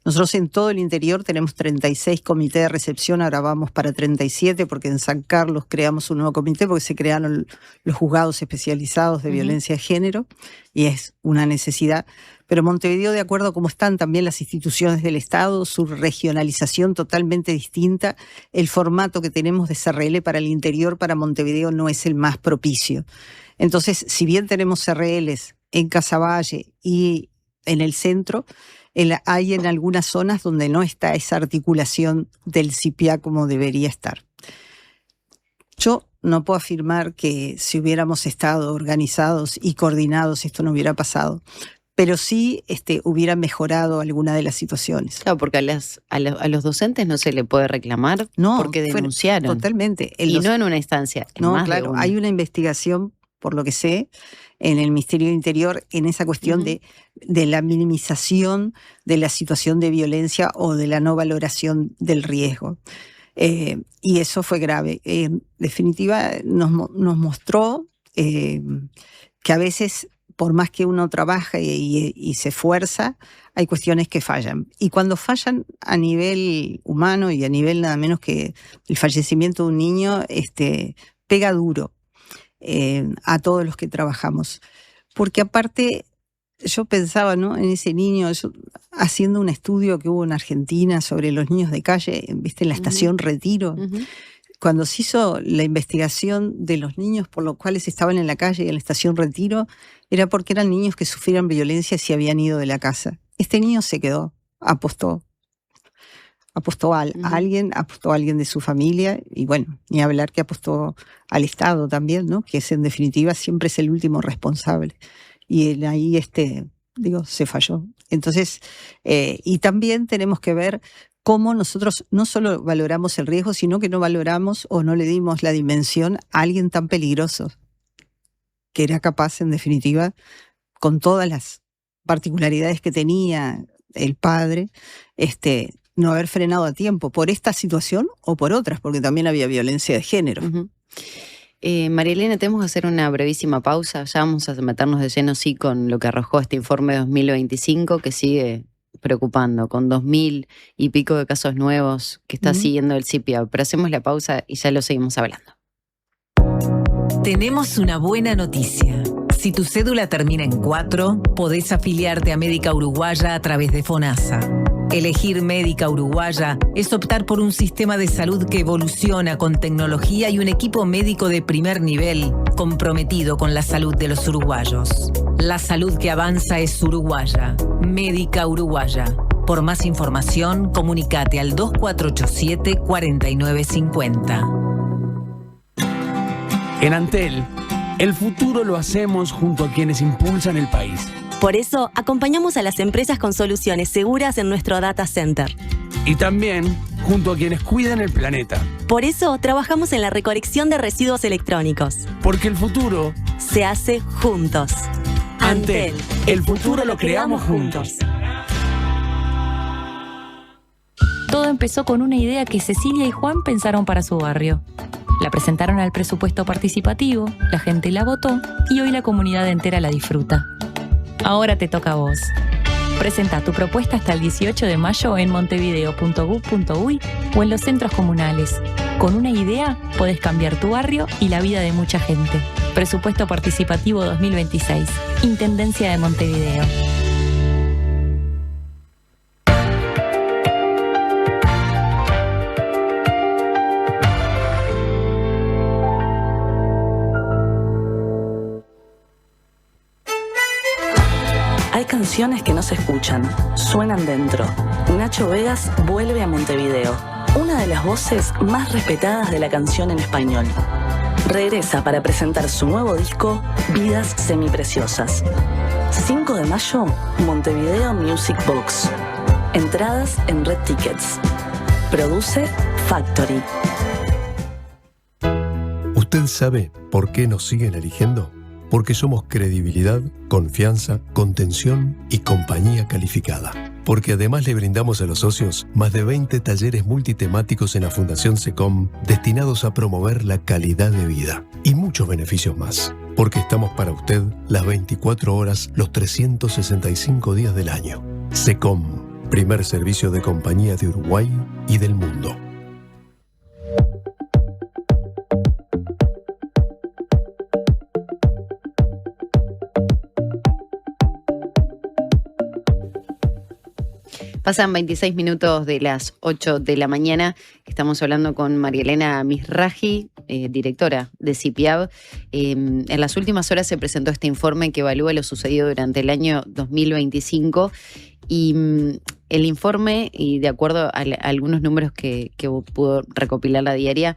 Nosotros en todo el interior tenemos 36 comités de recepción, ahora vamos para 37 porque en San Carlos creamos un nuevo comité porque se crearon los juzgados especializados de violencia de género y es una necesidad. Pero Montevideo, de acuerdo a cómo están también las instituciones del Estado, su regionalización totalmente distinta, el formato que tenemos de CRL para el interior, para Montevideo, no es el más propicio. Entonces, si bien tenemos CRLs en Casaballe y en el centro, hay en algunas zonas donde no está esa articulación del CIPIA como debería estar. Yo no puedo afirmar que si hubiéramos estado organizados y coordinados esto no hubiera pasado, pero sí hubiera mejorado alguna de las situaciones. Claro, porque a los docentes no se le puede reclamar porque denunciaron. Totalmente. No en una instancia. No, claro, hay una investigación por lo que sé, en el Ministerio del Interior en esa cuestión de la minimización de la situación de violencia o de la no valoración del riesgo. Y eso fue grave. En definitiva, nos mostró que a veces, por más que uno trabaja y se esfuerza, hay cuestiones que fallan. Y cuando fallan a nivel humano y a nivel nada menos que el fallecimiento de un niño, pega duro a todos los que trabajamos. Porque aparte, yo pensaba, ¿no?, en ese niño, haciendo un estudio que hubo en Argentina sobre los niños de calle, ¿viste? En la estación Retiro. Cuando se hizo la investigación de los niños por los cuales estaban en la calle y en la estación Retiro, era porque eran niños que sufrían violencia si habían ido de la casa. Este niño se quedó, apostó a alguien, apostó a alguien de su familia, y bueno, ni hablar que apostó al Estado también, ¿no?, que es en definitiva siempre es el último responsable. Y él ahí, se falló. Entonces, y también tenemos que ver cómo nosotros no solo valoramos el riesgo, sino que no valoramos o no le dimos la dimensión a alguien tan peligroso, que era capaz, en definitiva, con todas las particularidades que tenía el padre, no haber frenado a tiempo por esta situación o por otras, porque también había violencia de género. María Elena, tenemos que hacer una brevísima pausa. Ya vamos a meternos de lleno, sí, con lo que arrojó este informe 2025, que sigue preocupando, con 2.000 y pico de casos nuevos que está siguiendo el CIPIAB. Pero hacemos la pausa y ya lo seguimos hablando. Tenemos una buena noticia. Si tu cédula termina en 4, podés afiliarte a Médica Uruguaya a través de FONASA. Elegir Médica Uruguaya es optar por un sistema de salud que evoluciona con tecnología y un equipo médico de primer nivel comprometido con la salud de los uruguayos. La salud que avanza es uruguaya. Médica Uruguaya. Por más información, comunícate al 2487-4950. En Antel, el futuro lo hacemos junto a quienes impulsan el país. Por eso, acompañamos a las empresas con soluciones seguras en nuestro data center. Y también junto a quienes cuidan el planeta. Por eso, trabajamos en la recolección de residuos electrónicos. Porque el futuro se hace juntos. Antel, el futuro lo creamos juntos. Todo empezó con una idea que Cecilia y Juan pensaron para su barrio. La presentaron al presupuesto participativo, la gente la votó y hoy la comunidad entera la disfruta. Ahora te toca a vos. Presenta tu propuesta hasta el 18 de mayo en montevideo.gov.uy o en los centros comunales. Con una idea podés cambiar tu barrio y la vida de mucha gente. Presupuesto Participativo 2026. Intendencia de Montevideo. Hay canciones que no se escuchan, suenan dentro. Nacho Vegas vuelve a Montevideo, una de las voces más respetadas de la canción en español. Regresa para presentar su nuevo disco, Vidas Semipreciosas. 5 de mayo, Montevideo Music Box. Entradas en Red Tickets. Produce Factory. ¿Usted sabe por qué nos siguen eligiendo? Porque somos credibilidad, confianza, contención y compañía calificada. Porque además le brindamos a los socios más de 20 talleres multitemáticos en la Fundación SECOM destinados a promover la calidad de vida y muchos beneficios más. Porque estamos para usted las 24 horas, los 365 días del año. SECOM, primer servicio de compañía de Uruguay y del mundo. Pasan 26 minutos de las 8 de la mañana. Estamos hablando con María Elena Mizrahi, directora de CIPIAB. En las últimas horas se presentó este informe que evalúa lo sucedido durante el año 2025. Y el informe, y de acuerdo a algunos números que pudo recopilar la diaria,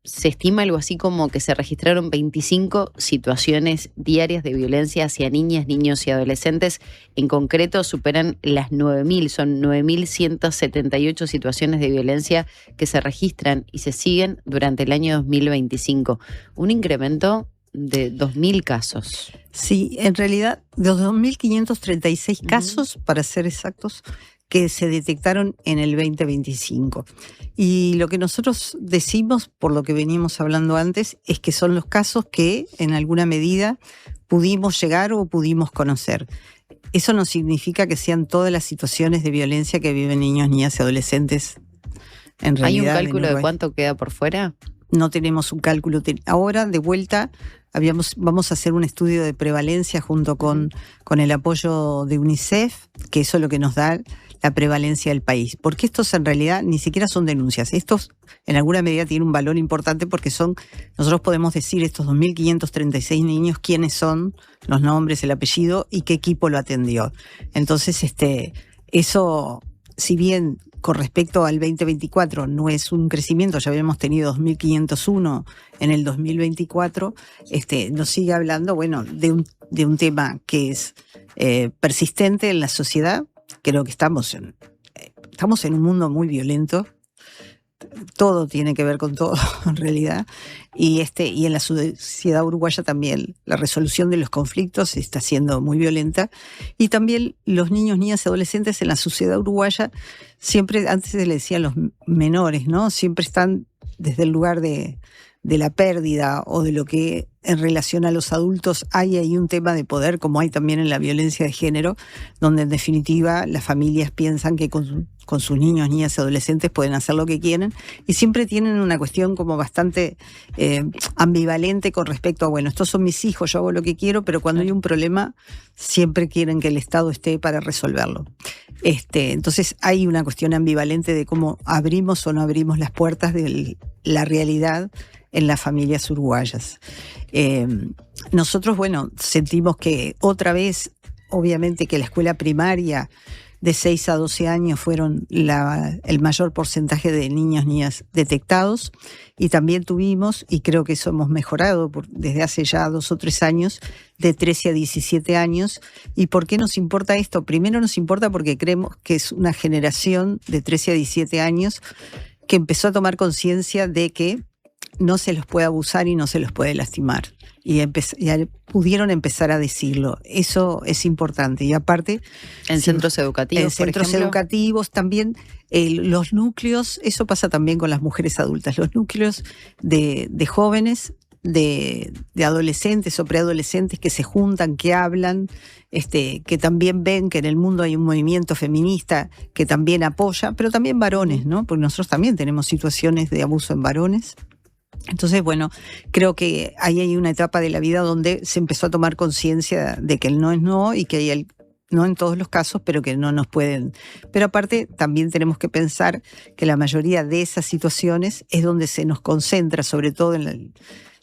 se estima algo así como que se registraron 25 situaciones diarias de violencia hacia niñas, niños y adolescentes. En concreto, superan las 9.000. Son 9.178 situaciones de violencia que se registran y se siguen durante el año 2025. Un incremento de 2.000 casos. Sí, en realidad, de los 2.536 casos, para ser exactos, que se detectaron en el 2025. Y lo que nosotros decimos, por lo que veníamos hablando antes, es que son los casos que en alguna medida pudimos llegar o pudimos conocer. Eso no significa que sean todas las situaciones de violencia que viven niños, niñas y adolescentes. En realidad, ¿hay un cálculo de cuánto queda por fuera? No tenemos un cálculo. Ahora, de vuelta, vamos a hacer un estudio de prevalencia junto con el apoyo de UNICEF, que eso es lo que nos da la prevalencia del país. Porque estos en realidad ni siquiera son denuncias. Estos en alguna medida tienen un valor importante porque nosotros podemos decir estos 2.536 niños quiénes son, los nombres, el apellido y qué equipo lo atendió. Entonces, eso, si bien con respecto al 2024 no es un crecimiento, ya habíamos tenido 2.501 en el 2024, nos sigue hablando, bueno, de un tema que es persistente en la sociedad. Creo que estamos en un mundo muy violento. Todo tiene que ver con todo, en realidad. Y en la sociedad uruguaya también la resolución de los conflictos está siendo muy violenta. Y también los niños, niñas y adolescentes en la sociedad uruguaya, siempre, antes se le decía los menores, ¿no? Siempre están desde el lugar de la pérdida o de lo que en relación a los adultos hay ahí un tema de poder, como hay también en la violencia de género, donde en definitiva las familias piensan que con sus niños, niñas y adolescentes pueden hacer lo que quieren y siempre tienen una cuestión como bastante ambivalente con respecto a, bueno, estos son mis hijos, yo hago lo que quiero, pero cuando hay un problema siempre quieren que el Estado esté para resolverlo. Entonces hay una cuestión ambivalente de cómo abrimos o no abrimos las puertas de la realidad en las familias uruguayas. Nosotros, bueno, sentimos que otra vez, obviamente que la escuela primaria de 6 a 12 años fueron el mayor porcentaje de niños, niñas detectados, y también tuvimos, y creo que eso hemos mejorado desde hace ya 2 o 3 años, de 13 a 17 años. ¿Y por qué nos importa esto? Primero nos importa porque creemos que es una generación de 13 a 17 años que empezó a tomar conciencia de que no se los puede abusar y no se los puede lastimar. Y pudieron empezar a decirlo. Eso es importante. Y aparte, en centros educativos, en centros educativos también, los núcleos, eso pasa también con las mujeres adultas, los núcleos de jóvenes, de adolescentes o preadolescentes que se juntan, que hablan, que también ven que en el mundo hay un movimiento feminista que también apoya, pero también varones, ¿no? Porque nosotros también tenemos situaciones de abuso en varones. Entonces, bueno, creo que ahí hay una etapa de la vida donde se empezó a tomar conciencia de que el no es no y que hay no en todos los casos, pero que no nos pueden. Pero aparte, también tenemos que pensar que la mayoría de esas situaciones es donde se nos concentra, sobre todo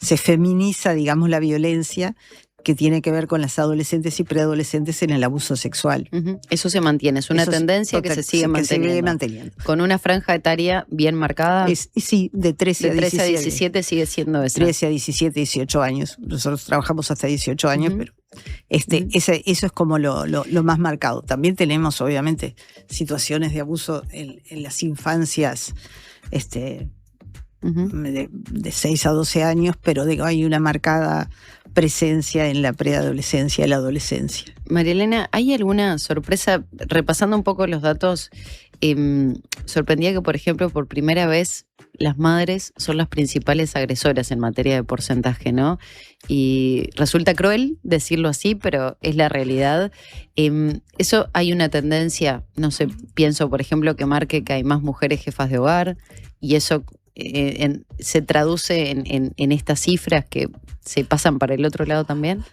se feminiza, digamos, la violencia que tiene que ver con las adolescentes y preadolescentes en el abuso sexual. Eso se mantiene, es una tendencia que se sigue manteniendo. Con una franja etaria bien marcada. Sí, de 13 a 17 sigue siendo esa. 13 a 17, 18 años. Nosotros trabajamos hasta 18 años, pero eso es como lo más marcado. También tenemos, obviamente, situaciones de abuso en las infancias, de 6 a 12 años, pero hay una marcada presencia en la preadolescencia y la adolescencia. María Elena, ¿hay alguna sorpresa? Repasando un poco los datos, sorprendía que, por ejemplo, por primera vez las madres son las principales agresoras en materia de porcentaje, ¿no? Y resulta cruel decirlo así, pero es la realidad. Eso hay una tendencia, no sé, pienso, por ejemplo, que marque que hay más mujeres jefas de hogar, y eso se traduce en estas cifras que se pasan para el otro lado también.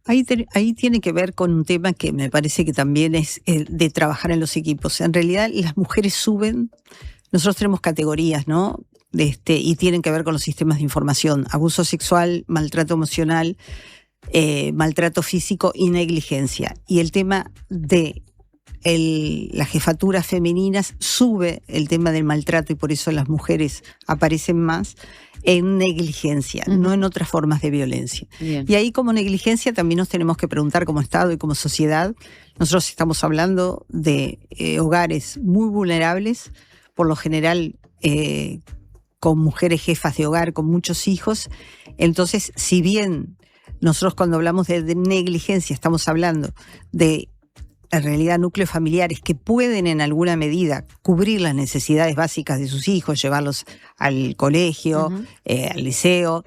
Ahí tiene que ver con un tema que me parece que también es de trabajar en los equipos. En realidad las mujeres suben, nosotros tenemos categorías, ¿no? Y tienen que ver con los sistemas de información: abuso sexual, maltrato emocional, maltrato físico y negligencia. Y el tema de las jefaturas femeninas sube el tema del maltrato, y por eso las mujeres aparecen más en negligencia, no en otras formas de violencia. Bien. Y ahí, como negligencia, también nos tenemos que preguntar como Estado y como sociedad. Nosotros estamos hablando de hogares muy vulnerables, por lo general con mujeres jefas de hogar, con muchos hijos, Entonces, si bien nosotros cuando hablamos de negligencia estamos hablando de, en realidad, núcleos familiares que pueden en alguna medida cubrir las necesidades básicas de sus hijos, llevarlos al colegio, al liceo,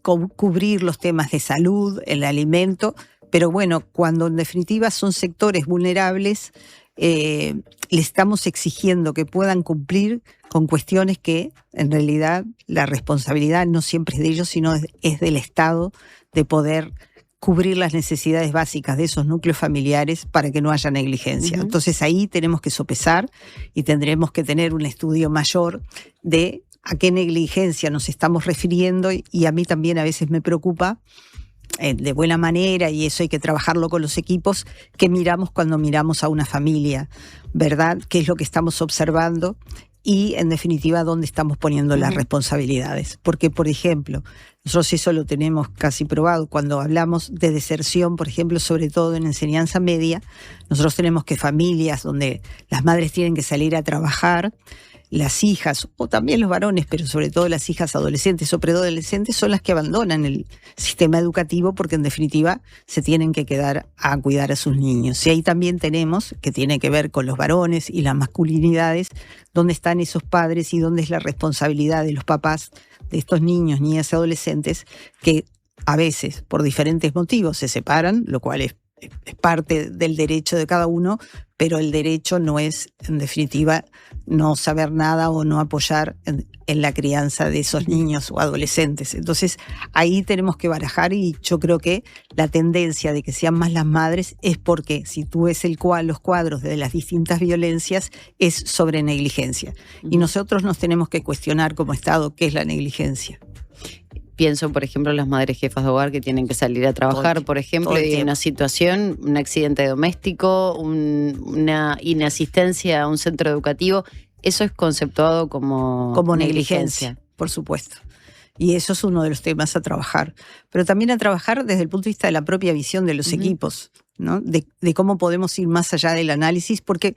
cubrir los temas de salud, el alimento, pero bueno, cuando en definitiva son sectores vulnerables, le estamos exigiendo que puedan cumplir con cuestiones que en realidad la responsabilidad no siempre es de ellos, sino es del Estado de poder cubrir las necesidades básicas de esos núcleos familiares para que no haya negligencia. Entonces ahí tenemos que sopesar y tendremos que tener un estudio mayor de a qué negligencia nos estamos refiriendo, y a mí también a veces me preocupa de buena manera, y eso hay que trabajarlo con los equipos, que miramos cuando miramos a una familia, ¿verdad? ¿Qué es lo que estamos observando? Y en definitiva, ¿dónde estamos poniendo las responsabilidades? Porque, por ejemplo, nosotros eso lo tenemos casi probado cuando hablamos de deserción, por ejemplo, sobre todo en enseñanza media. Nosotros tenemos que familias donde las madres tienen que salir a trabajar, las hijas, o también los varones, pero sobre todo las hijas adolescentes o preadolescentes, son las que abandonan el sistema educativo porque en definitiva se tienen que quedar a cuidar a sus niños. Y ahí también tenemos, que tiene que ver con los varones y las masculinidades, dónde están esos padres y dónde es la responsabilidad de los papás de estos niños, niñas y adolescentes que a veces por diferentes motivos se separan, lo cual es parte del derecho de cada uno, pero el derecho no es, en definitiva, no saber nada o no apoyar en la crianza de esos niños o adolescentes. Entonces, ahí tenemos que barajar, y yo creo que la tendencia de que sean más las madres es porque, si tú ves los cuadros de las distintas violencias, es sobre negligencia. Y nosotros nos tenemos que cuestionar como Estado qué es la negligencia. Pienso, por ejemplo, en las madres jefas de hogar que tienen que salir a trabajar, por ejemplo, y una situación, un accidente doméstico, una inasistencia a un centro educativo. Eso es conceptuado como negligencia. Por supuesto. Y eso es uno de los temas a trabajar. Pero también a trabajar desde el punto de vista de la propia visión de los equipos, ¿no? De cómo podemos ir más allá del análisis. ¿Por qué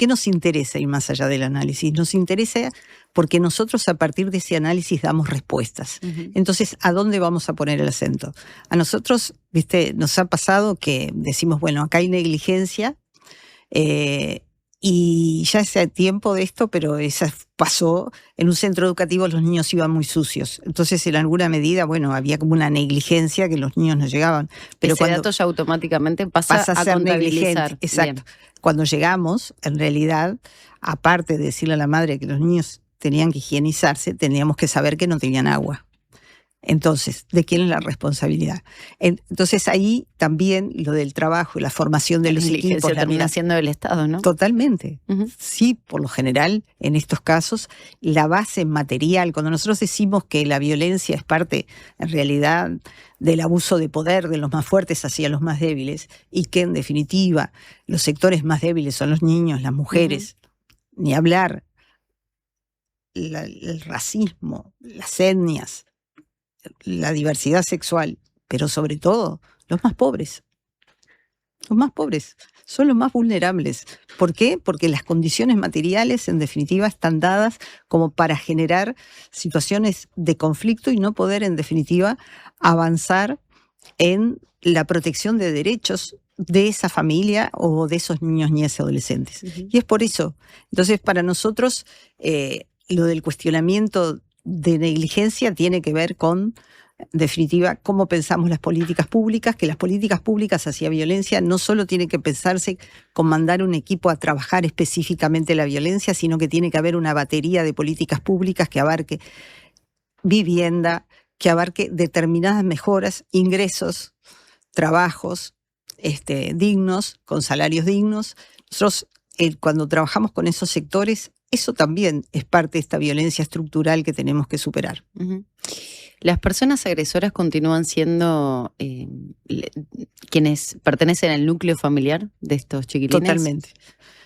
nos interesa ir más allá del análisis? Nos interesa porque nosotros a partir de ese análisis damos respuestas. Entonces, ¿a dónde vamos a poner el acento? A nosotros, nos ha pasado que decimos, bueno, acá hay negligencia, y ya hace tiempo de esto, pero esa pasó, en un centro educativo los niños iban muy sucios. Entonces, en alguna medida, bueno, había como una negligencia que los niños no llegaban. Pero ese dato ya automáticamente pasa a ser negligente. Exacto. Bien. Cuando llegamos, en realidad, aparte de decirle a la madre que los niños tenían que higienizarse, teníamos que saber que no tenían agua. Entonces, ¿de quién es la responsabilidad? Entonces ahí también lo del trabajo y la formación de los equipos termina siendo del Estado, ¿no? Totalmente. Sí, por lo general, en estos casos, la base material, cuando nosotros decimos que la violencia es parte, en realidad, del abuso de poder de los más fuertes hacia los más débiles, y que en definitiva los sectores más débiles son los niños, las mujeres, ni hablar, el racismo, las etnias, la diversidad sexual, pero sobre todo los más pobres. Los más pobres son los más vulnerables. ¿Por qué? Porque las condiciones materiales, en definitiva, están dadas como para generar situaciones de conflicto y no poder, en definitiva, avanzar en la protección de derechos de esa familia o de esos niños, niñas y adolescentes. Y es por eso. Entonces, para nosotros, lo del cuestionamiento de negligencia tiene que ver con, en definitiva, cómo pensamos las políticas públicas, que las políticas públicas hacia violencia no solo tienen que pensarse con mandar un equipo a trabajar específicamente la violencia, sino que tiene que haber una batería de políticas públicas que abarque vivienda, que abarque determinadas mejoras, ingresos, trabajos dignos, con salarios dignos. Nosotros, cuando trabajamos con esos sectores, eso también es parte de esta violencia estructural que tenemos que superar. ¿Las personas agresoras continúan siendo quienes pertenecen al núcleo familiar de estos chiquilines? Totalmente.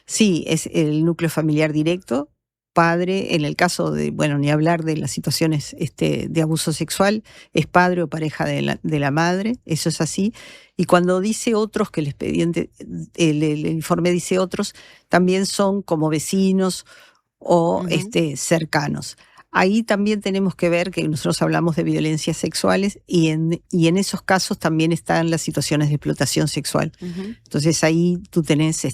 Sí, es el núcleo familiar directo, padre, en el caso de, bueno, ni hablar de las situaciones de abuso sexual, es padre o pareja de la madre, eso es así. Y cuando dice otros, que el expediente, el informe dice otros, también son como vecinos o cercanos. ahí también tenemos que ver que nosotros hablamos de violencias sexuales y en esos casos también están las situaciones de explotación sexual. Entonces ahí tú tenés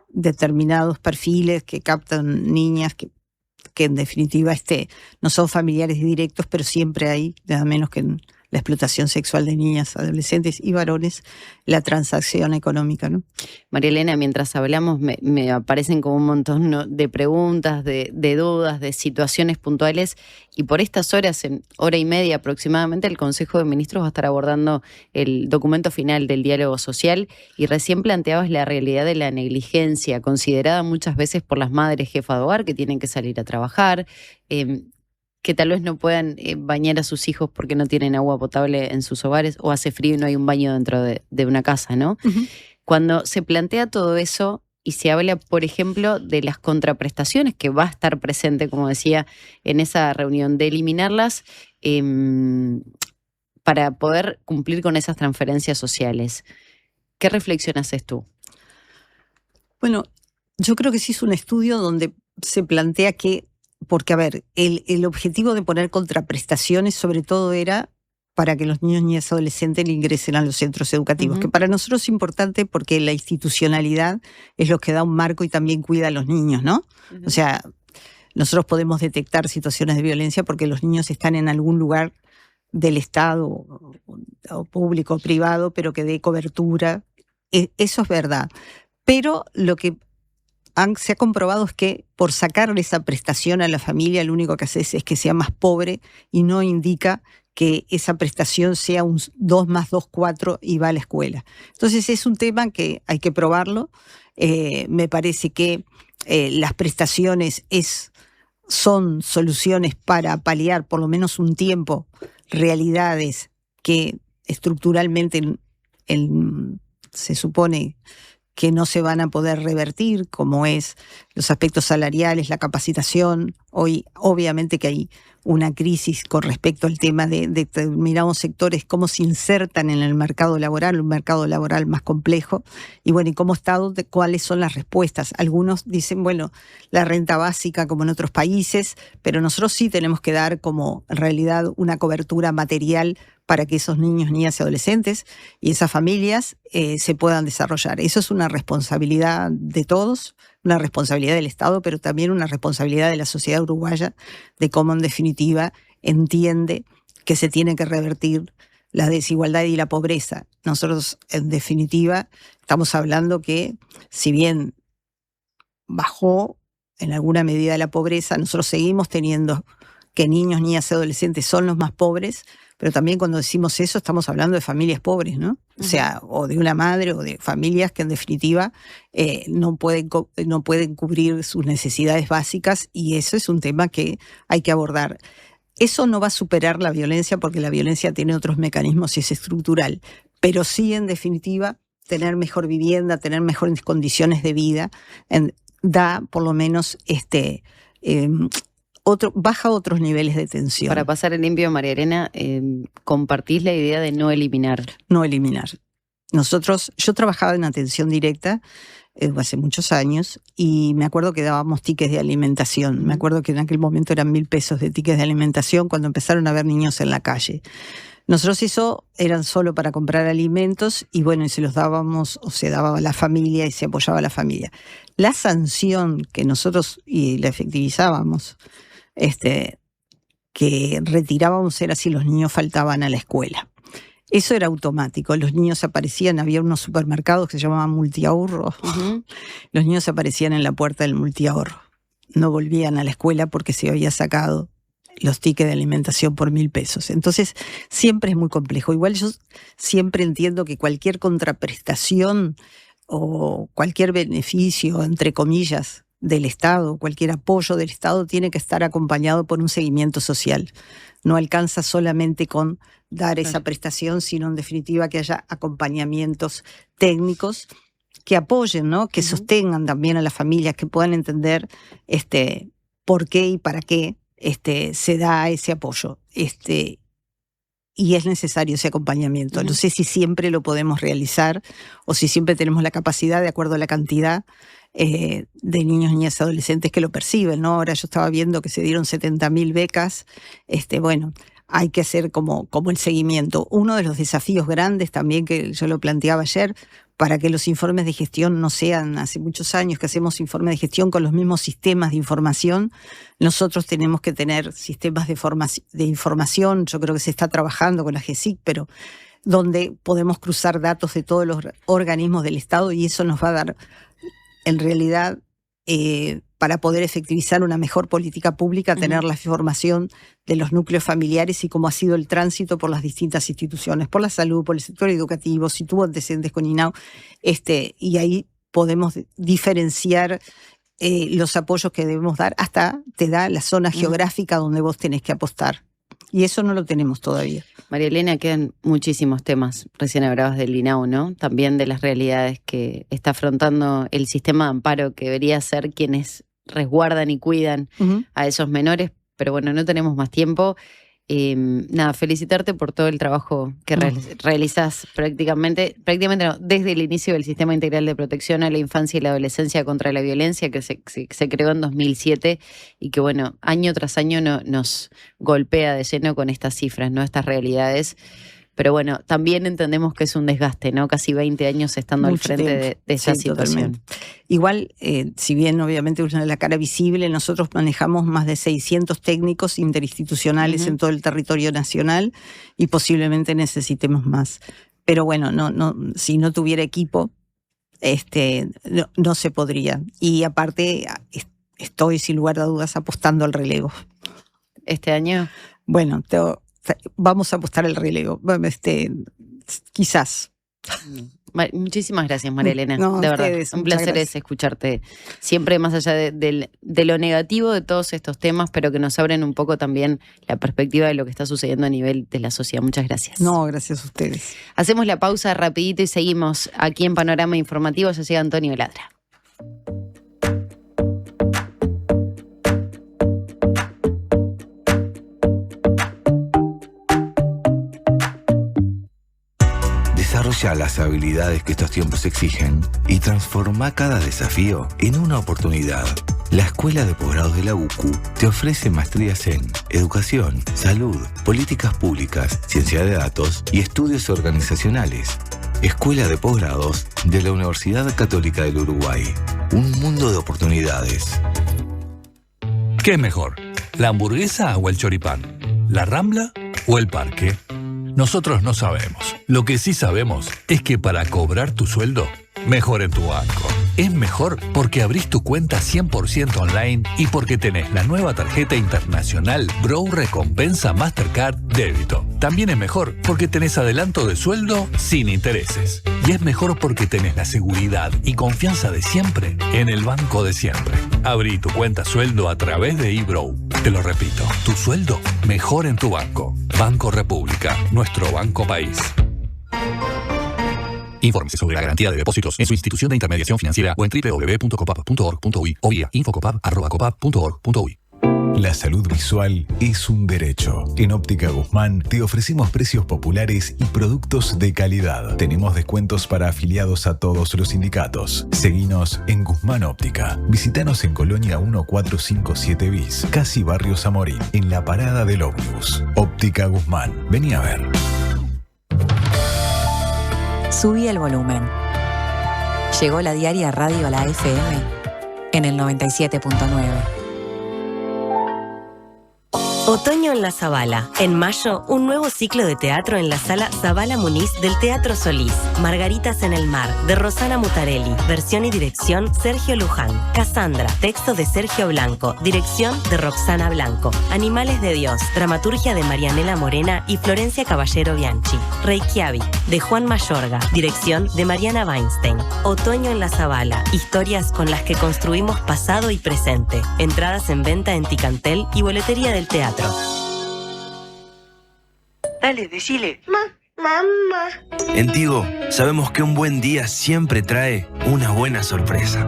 determinados perfiles que captan niñas que en definitiva no son familiares directos, pero siempre hay, nada menos que en la explotación sexual de niñas, adolescentes y varones, la transacción económica, ¿no? María Elena, mientras hablamos me aparecen como un montón de preguntas, de dudas, de situaciones puntuales, y por estas horas, en hora y media aproximadamente, el Consejo de Ministros va a estar abordando el documento final del diálogo social, y recién planteabas la realidad de la negligencia, considerada muchas veces por las madres jefas de hogar que tienen que salir a trabajar, que tal vez no puedan bañar a sus hijos porque no tienen agua potable en sus hogares, o hace frío y no hay un baño dentro de una casa, ¿no? Cuando se plantea todo eso y se habla, por ejemplo, de las contraprestaciones, que va a estar presente, como decía, en esa reunión, de eliminarlas para poder cumplir con esas transferencias sociales, ¿qué reflexión haces tú? Bueno, yo creo que sí es un estudio donde se plantea que, porque a ver, el objetivo de poner contraprestaciones sobre todo era para que los niños, niñas y adolescentes ingresen a los centros educativos, que para nosotros es importante porque la institucionalidad es lo que da un marco y también cuida a los niños, ¿no? O sea, nosotros podemos detectar situaciones de violencia porque los niños están en algún lugar del Estado, o público o privado, pero que dé cobertura. Eso es verdad. Pero lo que se ha comprobado es que por sacarle esa prestación a la familia, lo único que hace es que sea más pobre y no indica que esa prestación sea un 2 más 2, 4 y va a la escuela. Entonces es un tema que hay que probarlo. Me parece que las prestaciones son soluciones para paliar por lo menos un tiempo realidades que estructuralmente se supone que no se van a poder revertir, como es los aspectos salariales, la capacitación. Hoy obviamente que hay una crisis con respecto al tema de determinados sectores, cómo se insertan en el mercado laboral, un mercado laboral más complejo, y bueno, y como Estado, cuáles son las respuestas. Algunos dicen, bueno, la renta básica como en otros países, pero nosotros sí tenemos que dar como en realidad una cobertura material para que esos niños, niñas y adolescentes y esas familias se puedan desarrollar. Eso es una responsabilidad de todos, una responsabilidad del Estado, pero también una responsabilidad de la sociedad uruguaya, de cómo en definitiva entiende que se tiene que revertir la desigualdad y la pobreza. Nosotros en definitiva estamos hablando que si bien bajó en alguna medida la pobreza, nosotros seguimos teniendo que niños, niñas y adolescentes son los más pobres, pero también cuando decimos eso estamos hablando de familias pobres, ¿no? O sea, o de una madre o de familias que en definitiva no pueden cubrir sus necesidades básicas, y eso es un tema que hay que abordar. Eso no va a superar la violencia porque la violencia tiene otros mecanismos y es estructural, pero sí en definitiva tener mejor vivienda, tener mejores condiciones de vida, da por lo menos baja otros niveles de tensión. Para pasar en limpio, María Elena, ¿compartís la idea de no eliminar? No eliminar. Yo trabajaba en atención directa hace muchos años y me acuerdo que dábamos tickets de alimentación. Me acuerdo que en aquel momento eran 1.000 pesos de tickets de alimentación cuando empezaron a haber niños en la calle. Nosotros eso eran solo para comprar alimentos y bueno, y se los dábamos o se daba a la familia y se apoyaba a la familia. La sanción que nosotros y la efectivizábamos, que retirábamos era si los niños faltaban a la escuela. Eso era automático. Los niños aparecían, había unos supermercados que se llamaban multiahorro. Los niños aparecían en la puerta del multiahorro. No volvían a la escuela porque se había sacado los tickets de alimentación por 1.000 pesos. Entonces, siempre es muy complejo. Igual yo siempre entiendo que cualquier contraprestación o cualquier beneficio, entre comillas, del Estado, cualquier apoyo del Estado tiene que estar acompañado por un seguimiento social. No alcanza solamente con dar esa prestación, sino en definitiva que haya acompañamientos técnicos que apoyen, ¿no? Que sostengan también a las familias, que puedan entender por qué y para qué se da ese apoyo. Y es necesario ese acompañamiento. No sé si siempre lo podemos realizar o si siempre tenemos la capacidad, de acuerdo a la cantidad, de niños, niñas y adolescentes que lo perciben, ¿no? Ahora yo estaba viendo que se dieron 70.000 becas. Bueno, hay que hacer como el seguimiento. Uno de los desafíos grandes también, que yo lo planteaba ayer, para que los informes de gestión no sean, hace muchos años que hacemos informes de gestión con los mismos sistemas de información, nosotros tenemos que tener sistemas de información. Yo creo que se está trabajando con la GESIC, pero donde podemos cruzar datos de todos los organismos del Estado, y eso nos va a dar, en realidad, para poder efectivizar una mejor política pública, tener la información de los núcleos familiares y cómo ha sido el tránsito por las distintas instituciones, por la salud, por el sector educativo, si tuvo antecedentes con INAU, y ahí podemos diferenciar los apoyos que debemos dar, hasta te da la zona geográfica donde vos tenés que apostar. Y eso no lo tenemos todavía. María Elena, quedan muchísimos temas. Recién hablabas del INAU, ¿no? También de las realidades que está afrontando el sistema de amparo, que debería ser quienes resguardan y cuidan a esos menores. Pero bueno, no tenemos más tiempo. Nada, felicitarte por todo el trabajo que realizás prácticamente no, desde el inicio del Sistema Integral de Protección a la Infancia y la Adolescencia contra la Violencia, que se creó en 2007 y que, bueno, año tras año nos golpea de lleno con estas cifras, ¿no? Estas realidades. Pero bueno, también entendemos que es un desgaste, ¿no? Casi 20 años estando al frente de esa situación. Totalmente. Igual, si bien obviamente es la cara visible, nosotros manejamos más de 600 técnicos interinstitucionales en todo el territorio nacional y posiblemente necesitemos más. Pero bueno, no, si no tuviera equipo, no se podría. Y aparte, estoy sin lugar a dudas apostando al relevo. ¿Este año? Bueno, vamos a apostar al relevo, quizás. Muchísimas gracias, María Elena. No, de verdad, ustedes, un placer es escucharte siempre, más allá de lo negativo de todos estos temas, pero que nos abren un poco también la perspectiva de lo que está sucediendo a nivel de la sociedad. Muchas gracias. No, gracias a ustedes. Hacemos la pausa rapidito y seguimos aquí en Panorama Informativo. Ya llega Antonio Ladra. Desarrolla las habilidades que estos tiempos exigen y transforma cada desafío en una oportunidad. La Escuela de Posgrados de la UCU te ofrece maestrías en Educación, Salud, Políticas Públicas, Ciencia de Datos y Estudios Organizacionales. Escuela de Posgrados de la Universidad Católica del Uruguay. Un mundo de oportunidades. ¿Qué es mejor? ¿La hamburguesa o el choripán? ¿La Rambla o el parque? Nosotros no sabemos. Lo que sí sabemos es que para cobrar tu sueldo, mejor en tu banco. Es mejor porque abrís tu cuenta 100% online y porque tenés la nueva tarjeta internacional Bro Recompensa Mastercard Débito. También es mejor porque tenés adelanto de sueldo sin intereses. Y es mejor porque tenés la seguridad y confianza de siempre en el banco de siempre. Abrí tu cuenta sueldo a través de eBrow. Te lo repito, tu sueldo mejor en tu banco. Banco República, nuestro banco país. Infórmese sobre la garantía de depósitos en su institución de intermediación financiera o en www.copap.org.uy o vía infocopap@copap.org.uy. La salud visual es un derecho. En Óptica Guzmán te ofrecemos precios populares y productos de calidad. Tenemos descuentos para afiliados a todos los sindicatos. Seguinos en Guzmán Óptica. Visítanos en Colonia 1457 bis, casi Barrio Zamorín, en la parada del ómnibus. Óptica Guzmán. Vení a ver. Subí el volumen. Llegó la diaria radio a la FM en el 97.9. Otoño en la Zabala. En mayo, un nuevo ciclo de teatro en la sala Zabala Muniz del Teatro Solís. Margaritas en el mar, de Rosana Mutarelli. Versión y dirección, Sergio Luján. Cassandra, texto de Sergio Blanco. Dirección de Roxana Blanco. Animales de Dios, dramaturgia de Marianela Morena y Florencia Caballero Bianchi. Reykjavik, de Juan Mayorga. Dirección de Mariana Weinstein. Otoño en la Zabala. Historias con las que construimos pasado y presente. Entradas en venta en Ticantel y boletería del teatro. Dale, decile. Mamá. En Tigo, sabemos que un buen día siempre trae una buena sorpresa.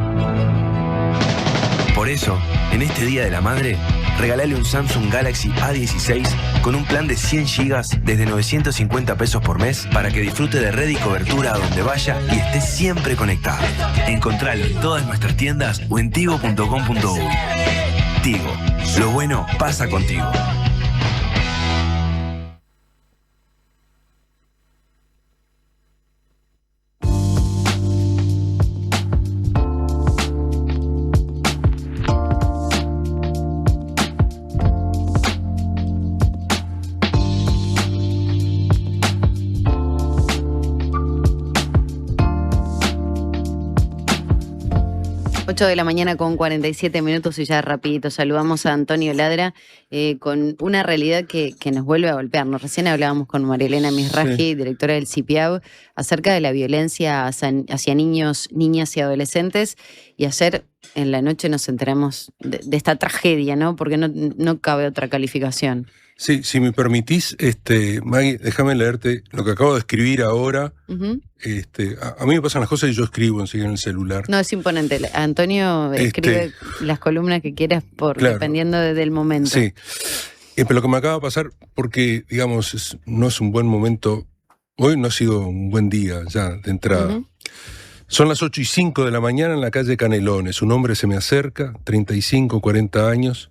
Por eso, en este Día de la Madre, regalale un Samsung Galaxy A16 con un plan de 100 GB desde 950 pesos por mes para que disfrute de red y cobertura a donde vaya y esté siempre conectado. Encontralo en todas nuestras tiendas o en tigo.com.uy. Tigo, lo bueno pasa contigo. De la mañana con 47 minutos y ya rapidito saludamos a Antonio Ladra con una realidad que nos vuelve a golpearnos. Recién hablábamos con Marilena Misraji, directora del CIPIAB, acerca de la violencia hacia niños, niñas y adolescentes, y ayer en la noche nos enteramos de esta tragedia, ¿no? Porque no cabe otra calificación. Sí, si me permitís, Maggie, déjame leerte lo que acabo de escribir ahora. Uh-huh. A mí me pasan las cosas y yo escribo enseguida en el celular. No, es imponente. Antonio escribe las columnas que quieras claro, dependiendo del momento. Sí, pero lo que me acaba de pasar, porque, digamos, no es un buen momento, hoy no ha sido un buen día ya de entrada. Uh-huh. Son las 8:05 de la mañana en la calle Canelones. Un hombre se me acerca, 35, 40 años,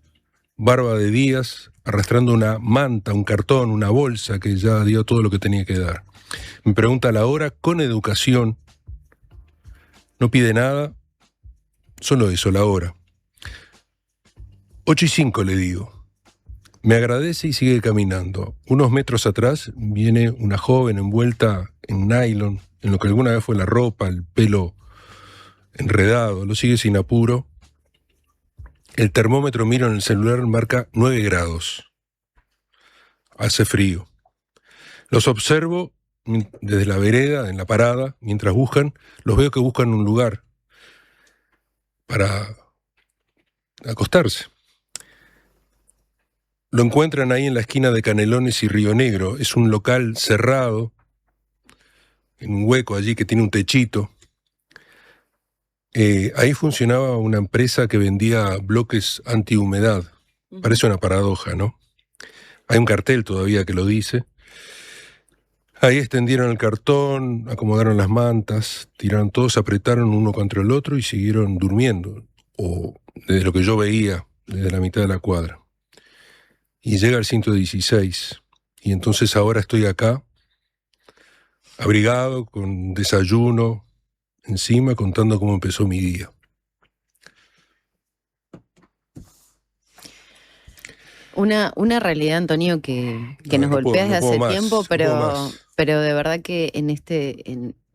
barba de días, arrastrando una manta, un cartón, una bolsa que ya dio todo lo que tenía que dar. Me pregunta la hora con educación. No pide nada, solo eso, la hora. 8:05 le digo. Me agradece y sigue caminando. Unos metros atrás viene una joven envuelta en nylon, en lo que alguna vez fue la ropa, el pelo enredado. Lo sigue sin apuro. El termómetro, miro en el celular, marca 9 grados. Hace frío. Los observo desde la vereda, en la parada, mientras buscan. Los veo que buscan un lugar para acostarse. Lo encuentran ahí en la esquina de Canelones y Río Negro. Es un local cerrado, en un hueco allí que tiene un techito. Ahí funcionaba una empresa que vendía bloques antihumedad. Parece una paradoja, ¿no? Hay un cartel todavía que lo dice. Ahí extendieron el cartón, acomodaron las mantas, tiraron todo, se apretaron uno contra el otro y siguieron durmiendo. O desde lo que yo veía, desde la mitad de la cuadra. Y llega el 116. Y entonces ahora estoy acá, abrigado, con desayuno encima, contando cómo empezó mi día. Una realidad, Antonio, que nos golpea desde hace tiempo, pero de verdad que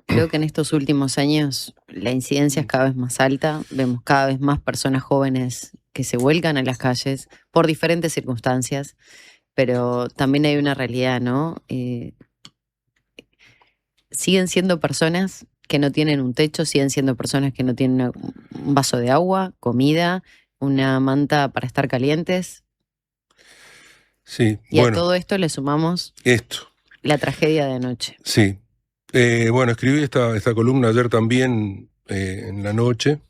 creo que en estos últimos años la incidencia es cada vez más alta. Vemos cada vez más personas jóvenes que se vuelcan a las calles por diferentes circunstancias, pero también hay una realidad, ¿no? Siguen siendo personas que no tienen un techo, siguen siendo personas que no tienen un vaso de agua, comida, una manta para estar calientes. Sí, y a todo esto le sumamos la tragedia de anoche. Sí. Escribí esta columna ayer también en la noche.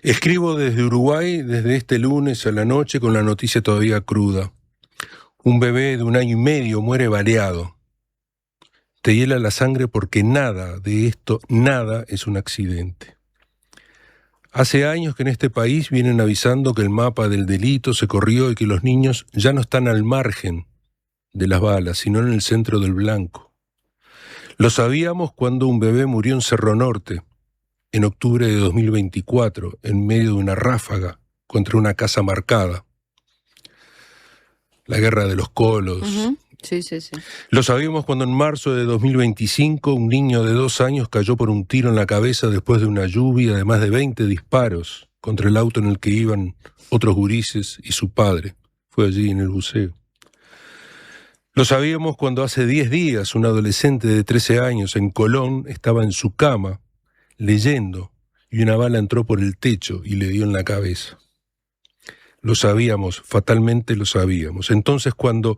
Escribo desde Uruguay, desde este lunes a la noche, con la noticia todavía cruda. Un bebé de 1 año y medio muere baleado. Te hiela la sangre porque nada de esto, nada es un accidente. Hace años que en este país vienen avisando que el mapa del delito se corrió y que los niños ya no están al margen de las balas, sino en el centro del blanco. Lo sabíamos cuando un bebé murió en Cerro Norte, en octubre de 2024, en medio de una ráfaga contra una casa marcada. La guerra de los colos. Uh-huh. Sí. Lo sabíamos cuando en marzo de 2025 un niño de 2 años cayó por un tiro en la cabeza después de una lluvia de más de 20 disparos contra el auto en el que iban otros gurises y su padre. Fue allí en el buceo. Lo sabíamos cuando hace 10 días un adolescente de 13 años en Colón estaba en su cama leyendo y una bala entró por el techo y le dio en la cabeza. Lo sabíamos, fatalmente lo sabíamos. Entonces cuando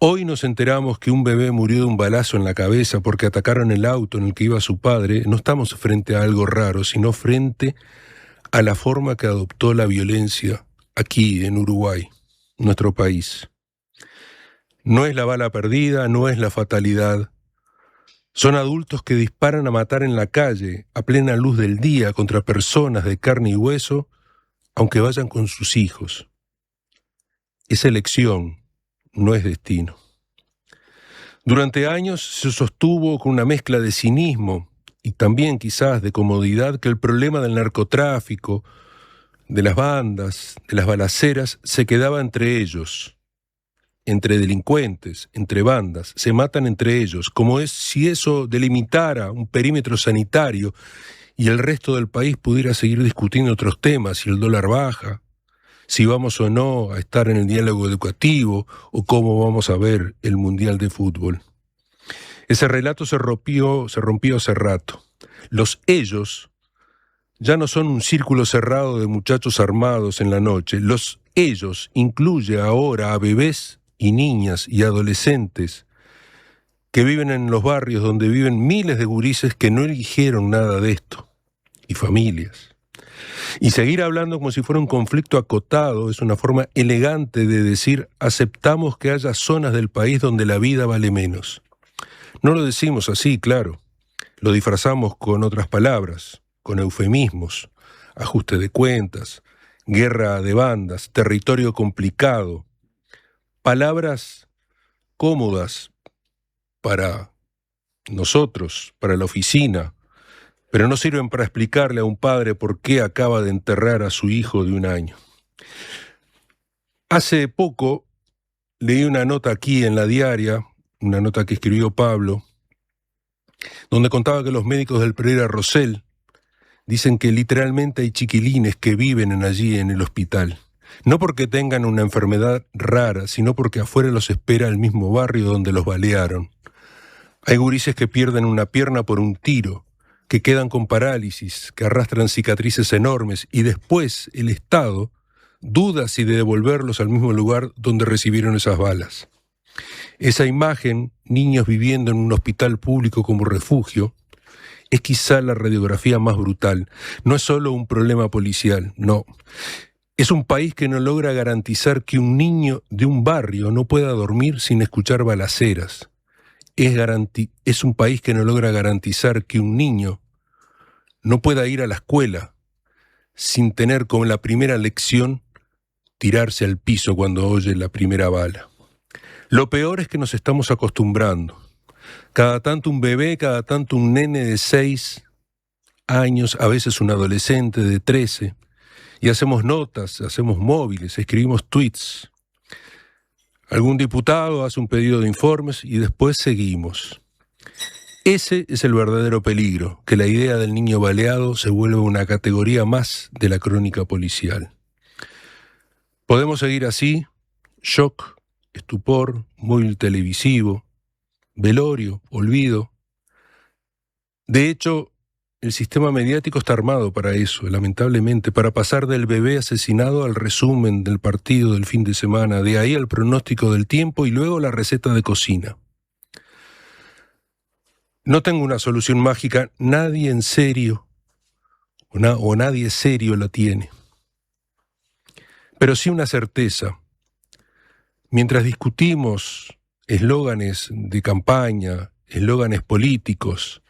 hoy nos enteramos que un bebé murió de un balazo en la cabeza porque atacaron el auto en el que iba su padre, no estamos frente a algo raro, sino frente a la forma que adoptó la violencia aquí en Uruguay. nuestro país. No es la bala perdida, no es la fatalidad. Son adultos que disparan a matar en la calle, a plena luz del día, contra personas de carne y hueso, aunque vayan con sus hijos. Es elección, no es destino. Durante años se sostuvo con una mezcla de cinismo y también quizás de comodidad que el problema del narcotráfico, de las bandas, de las balaceras, se quedaba entre ellos, entre delincuentes, entre bandas, se matan entre ellos, como es si eso delimitara un perímetro sanitario y el resto del país pudiera seguir discutiendo otros temas, si el dólar baja, si vamos o no a estar en el diálogo educativo o cómo vamos a ver el Mundial de Fútbol. Ese relato se rompió hace rato. Los ellos ya no son un círculo cerrado de muchachos armados en la noche. Los ellos incluye ahora a bebés y niñas y adolescentes que viven en los barrios donde viven miles de gurises que no eligieron nada de esto, y familias. Y seguir hablando como si fuera un conflicto acotado es una forma elegante de decir aceptamos que haya zonas del país donde la vida vale menos. No lo decimos así, claro. Lo disfrazamos con otras palabras, con eufemismos, ajuste de cuentas, guerra de bandas, territorio complicado. Palabras cómodas para nosotros, para la oficina, pero no sirven para explicarle a un padre por qué acaba de enterrar a su hijo de 1 año. Hace poco leí una nota aquí en la diaria, una nota que escribió Pablo, donde contaba que los médicos del Pereira Rosell dicen que literalmente hay chiquilines que viven allí en el hospital. No porque tengan una enfermedad rara, sino porque afuera los espera el mismo barrio donde los balearon. Hay gurises que pierden una pierna por un tiro, que quedan con parálisis, que arrastran cicatrices enormes y después el Estado duda si de devolverlos al mismo lugar donde recibieron esas balas. Esa imagen, niños viviendo en un hospital público como refugio, es quizá la radiografía más brutal. No es solo un problema policial, no. Es un país que no logra garantizar que un niño de un barrio no pueda dormir sin escuchar balaceras. Es un país que no logra garantizar que un niño no pueda ir a la escuela sin tener como la primera lección tirarse al piso cuando oye la primera bala. Lo peor es que nos estamos acostumbrando. Cada tanto un bebé, cada tanto un nene de 6 años, a veces un adolescente de 13, y hacemos notas, hacemos móviles, escribimos tweets. Algún diputado hace un pedido de informes y después seguimos. Ese es el verdadero peligro, que la idea del niño baleado se vuelva una categoría más de la crónica policial. Podemos seguir así: shock, estupor, móvil televisivo, velorio, olvido. De hecho, el sistema mediático está armado para eso, lamentablemente, para pasar del bebé asesinado al resumen del partido del fin de semana, de ahí al pronóstico del tiempo y luego la receta de cocina. No tengo una solución mágica, nadie en serio, o nadie serio la tiene. Pero sí una certeza. Mientras discutimos eslóganes de campaña, eslóganes políticos,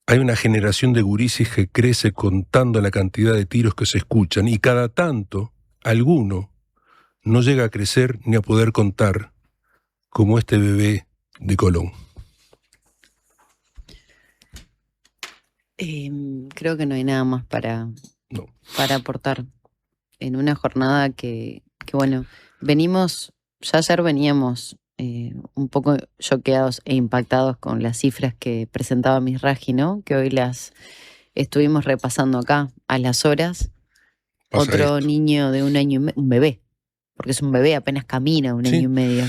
hay una generación de gurises que crece contando la cantidad de tiros que se escuchan y cada tanto, alguno no llega a crecer ni a poder contar, como este bebé de Colón. Creo que no hay nada más para aportar en una jornada que bueno, ya ayer veníamos un poco choqueados e impactados con las cifras que presentaba Mizrahi, ¿no? Que hoy las estuvimos repasando acá a las horas. Otro niño de 1 año y medio, un bebé, porque es un bebé, apenas camina 1 año y medio,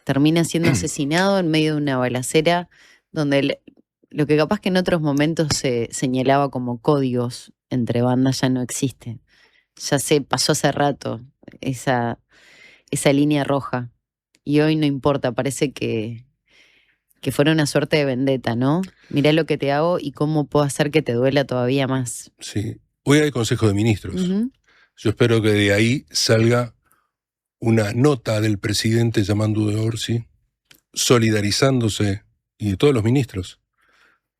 termina siendo asesinado en medio de una balacera donde lo que capaz que en otros momentos se señalaba como códigos entre bandas ya no existe. Ya se pasó hace rato esa línea roja. Y hoy no importa, parece que fuera una suerte de vendetta, ¿no? Mirá lo que te hago y cómo puedo hacer que te duela todavía más. Sí. Hoy hay Consejo de Ministros. Uh-huh. Yo espero que de ahí salga una nota del presidente llamando de Orsi, solidarizándose, y de todos los ministros,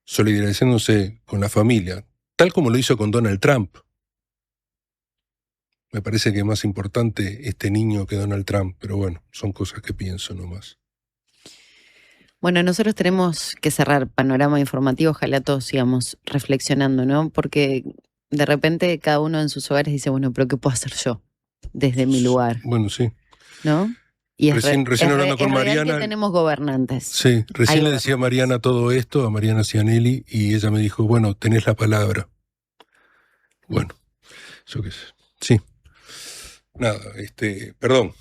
solidarizándose con la familia, tal como lo hizo con Donald Trump. Me parece que es más importante este niño que Donald Trump, pero bueno, son cosas que pienso nomás. Bueno, nosotros tenemos que cerrar panorama informativo, ojalá todos sigamos reflexionando, ¿no? Porque de repente cada uno en sus hogares dice, bueno, pero ¿qué puedo hacer yo desde mi lugar? Bueno, sí. ¿No? Y recién hablando con Mariana, que tenemos gobernantes. Sí, recién le decía a Mariana todo esto, a Mariana Cianelli, y ella me dijo, bueno, tenés la palabra. Bueno, yo qué sé. Sí. Nada, perdón.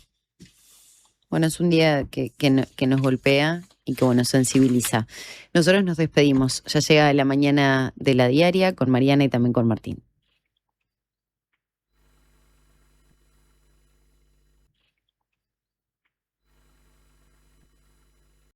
Bueno, es un día que nos golpea y que, bueno, sensibiliza. Nosotros nos despedimos. Ya llega la mañana de la diaria con Mariana y también con Martín.